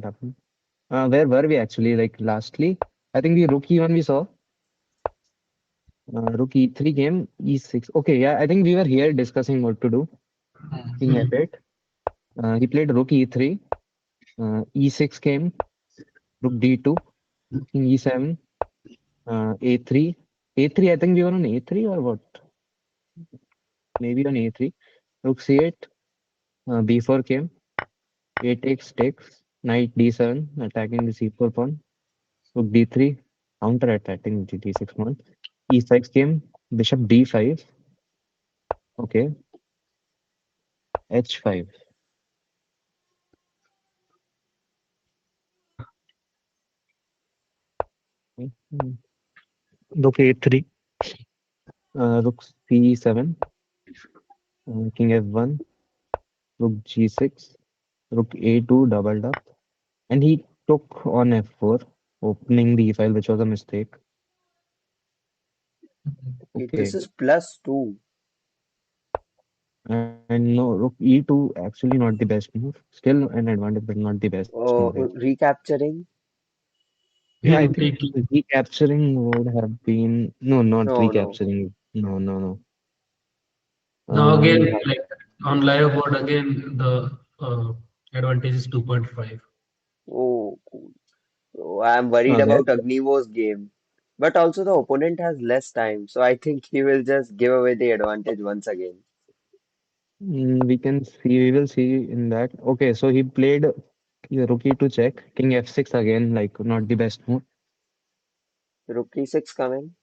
happened? Where were we actually? Like lastly, I think the rookie one we saw. Rook E3 game, E6. Okay, yeah, I think we were here discussing what to do. King Hmm. F8. He played Rook E3. E6 came. Rook D2. King E7. A3. A3, I think we were on A3 or what? Maybe on A3. Rook C8. B4 came. A takes. Knight D7. Attacking the C4 pawn. Rook D3. Counter attacking the D6 pawn. E6 came. Bishop D5. Okay. H5. Mhm. Rook A3. Rook C7, King F1, Rook G6, Rook A2 doubled up, and he took on F4, opening the file, which was a mistake. Okay, this Okay, is +2. and no, Rook E2 actually not the best move. Still an advantage, but not the best move, I think. Recapturing? Yeah, I Queen think taking. recapturing would have been no, not No, no. recapturing. No. Now again, Yeah, like on live board, again the advantage is 2.5. Oh, cool. So I'm worried where about Agnivo's game. But also the opponent has less time, so I think he will just give away the advantage once again. we will see in that. Okay, so he played rookie to check, king f6 again, like not the best move. Rook e6 coming.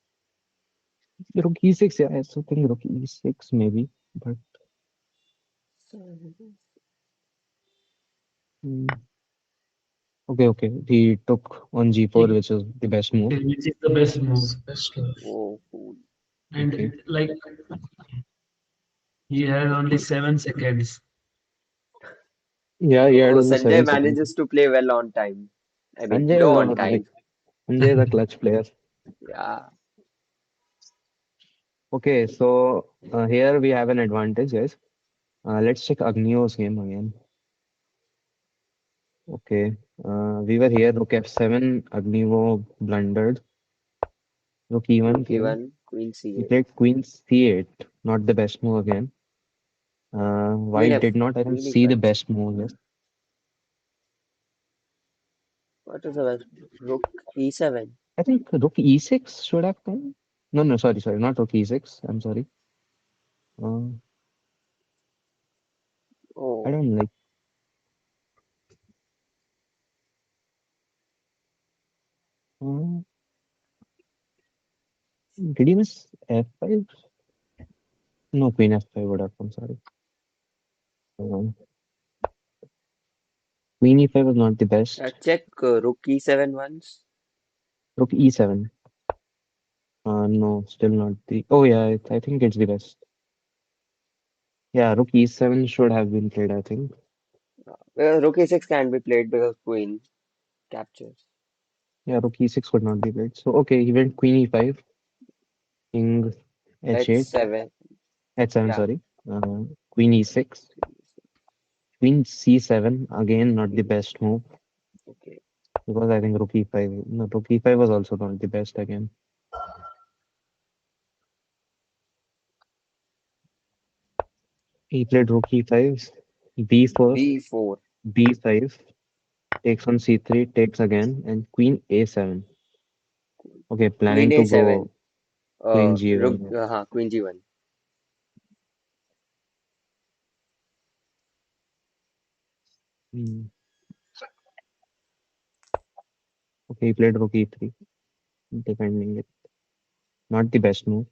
Rook e6, yeah, I also think rook e6 maybe, but mm, okay. He took on g4, He, which is the best move. which is the best move. Especially. Oh, cool. And Okay. like he has only 7 seconds. Yeah, he had Oh, only Sanjay 7 seconds. manages to play well on time. I mean, Sanjay is low on on like time. Sanjay is a clutch player. Yeah. Okay, so here we have an advantage, guys. Let's check Agnio's game again. Okay, we were here. Rook f7. Agnio blundered. Rook e1 Rook came. e1, queen He c8. played queen c8, not the best move again. Queen White f, did not, I don't queen see the e5. best move here. What is the best? Rook e7. I think rook e6 should have come. No, sorry, not rook e6. I'm sorry. Uh, I Oh, don't like. Uh, did he miss f5? No, queen f5 would have come. Sorry. Uh, Queen e5 was not the best. check rook e7 once. Rook e7. No, still not the. Oh yeah, I think it's the best. Yeah, rook e7 should have been played, I think. Rook e6 can be played because queen captures. Yeah, rook e6 could not be played. So, okay, he went queen e5, king h8, H7. h7, Yeah. sorry. Queen e6, queen c7, again, not the best move Okay. because I think rook e5, no, rook e5 was also not the best again. He played rook e5, b4, B4. b5, takes on c3, takes again, and queen a7. Okay, Queen planning to A7. go queen Rook, g1. Queen G1. Hmm. Okay, he played rook e3, defending it. Not the best move.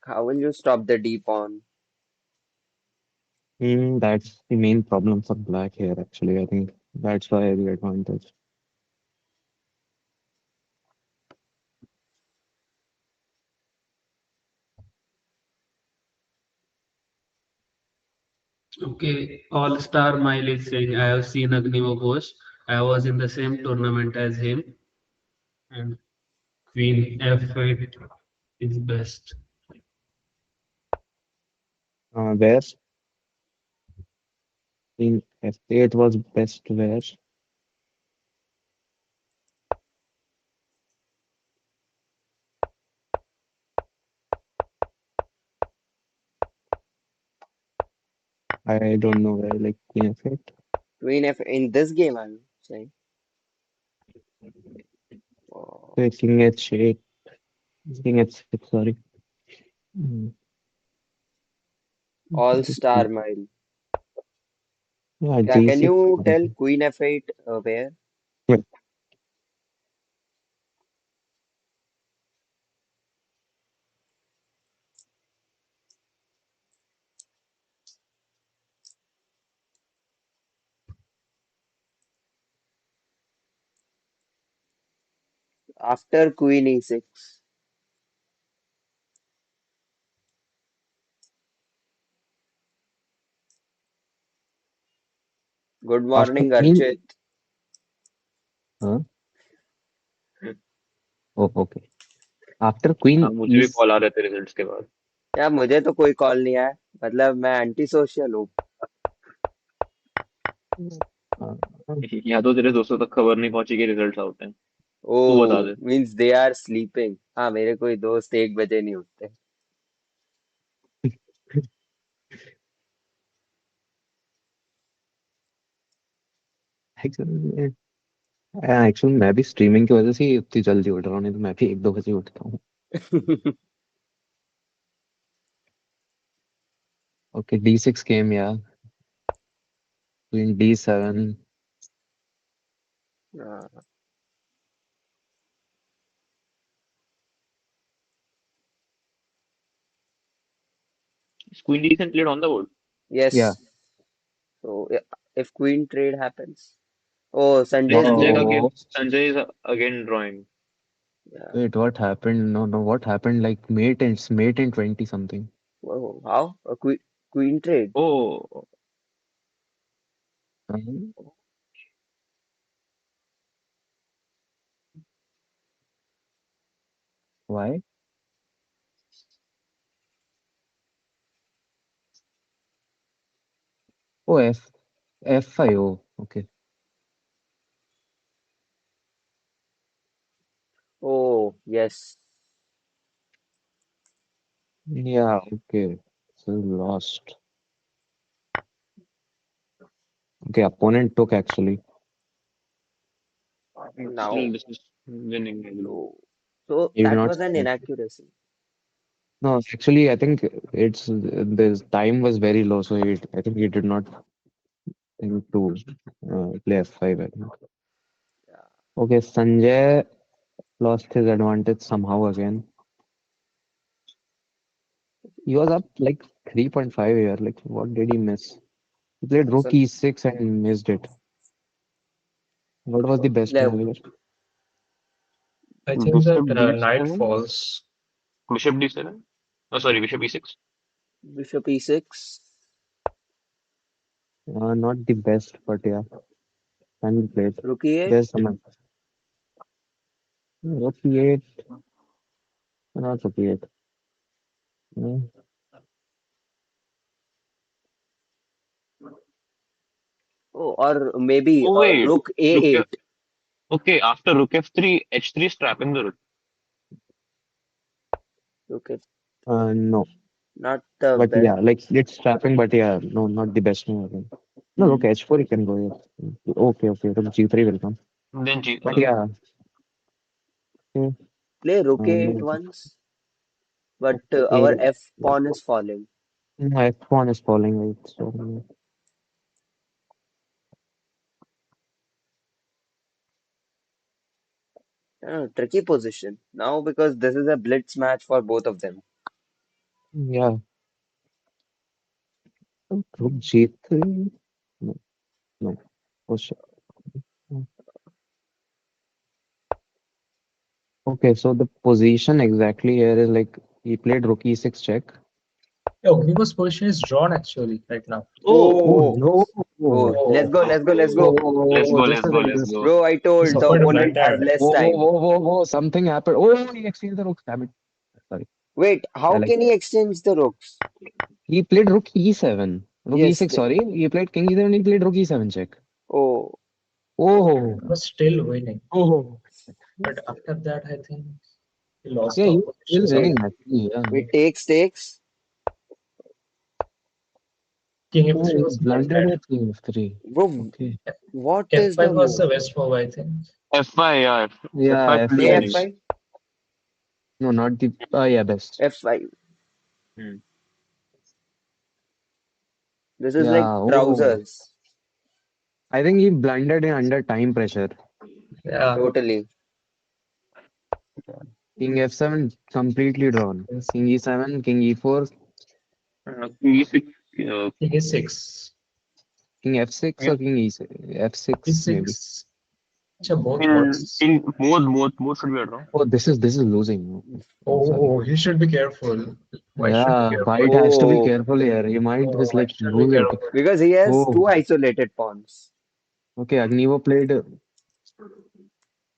How will you stop the D pawn? That's the main problem for black here, actually. I think that's why the advantage. Okay, All Star Mile is saying, I have seen Agnivo Ghosh. I was in the same tournament as him, and Queen F8 is best. Where in f8 was best where I don't know where, like queen f8. Queen F in this game, I'm saying. Oh, Okay, king h8, king h6, sorry. Mm, All Star Mile. Yeah, Yeah, can g6. you tell Queen F8 where? Yeah, After Queen E6. Good after morning, queen. Archit. Huh? Oh, okay. After queen मुझे भी is call आ रहे थे results के बाद. यार मुझे तो कोई कॉल नहीं आया मतलब मैं एंटी सोशल हूँ uh, यहाँ तो तेरे दोस्तों तक खबर नहीं पहुंची कि रिजल्ट्स आउट हैं. ओ तू बता दे. मीन्स दे आर स्लीपिंग हाँ मेरे कोई दोस्त 1 बजे नहीं उठते actually, एक्चुअली मैं भी स्ट्रीमिंग की वजह से ही इतनी जल्दी उठ रहा हूँ, नहीं तो मैं भी 1-2 बजे उठता हूँ. Okay, d6 came, yeah. Queen d7. हाँ, queen D played on the board. Yeah. yes so if queen trade happens oh Like Sanjay is Sanjay का leaving game, No. Sanjay is again drawing. yeah Wait, what happened? No, no, what happened? Like mate in 20 something. whoa, how a queen trade Oh, Uh, why? Oh, F5. Oh, okay. oh yes Yeah, okay. So lost. Okay, opponent took actually. now still this is winning, I believe. so so Maybe that not. was an inaccuracy No, actually, I think it's this time was very low, so I think he did not think to play F5, I think. yeah Okay, Sanjay lost his advantage somehow again. He was up like 3.5 here. Like, what did he miss? He played rook so e6 and missed it. What was the best le- move here? I think Bishop that knight D7. falls. Bishop D7. Oh, sorry, Bishop E6. Bishop E6. Not the best, but yeah, can be played. Rook E8. There's some rook e8, not rook e8. Mm, Oh, or maybe Oh wait, Rook Rook. A8. Okay, after Rook F3, H3 is trapping the Rook. Rook F, no, not the but best. yeah, like it's trapping, but yeah, no, not the best move again. No, rook h4 you can go. Yeah. Okay, okay, rook g3 will come. Then G. But yeah, okay, Play Rook A8 no, once, but okay. our F pawn is falling. My f1 is falling, right? So Tricky position now because this is a blitz match for both of them. yeah, rook g3. No, no. Oh, shit. Okay, so the position exactly here is like he played rook e6 check. Yeah, Ognivo's position is drawn actually right now. Oh, Oh Oh, no! oh, Oh, let's Oh, go, let's go, let's go. let's go, just let's a go, second, let's just go. Bro, I he told the suffered a opponent has blunder. less time. something happened. Oh, he exchanged the rook. Damn it. Sorry. Wait, I how like can he exchange the rooks? he played rook e7. Rook Yes. e6, sorry. He played king e7, he played rook e7 check. Oh, Oh, He was still winning, oh. but after that, I think he lost Yeah, the he was opposition. still wait, winning actually. Yeah. we take stakes. King Oh, F3 he was blundered blundered. with king f3. Bro, Okay. what is the F5 was move? the best move, I think. F5, yeah. F5 Yeah, will do Play f5. winning. F5, No, not the. Yeah, best. F5. Hmm. This is like Yeah. Oh, trousers. I think he blundered in under time pressure. Yeah, Totally. King f7 completely drawn. King e7, king e4, E6, King A6. king f6 or king e6, f6 maybe. E6. Acha, both works. in both should be a draw. Oh, this is losing. Oh, sorry. Oh, he should be careful. White should be Yeah, careful. white has to be Oh, careful here. He might Oh, just White like should be lose it. careful. because he has two Oh, isolated pawns. okay. Agnivo played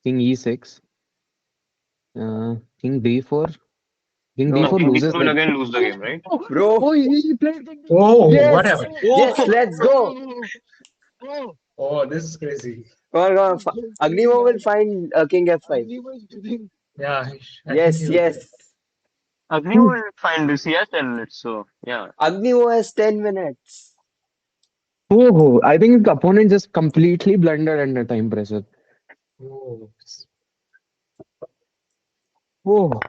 king e6, king d4. King No, No, d4 King loses D4 will like. again lose the game, right? Oh, bro. oh, he played king d4. Oh, what Yes, happened? yes, Oh, let's go. Oh, Oh, this is crazy. Come on, come on. oh, this is crazy, Agnimo will man. find King F5. Agnivo is winning. Yeah, I think Yes, he'll win. yes. Agni will find this. He has 10 minutes, so yeah. Agnimo has 10 minutes. Oh, I think the opponent just completely blundered under time pressure. Oh, Oh,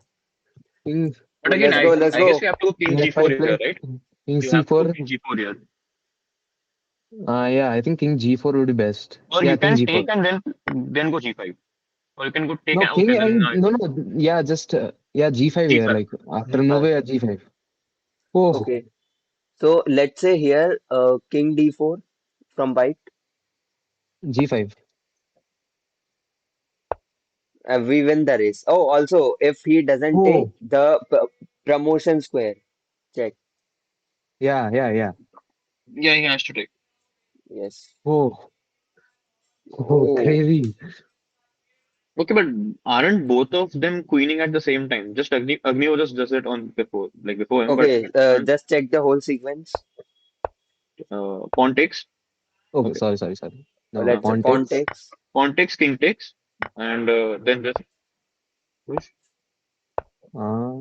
king, But Oh, again, let's go, let's I guess go. we have to go king King G4 f5 here, play, right? king You have to go c4. King G4 here. Yeah, I think king g4 would be best. Or Yeah, you king can g4. take and then go G5. Or you can go take No, and king okay, then and no, no, yeah, just yeah, g5 here. G5. Like after move, G5. yeah, g5. Oh, Okay. So let's say here, King D4 from white. g5. We win the race. Oh, also, if he doesn't take Oh, the promotion square, check. yeah, yeah, yeah. Yeah, he has to take. Yes. Oh, oh, Oh, crazy. Okay, but aren't both of them queening at the same time? Just Agni just does it on before, like before him, but okay. aren't Just check the whole sequence. pawn takes? Okay, Okay. sorry. No, Let's say pawn pawn takes. takes. Pawn takes, king takes, and then just push.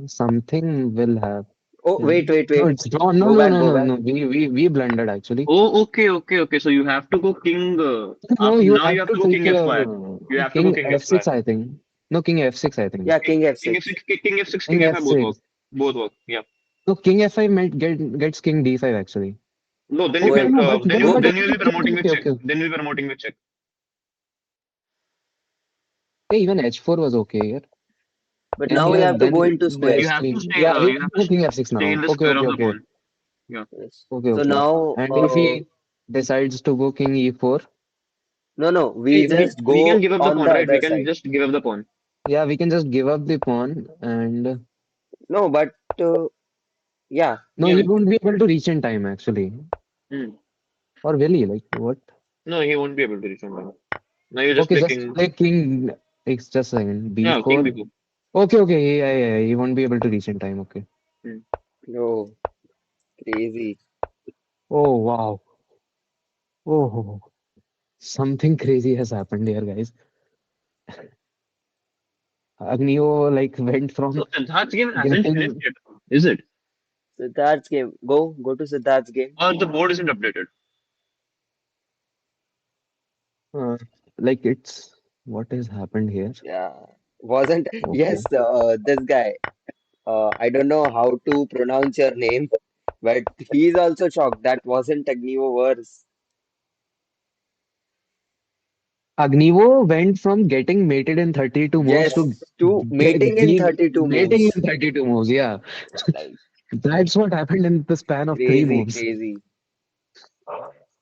Something will happen. Oh, wait, wait, No, wait. it's drawn. No, Go no, back, no, go no, back. no. We blundered actually. Oh, okay. So you have to go king. No, you Now you have have to to go take king your f5. You have to go king king f5. f6, I think. No, king f6, I think. Yeah, King King F6. f6, king f6, King king f5 both work. f6. Both work. Yeah. No, king f5 might gets king d5 actually. No, then you Okay, can. Wait. no, but Then then you Go. but then then you'll we be promoting with okay, check. okay. Then you'll be promoting with check. Yeah, even h4 was okay here. But And now we yeah, have to go then into You square. have to h3. stay. Yeah, we You can have to go king f6 stay in now. the Okay, square okay, of the okay. pawn. Yeah. Yes. Okay, So okay. now, And if he decides to go king e4, no, no. We just We can go give up the on pawn, the right? We other can side. just give up the pawn. yeah, we can just give up the pawn and No, but yeah, No, you Yeah. won't be able to reach in time actually. Hmm. Or really, like what? No, he won't be able to reach on time. Now you just Okay, play just king. like king. It's just a second. Yeah, king B4. b4. Okay, okay, yeah. He won't be able to reach in time. Okay. Hmm. no, crazy. Oh wow. Oh, something crazy has happened here, guys. Agnio like went from So Siddharth's game hasn't finished getting yet, is it? Siddharth's game. Go to Siddharth's game. Or the board isn't updated? uh, like it's what has happened here. Yeah, wasn't. Okay. Yes, this guy. I don't know how to pronounce your name, but he's also shocked. That wasn't Agnivo verse. Agnivo went from getting mated in 32 moves to Yes, to get, mating in being 32 mating moves. in 32 moves. Yeah. Like That's what happened in the span of three crazy, moves. crazy.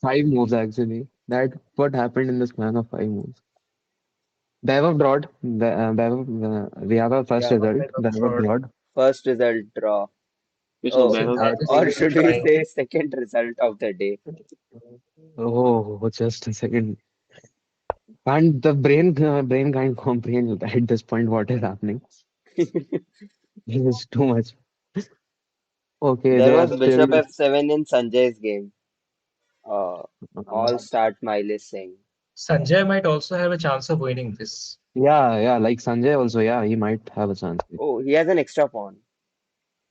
Five moves actually. That what happened in the span of five moves. Vaibhav drawed. We have a first Yeah, result. I got Vaibhav fraud. drawed. first result draw. Okay, so Oh, Vaibhav Siddharth or is should we trying. say second result of the day? Oh, just a second. And the brain can't comprehend at this point what is happening. It's too much. Okay, There they are was still. Bishop F7 in Sanjay's game. Uh, all start my list saying. Sanjay might also have a chance of winning this. Yeah. Like Sanjay also. Yeah, he might have a chance. Oh, he has an extra pawn.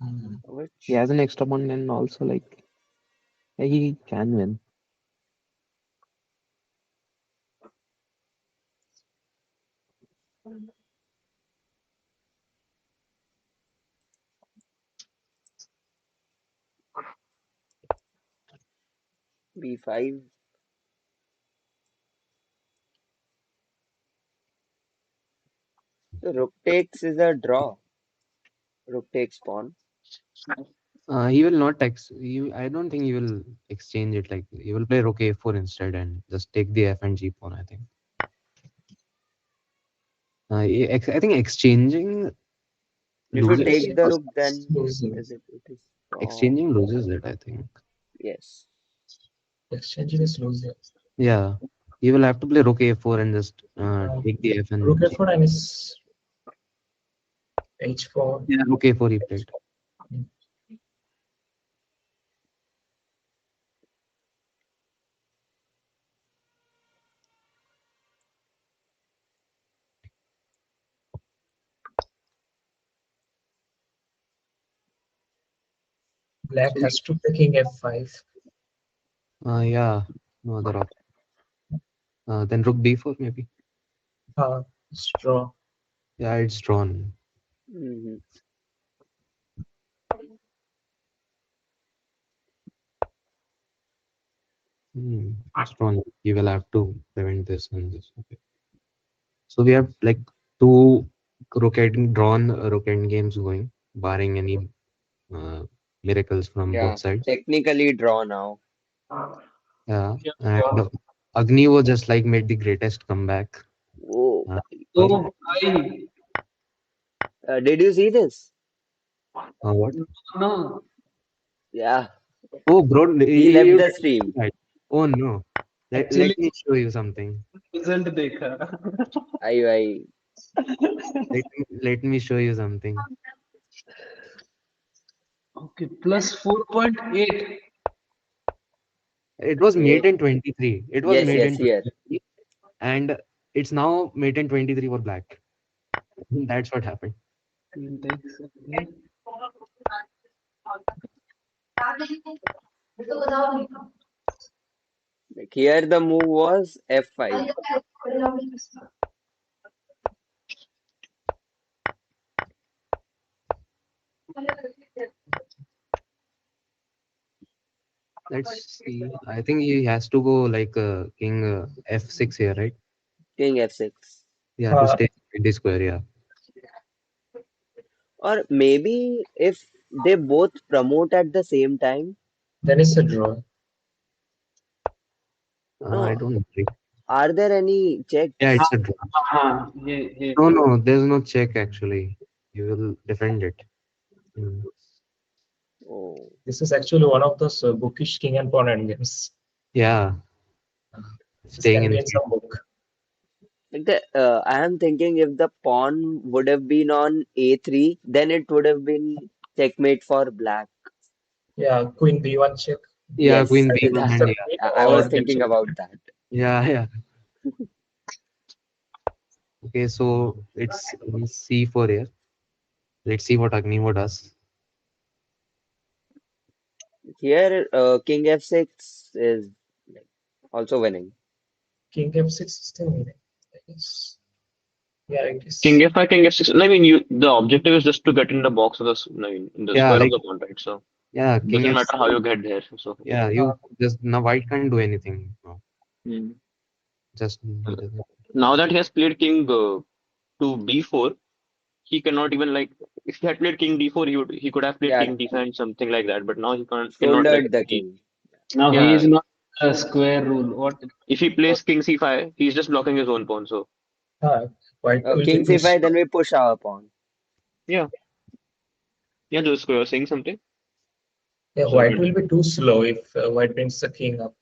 Hmm. He Which has an extra one and also like he can win. B5. So rook takes is a draw. Rook takes pawn. He will not I don't think he will exchange it. Like he will play rook a4 instead and just take the f and g pawn. I think. I think exchanging if it If you loses take the because rook, then Losing. it is pawn. exchanging loses it. I think. Yes. Exchanging is losing. Yeah, he will have to play rook a4 and just Um, take the f Rook and g. F4 and his H4. Yeah, rook a4 he played. Black So has to play King F5. yeah, no other option. Then rook b4 maybe. It's draw. Yeah, it's drawn. Hmm. It's drawn. You will have to prevent this and this. Okay. So we have like two drawn rook games going, barring any uh, miracles from both Yeah. sides. Technically draw now. Yeah, Yeah. and Agni was just like made the greatest comeback. Oh, Uh, sorry, So I did you see this? what? no Yeah. Oh, bro, He left you the did stream. right. Oh no, actually let me show you something. result देखा. I Let me show you something. Okay, plus 4.8. It was made wait. in 23. It was Yes, made yes, in here. 23, and it's now made in 23 for black. That's what happened. Queen takes. Okay. Like here the move was F5. Let's see. I think he has to go like king f6 here, right? King F6. Yeah, to Uh, stay in the square. Yeah. Or maybe if they both promote at the same time. then it's a draw. I No, don't agree. are there any Yeah, हाँ it's checks? a draw. हाँ ये No, no, there's no check actually. You will defend it. Mm. Oh. This is actually one of those bookish king and pawn endgames. Yeah, This staying can be in in seat. some book. Like I am thinking if the pawn would have been on a3, then it would have been checkmate for black. Yeah, queen b1 check. Yeah, Yes, queen Either b1 to and submit I was or get thinking checked. about that. yeah. Okay, so it's c4 here. Let's see what Agnivo does. Here, king f6 is like also winning. King f6 is still winning, I guess. Yeah, it King is. f5, king f6. I mean, you the objective is just to get in the box of the I mean, in the Yeah, square of like the pawn, right? So yeah, it king doesn't f. matter how you get there. So Yeah, Uh, you just now white can't do anything. No, mm. just he doesn't. Now that he has played king to b4, he cannot even like if he had played king d4, he could have played Yeah, king d5 and something like that. But now he cannot like shouldered the he, king. Now he yeah. is not a square rule. What it If he was. plays king c5, he's just blocking his own pawn. So White will be King too c5, slow. then we push our pawn. yeah, yeah, just saying something. Yeah, So white good. will be too slow if white brings the king up.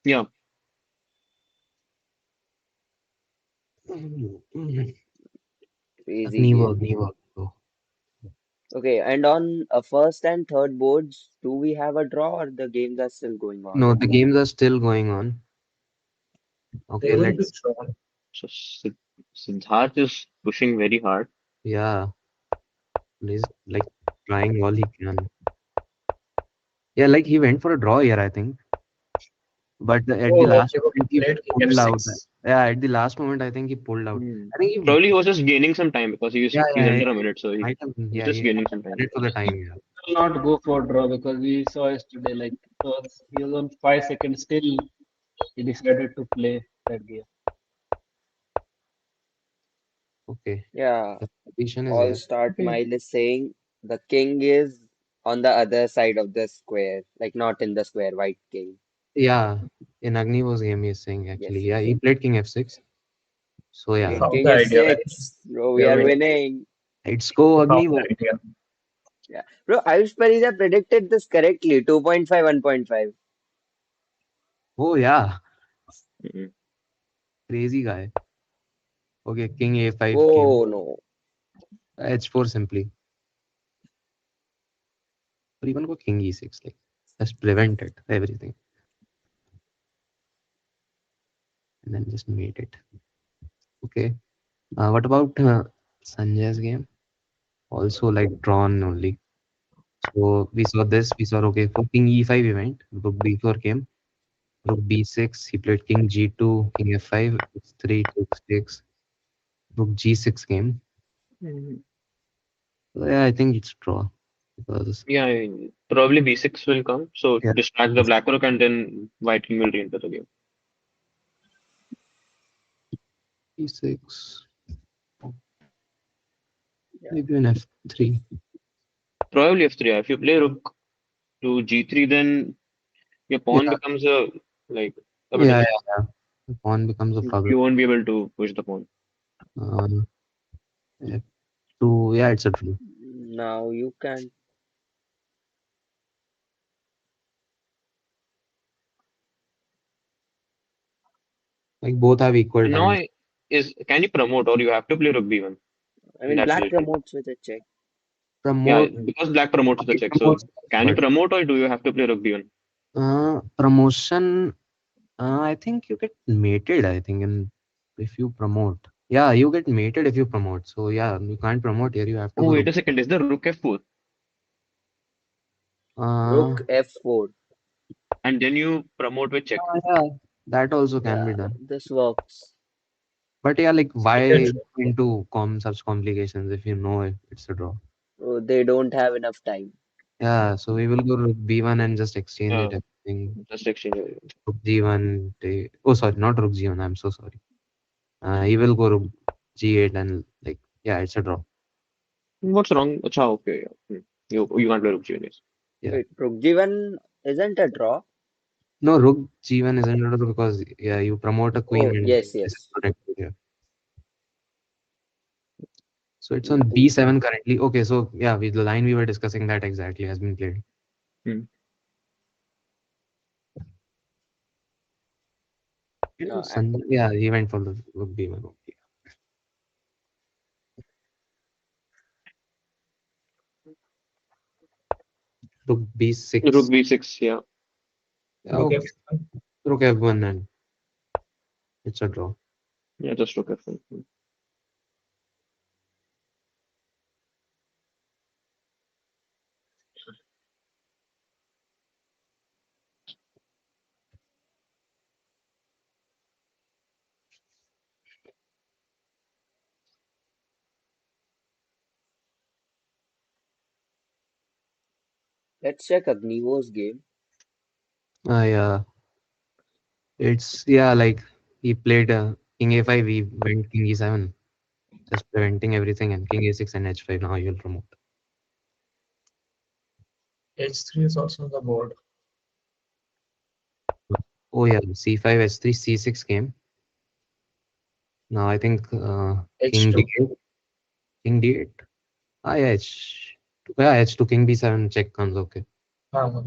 Yeah, Crazy Agnivo, game. Agnivo. So, Okay, and on first and third boards, do we have a draw or the games are still going on? no, the games are still going on. They Okay, will be let's. drawn. so Siddharth is pushing very hard. Yeah, he's like trying all he can. Yeah, like he went for a draw here, I think. But at the Oh, last okay, moment, he played king pulled out. f6. Yeah, at the last moment, I think he pulled out. Hmm. I think he, Probably he was just gaining some time because yeah, he's yeah, under a yeah, minute, so might have, he's yeah, just he might gaining have some time. done it for the time. Yeah. Will not go for draw because we saw yesterday like he was on 5 seconds still he decided to play that game. Okay, Yeah, the position is all here. start Okay. mile is saying the king is on the other side of the square, like not in the square, white king. Yeah, in Agnivo's game, he's saying Yes, actually, yeah, yes. he played king f6. So He yeah, Okay, found king the idea that f6. Bro, we we are are winning. winning. let's go He found Agnivo. the idea. Yeah. Bro, Ayush Pariza predicted this correctly. 2.5, 1.5. Oh yeah, Mhm. crazy guy. Okay, king a5 came. Oh no. h4 simply, or even go king e6. Like just prevented everything, and then just made it. Okay. What about Sanjay's game? Also like drawn only. So we saw this. We saw okay for king e5 event. Rook b4 came. Rook b6. He played king g2, king f5, h3, took 6. Rook g6 came. Mhm. So yeah, I think it's draw because Yeah, I mean, probably b6 will come. So yeah, distract the black rook and then white king will re-enter the game. e6, Yeah. maybe an f3. Probably f3. Yeah. If you play rook to g3, then your pawn Yeah, becomes a like a bit yeah, of yeah, yeah. The pawn becomes a problem. you won't be able to push the pawn. Um, f2, yeah, it's a draw. Now you can. Like both have equal And now times. is can you promote or you have to play rook b1 I in mean, that black position? promotes with a check. Yeah, Promote, because black promotes the it check. So promotes, can you but promote or do you have to play rook b1? promotion. I think you get mated. I think, and if you promote, yeah, you get mated if you promote. So yeah, you can't promote here. You have to Oh, go wait to. a second. Is the rook f4? Uh, Rook f4. And then you promote with check. yeah, that also can be Yeah, done. this works. But yeah, like Stated why into such complications if you know it's a draw? Oh, they don't have enough time. Yeah, so we will go rook b1 and just exchange it. Uh, Everything. just exchange. It. Rook g1. Oh, sorry, not rook g1. I'm so sorry. He will go rook g8 and like yeah, it's a draw. What's wrong? Acha, okay. Yeah. You can't play rook g1. Yes. Yeah. Wait, Rook G1 isn't a draw? No, rook g1 isn't a draw because yeah, you promote a queen Oh, and yes, this is yes. protected here. So it's on B7 currently. Okay, so yeah, the line we were discussing that exactly has been played. Hmm. You know, Uh, Yeah, he went for the rook B1. Okay. Rook Rook B6. B6, yeah. Yeah, Rook okay. F1. Rook F1 and it's a draw. Yeah, just rook F1. let's check Agnivo's game. Yeah, it's yeah, like he played King A5, he went King E7, just preventing everything, and King A6 and H5. Now you'll promote. H3 is also on the board. Oh yeah, C5, H3, C6 came. Now I think King H2. D8, King D8. Ah, yeah, yeah, H2, King B7, check comes. Okay. Uh,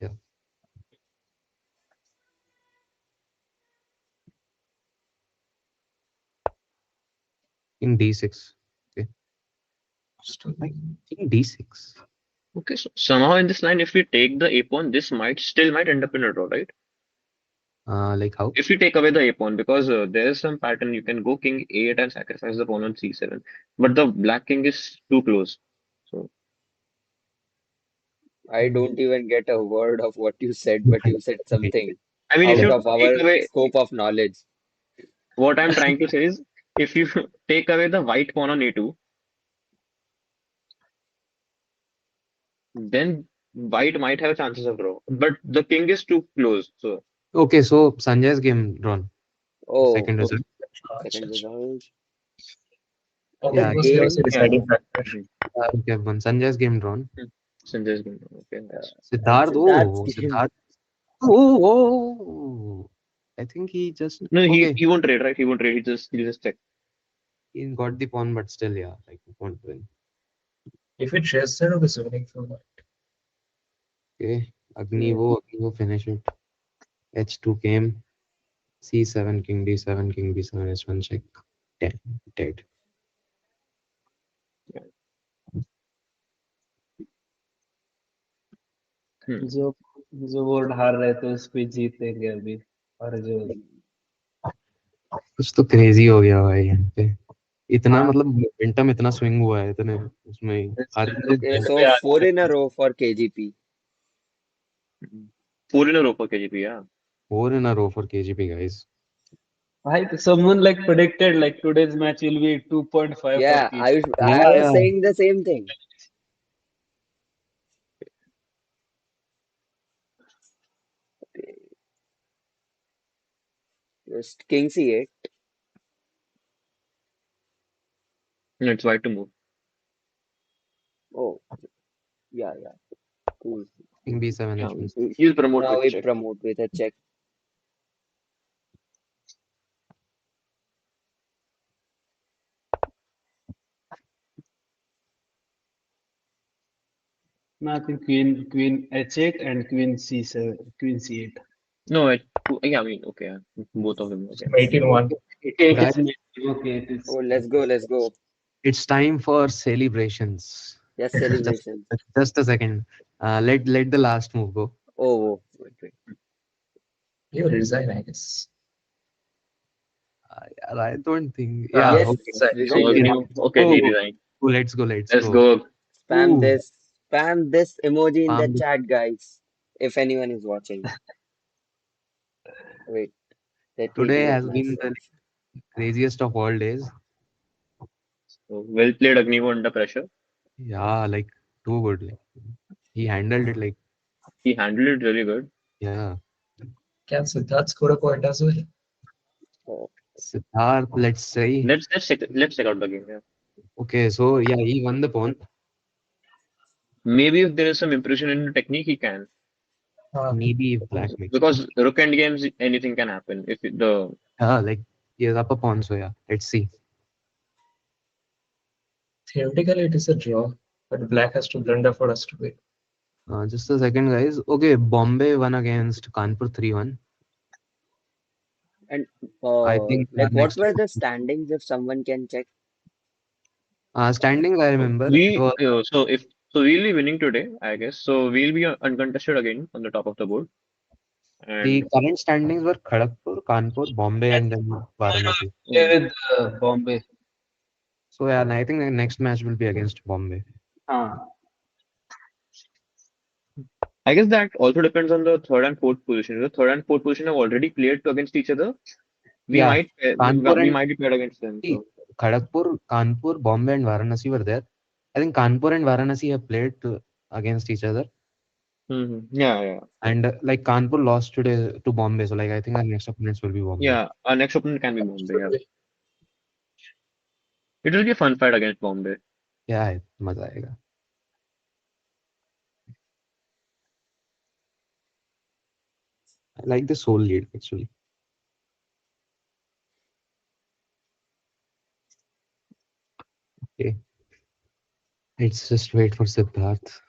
Yeah, King D6. Okay. Like H2. King D6. Okay, so somehow in this line, if we take the a pawn, this might end up in a draw, right? Like how? If we take away the a pawn, because there is some pattern, you can go king a8 and sacrifice the pawn on c7, but the black king is too close. So I don't even get a word of what you said, but you said Okay. something I mean, if out Yeah. you of take our away, scope of knowledge. what I'm trying to say is, if you take away the white pawn on a2, then white might have chances of draw, but the king is too close. So Okay, so Sanjay's game drawn. Oh, Second okay, result. second result. Yeah, Obviously, Again, was a yeah. deciding factor. Mhm. okay, one. Sanjay's game drawn. Sanjay's game. Okay, uh, nice. Siddharth. Siddharth's Oh, game. Siddharth. Oh. I think he just No, he okay. he won't trade, right? He won't trade. He just check. He got the pawn, but still, yeah, like won't win. If it shares, then it is winning from that. Okay, Okay. Agnivo finish it. H2 came. C7, King D7, King B7, H1 check. Dead. Dead. Yeah. Hmm. जो जो board हार रहे थे उस पे जीतेंगे अभी और जो कुछ तो क्रेजी हो गया भाई यहाँ पे इतना हाँ मतलब मोमेंटम इतना स्विंग हुआ है इतने उसमें हर संजय Okay, गेम so पे आ four in a row for KGP. Mhm. Four in a row for KGP, yeah. 4 in a row for KGP guys. भाई तो someone like predicted like today's match will be 2.5 for Yeah, I Yeah, was yeah. saying the same thing. Just King C8. No, it's white to move. Oh, yeah, yeah. Cool. King B7, Yeah, H1. he'll promote Now with we check. promote with a check. No, I think queen h8 and queen c7 queen c8. No, yeah, I mean, okay, yeah. Both of them, okay. 18-1. Okay, it Guys, is okay. It is Oh, let's go, let's go. it's time for celebrations. Yes, Just celebration. just a second. Let the last move go. Oh, wait, wait. You resign, I guess. Yeah, I don't think. Yeah, Ah, Yes, okay. okay. So resign, Okay, resign. Agnew, let's okay, he go. resigned. Let's go. Let's Let's go. go. Ooh, Spam this emoji in the palm. chat, guys. If anyone is watching. Wait, let me Today do it has been myself. the craziest of all days. So, well played, Agnew, under pressure. Yeah, like too good. Like, he handled it like He handled it really good. yeah. Can Siddharth score a point as well? Oh, Siddharth, let's say. Let's check out the game. Yeah. Okay, so yeah, he won the pawn. Maybe if there is some improvement in the technique, he can. Uh, Maybe if black makes it. Because rook end games, anything can happen. If the Yeah, like he is up a pawn, so yeah. Let's see. Theoretically, it is a draw, but black has to blunder for us to win. Just a second, guys. Okay, Bombay won against Kanpur 3-1. And I think like, what next were the standings if someone can check? standings, I remember it We was so if so we'll be winning today, I guess. So we'll be uncontested again on the top of the board. the And current standings were Kharagpur, Kanpur, Bombay, and then Varanasi. oh, Stay with Bombay. So yeah, and I think the next match will be against Bombay. Ah, I guess that also depends on the third and fourth position. The third and fourth position have already played against each other. We Yeah, might Kanpur we and might be paired against them. see, So Kharagpur, Kanpur, Bombay, and Varanasi were there. I think Kanpur and Varanasi have played against each other, yeah, yeah, and like Kanpur lost today to Bombay. So like I think our next opponents will be Bombay. yeah. Our next opponent can be Bombay. Should Yeah, be. it will be a fun fight against Bombay. Yeah, मजा आएगा. I like the soul lead actually. Okay, let's just wait for Siddharth.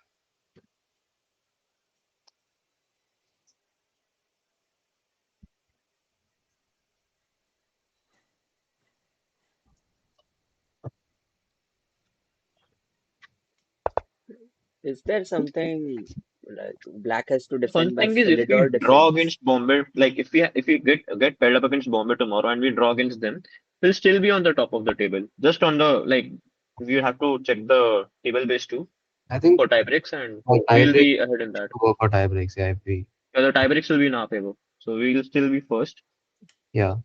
Is there something like black has to The fun defend by thing is if we Philidor draw defense? against Bombay, like if we get paired up against Bombay tomorrow and we draw against them, we'll still be on the top of the table. Just on the like we have to check the table base too I think for tie breaks and for tie we'll break be ahead in that. to go for tie breaks. Yeah, if we Yeah, the tie breaks will be in our favor. So we'll still be first. yeah.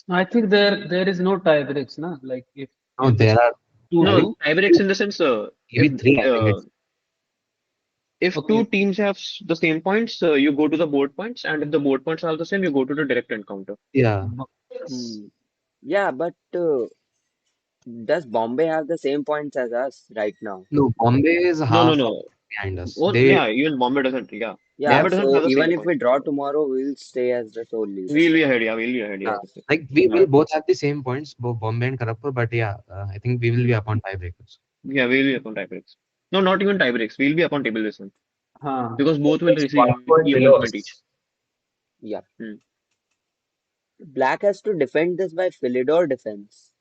I think there is no tie breaks, na? Like No, if it's there are. I No, 2-2. tie breaks in the sense maybe three. I think it's if two Okay. teams have the same points, you go to the board points, and if the board points are the same, you go to the direct encounter. yeah. Yes. Hmm. Yeah, but does Bombay have the same points as us right now? No, Bombay is No, no, half no. behind us. Oh, They yeah, even Bombay doesn't. Yeah, they Yeah, have Bombay doesn't so have the even same if we points. draw tomorrow, we'll stay as the sole leader. We'll be ahead. Yeah, we'll be ahead. uh, Yes, yes, yes. like we Yeah, will both have the same points, both Bombay and Kharagpur. But yeah, I think we will be upon tiebreakers. yeah, we'll be upon tie breaks. No, not even tie breaks. We'll be upon table this one Huh. because both will Just one receive point even one below point each. us. Yeah, Hmm. black has to defend this by Philidor defense.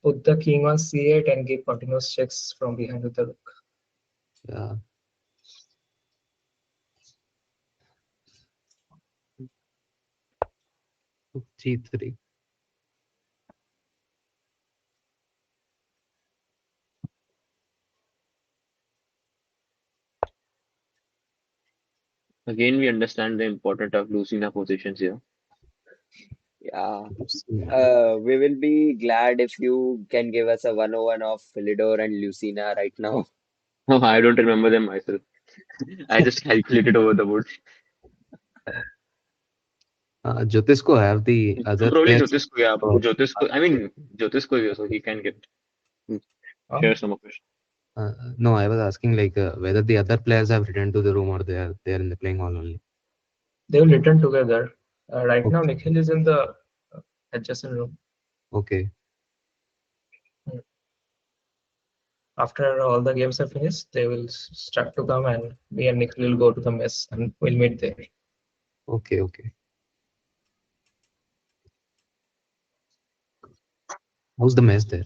Put the king on c8 and give continuous checks from behind with the rook. Yeah, G3. Again, we understand the importance of losing our positions here. Yeah, Yeah. we will be glad if you can give us a 101 of Philidor and Lucina right now. Oh, I don't remember them myself. I just calculated over the board. Jyotish ko have the other Probably players. Jyotish ko, yeah. So, Jyotish ko, I mean, Jyotish ko, so he can get Huh? share some of it. no, I was asking like whether the other players have returned to the room or they are in the playing hall only. They will return together. Right now, Okay. Nikhil is in the adjacent room. Okay. Hmm. After all the games are finished, they will start to come, and me and Nikhil will go to the mess and we'll meet there. Okay. Okay. How's the mess there?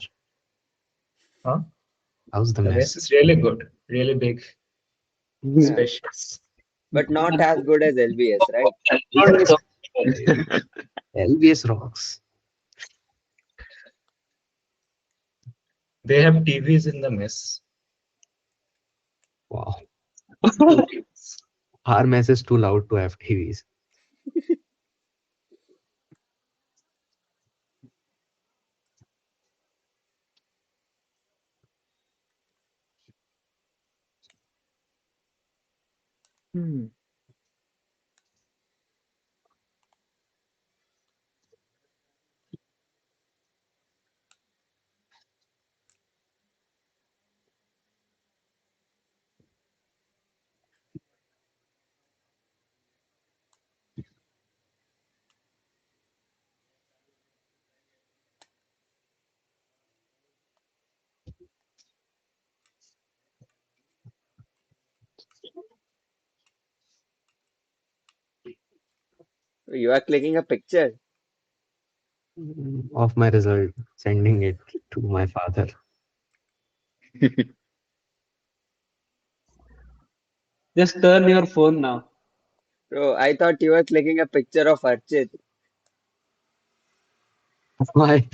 Huh? How's the The mess? mess is really good, really big, Yeah, spacious. but not as good as LBS, right? LBS, LBS rocks. They have TVs in the mess. Wow. Our mess is too loud to have TVs. Hmm. You are clicking a picture. of my result, sending it to my father. Just turn your phone now. Bro, I thought you were clicking a picture of Archit. Why?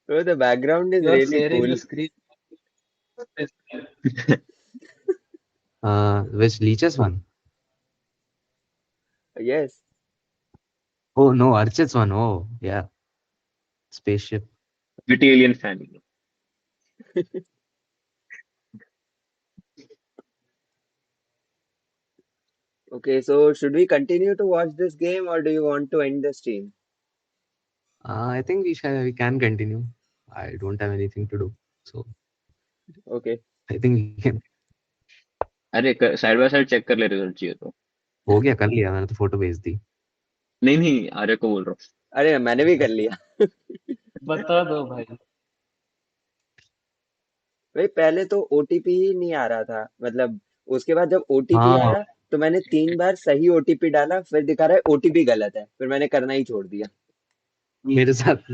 Bro, the background is You are really sharing the cool. screen. Which leeches one? Yes. Oh no, Archit's one. Oh yeah, spaceship. Witty alien fan. Okay, so should we continue to watch this game or do you want to end the stream? I think we can continue. I don't have anything to do, so Okay. I think we can. अरे side by side check कर ले result चाहिए तो हो गया कर लिया मैंने तो फोटो भेज दी. नहीं नहीं आर्य को बोल रहा अरे मैंने भी कर लिया. बता दो भाई. भाई पहले तो ओटीपी ही नहीं आ रहा था. मतलब उसके बाद जब ओटीपी हाँ आया तो मैंने 3 बार सही ओटीपी डाला, फिर दिखा रहा है ओटीपी गलत है, फिर मैंने करना ही छोड़ दिया. मेरे साथ.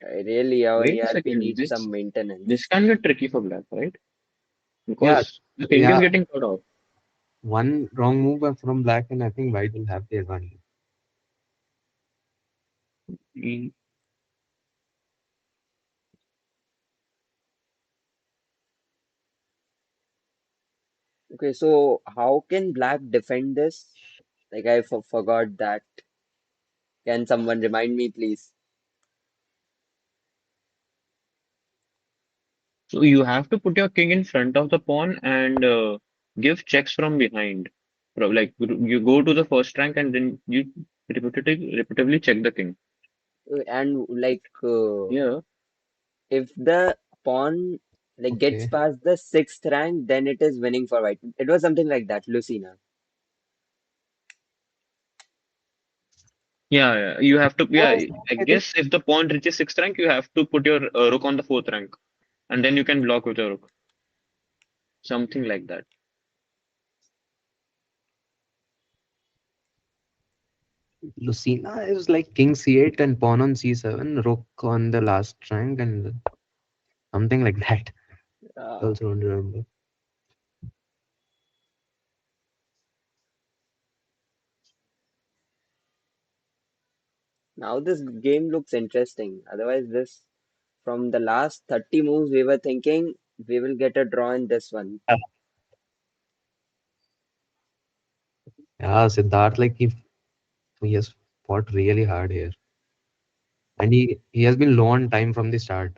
Really, हूँ our wait a ERP second needs some maintenance. this can get tricky for black right Yeah, because the king is yeah. getting cut off. One wrong move from black, and I think white will have the advantage. Mm, Okay, so how can black defend this? Like I forgot that. Can someone remind me, please? so you have to put your king in front of the pawn and give checks from behind. Like you go to the first rank and then you repetitively check the king. And like Yeah. if the pawn like gets Okay. past the sixth rank, then it is winning for white. It was something like that, Lucina. Yeah, yeah, you have to. Yeah, Yeah, I I think. guess if the pawn reaches sixth rank, you have to put your rook on the fourth rank, and then you can block with your rook. Something like that. Lucina is like king c8 and pawn on c7, rook on the last rank, and something like that. I Uh, also don't remember. Now this game looks interesting. Otherwise, this from the last 30 moves, we were thinking we will get a draw in this one. Yeah, Siddharth, like he has fought really hard here, and he has been low on time from the start.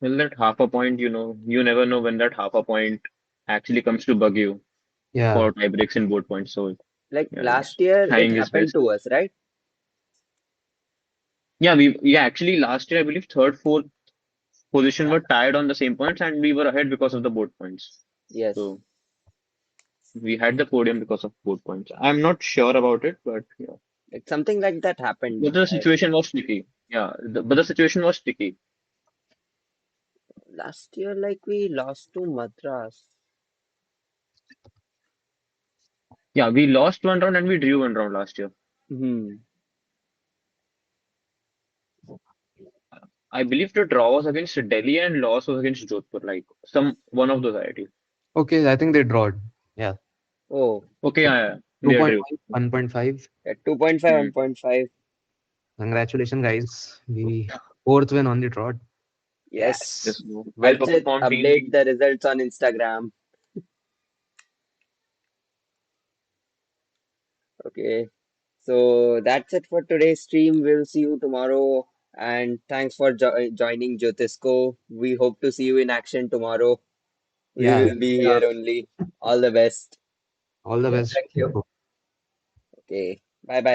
Well, that half a point, you never know when that half a point actually comes to bug you Yeah. for tie breaks in both points. So Like yeah, last year, it trying his happened best. to us, right? Yeah, actually last year I believe third, fourth position Yeah. were tied on the same points, and we were ahead because of the both points. Yes. So we had the podium because of both points. I'm not sure about it, but yeah. Like something like that happened. But the situation was sticky. Yeah, but the situation was sticky. Last year, like we lost to Madras. Yeah, we lost one round and we drew one round last year. Hmm. I believe the draw was against Delhi and loss was against Jodhpur, like some one of those IITs. Okay, I think they drawed. Yeah. Oh, Okay, yeah, they drew. 2.5, 1.5. yeah, 2.5, Hmm. 1.5. Congratulations, guys. We fourth win on the trot. Yes. Yes, no. Well Archit, performed update team. the results on Instagram. Okay. So that's it for today's stream. We'll see you tomorrow. And thanks for joining Jyotisco. We hope to see you in action tomorrow. We Yeah. will be here only. All the best. All the Yeah, best. thank you. Okay. Bye bye.